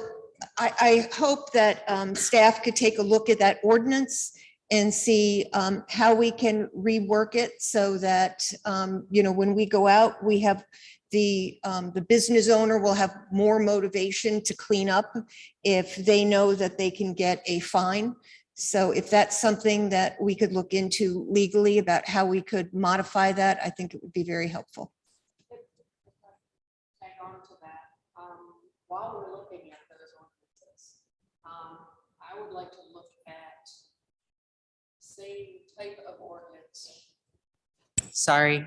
I hope that staff could take a look at that ordinance and see how we can rework it so that, you know, when we go out, we have the business owner will have more motivation to clean up if they know that they can get a fine. So if that's something that we could look into legally about how we could modify that, I think it would be very helpful. Tag on to that. While we're looking at those ordinances, I would like to look at same type of ordinance. Sorry.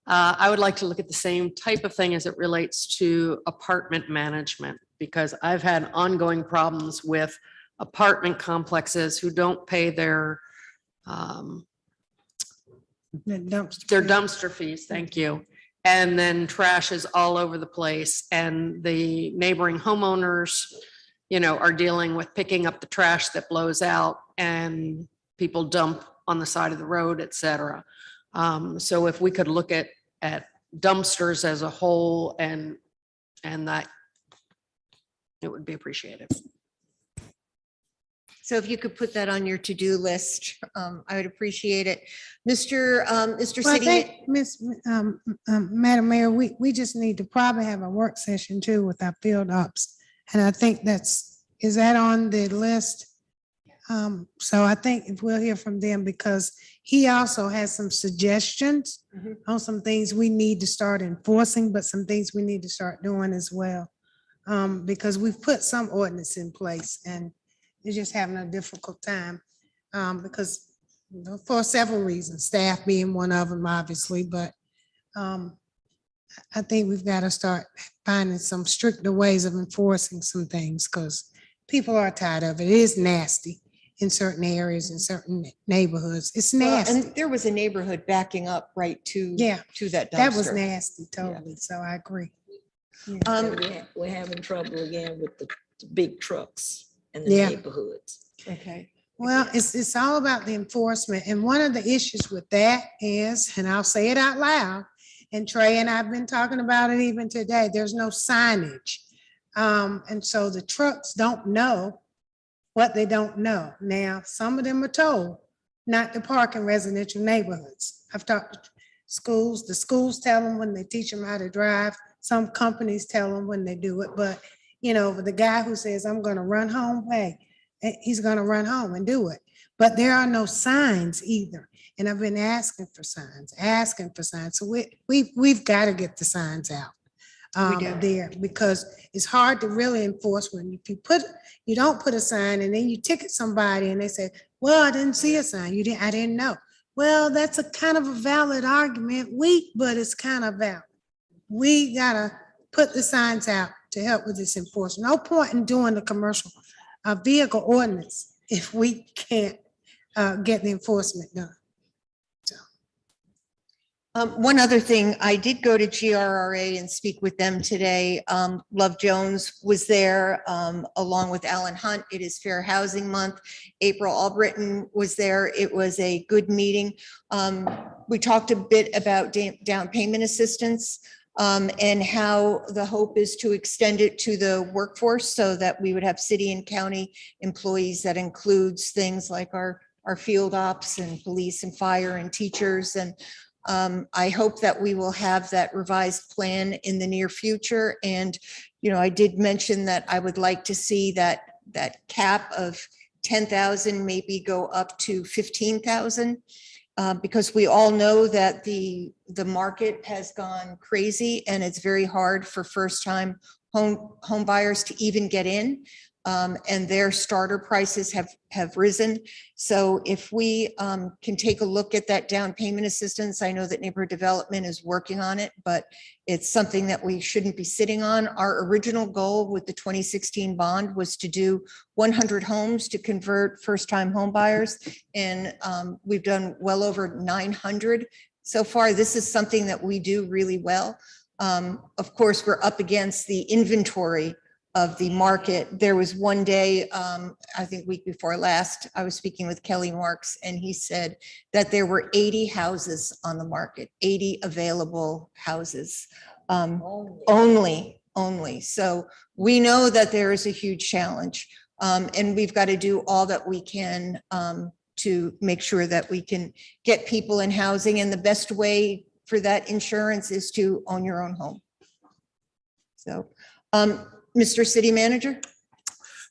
I would like to look at the same type of thing as it relates to apartment management, because I've had ongoing problems with apartment complexes who don't pay their dumpster fees. Thank you. And then trash is all over the place, and the neighboring homeowners, you know, are dealing with picking up the trash that blows out and people dump on the side of the road, et cetera. So if we could look at dumpsters as a whole and that, it would be appreciated. So if you could put that on your to-do list, I would appreciate it. Mr. Well, I City. think, Madam Mayor, we just need to probably have a work session too with our field ops. And I think is that on the list? So I think if we'll hear from them, because he also has some suggestions on some things we need to start enforcing, but some things we need to start doing as well. Because we've put some ordinance in place and they're just having a difficult time because, you know, for several reasons, staff being one of them, obviously, but I think we've got to start finding some stricter ways of enforcing some things because people are tired of it. It is nasty in certain areas, in certain neighborhoods. It's nasty. And there was a neighborhood backing up right to that dumpster. That was nasty, totally. So I agree. We're having trouble again with the big trucks in the neighborhoods. Okay. Well, it's all about the enforcement. And one of the issues with that is, and I'll say it out loud, and Trey and I've been talking about it even today, there's no signage. And so the trucks don't know what they don't know. Now, some of them are told not to park in residential neighborhoods. I've talked to schools. The schools tell them when they teach them how to drive. Some companies tell them when they do it. But, you know, the guy who says, I'm going to run home, hey, he's going to run home and do it. But there are no signs either. And I've been asking for signs. So we've got to get the signs out there, because it's hard to really enforce when you don't put a sign and then you ticket somebody and they say, well, I didn't see a sign. I didn't know. Well, that's a kind of a valid argument, weak, but it's kind of valid. We got to put the signs out to help with this enforcement. No point in doing the commercial vehicle ordinance if we can't get the enforcement done. One other thing, I did go to GRRA and speak with them today. Love Jones was there along with Alan Hunt. It is Fair Housing Month. April Albritton was there. It was a good meeting. We talked a bit about down payment assistance and how the hope is to extend it to the workforce so that we would have city and county employees. That includes things like our field ops and police and fire and teachers. And I hope that we will have that revised plan in the near future. And, you know, I did mention that I would like to see that cap of 10,000 maybe go up to 15,000 because we all know that the market has gone crazy and it's very hard for first-time home buyers to even get in. and their starter prices have risen. So if we can take a look at that down payment assistance, I know that neighborhood development is working on it, but it's something that we shouldn't be sitting on. Our original goal with the 2016 bond was to do 100 homes to convert first-time home buyers, and we've done well over 900 so far. This is something that we do really well. Of course, we're up against the inventory of the market. There was one day, I think week before last, I was speaking with Kelly Marks, and he said that there were 80 houses on the market, 80 available houses. Only. So we know that there is a huge challenge, and we've got to do all that we can to make sure that we can get people in housing. And the best way for that insurance is to own your own home. So, Mr. City Manager?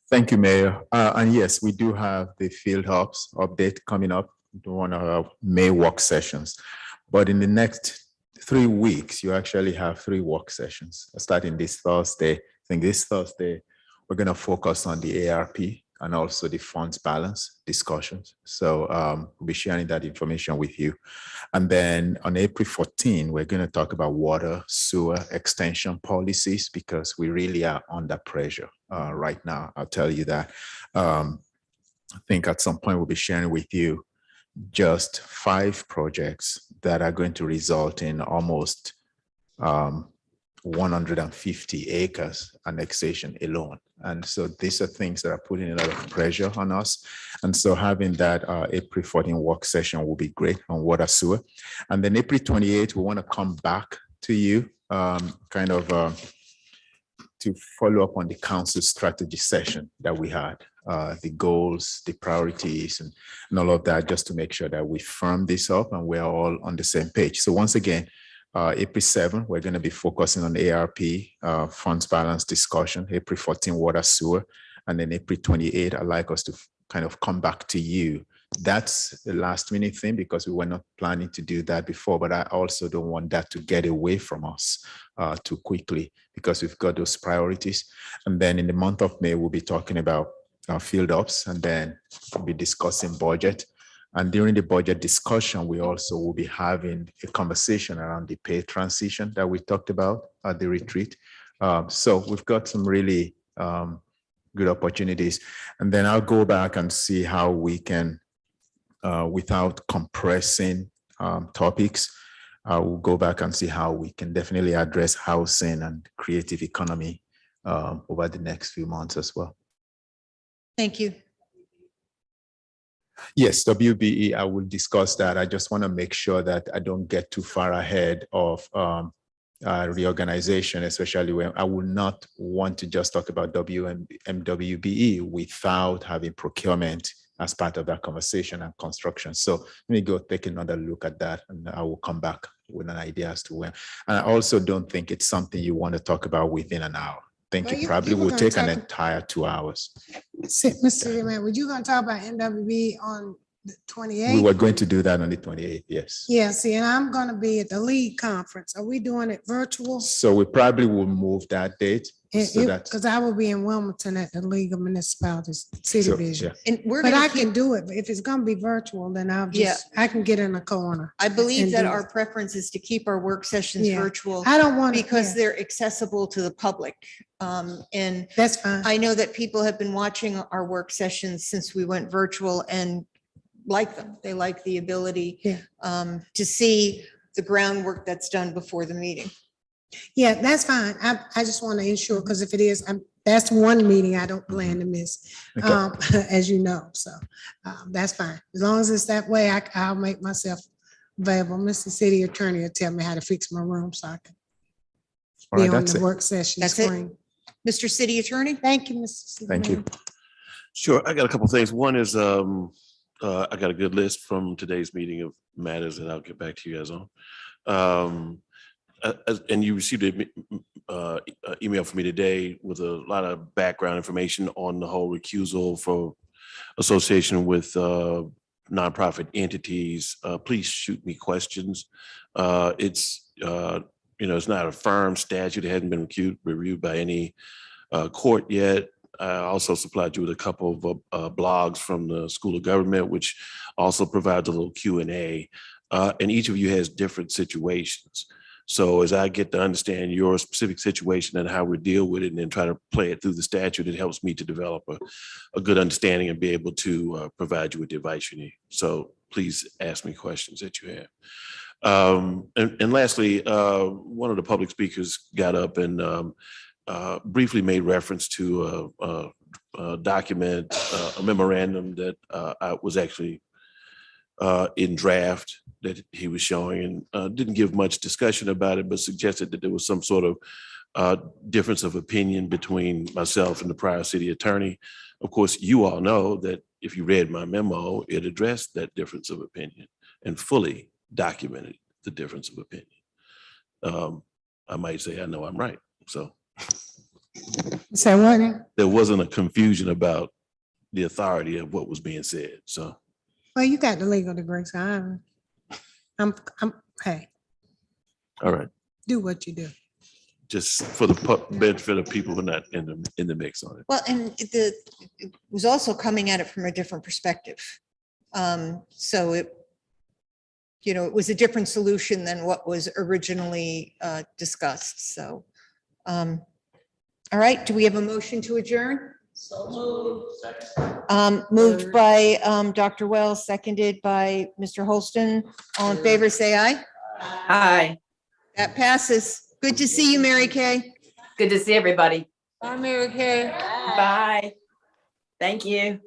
Thank you, Mayor. And yes, we do have the field ops update coming up to one of our May work sessions. But in the next 3 weeks, you actually have 3 work sessions starting this Thursday. I think this Thursday, we're going to focus on the ARP and also the funds balance discussions. So we'll be sharing that information with you. And then on April 14, we're going to talk about water, sewer extension policies, because we really are under pressure right now. I'll tell you that. I think at some point we'll be sharing with you just 5 projects that are going to result in almost 150 acres annexation alone. And so these are things that are putting a lot of pressure on us. And so having that April 14 work session will be great on water sewer. And then April 28, we want to come back to you to follow up on the council strategy session that we had, the goals, the priorities, and all of that, just to make sure that we firm this up and we're all on the same page. So once again, April 7, we're going to be focusing on ARP, funds balance discussion, April 14, water sewer, and then April 28, I'd like us to kind of come back to you. That's the last minute thing because we were not planning to do that before, but I also don't want that to get away from us too quickly because we've got those priorities. And then in the month of May, we'll be talking about field ops, and then we'll be discussing budget. And during the budget discussion, we also will be having a conversation around the pay transition that we talked about at the retreat. So we've got some really good opportunities. And then I'll go back and see how we can, without compressing topics, we'll go back and see how we can definitely address housing and creative economy over the next few months as well. Thank you. Yes, WBE, I will discuss that. I just want to make sure that I don't get too far ahead of reorganization, especially when I would not want to just talk about MWBE without having procurement as part of that conversation and construction. So let me go take another look at that, and I will come back with an idea as to when. And I also don't think it's something you want to talk about within an hour. I think it probably will take an entire 2 hours. Mr. Mayor, were you going to talk about MWB on the 28th? We were going to do that on the 28th, yes. Yeah, see, and I'm going to be at the league conference. Are we doing it virtual? So we probably will move that date. So that's because I will be in Wilmington at the League of Municipalities City Vision. And But I can do it. But if it's going to be virtual, then I can get in a corner. I believe and that do our it. preference is to keep our work sessions Yeah. virtual. I don't want to because they're accessible to the public. And that's fine. I know that people have been watching our work sessions since we went virtual and like them. They like the ability to see the groundwork that's done before the meeting. Yeah, that's fine. I just want to ensure, because if it is, that's one meeting I don't plan to miss, as you know. So that's fine. As long as it's that way, I'll make myself available. Mr. City Attorney will tell me how to fix my room so I can be on the work session screen. Mr. City Attorney? Thank you, Mr. City. Thank you. Sure, I got a couple of things. One is I got a good list from today's meeting of matters that I'll get back to you guys on. And you received an email from me today with a lot of background information on the whole recusal for association with nonprofit entities. Please shoot me questions. It's it's not a firm statute. It hasn't been reviewed by any court yet. I also supplied you with a couple of blogs from the School of Government, which also provides a little Q&A. And each of you has different situations. So as I get to understand your specific situation and how we deal with it and then try to play it through the statute, it helps me to develop a good understanding and be able to provide you with the advice you need. So please ask me questions that you have. And lastly, one of the public speakers got up and briefly made reference to a document, a memorandum that I was actually in draft that he was showing, and didn't give much discussion about it, but suggested that there was some sort of difference of opinion between myself and the prior city attorney. Of course, you all know that if you read my memo, it addressed that difference of opinion and fully documented the difference of opinion. I might say I know I'm right. So what? there wasn't a confusion about the authority of what was being said. So. Well, you got the legal degree, so hey, All right. do what you do. Just for the benefit of people who are not in the mix on it. Well, and it was also coming at it from a different perspective. So it was a different solution than what was originally discussed. So, all right, do we have a motion to adjourn? Moved by Dr. Wells, seconded by Mr. Holston. All in favor, say aye. Hi, That passes. Good to see you, Mary Kay. good to see everybody. Bye, Mary Kay. Bye. Thank you.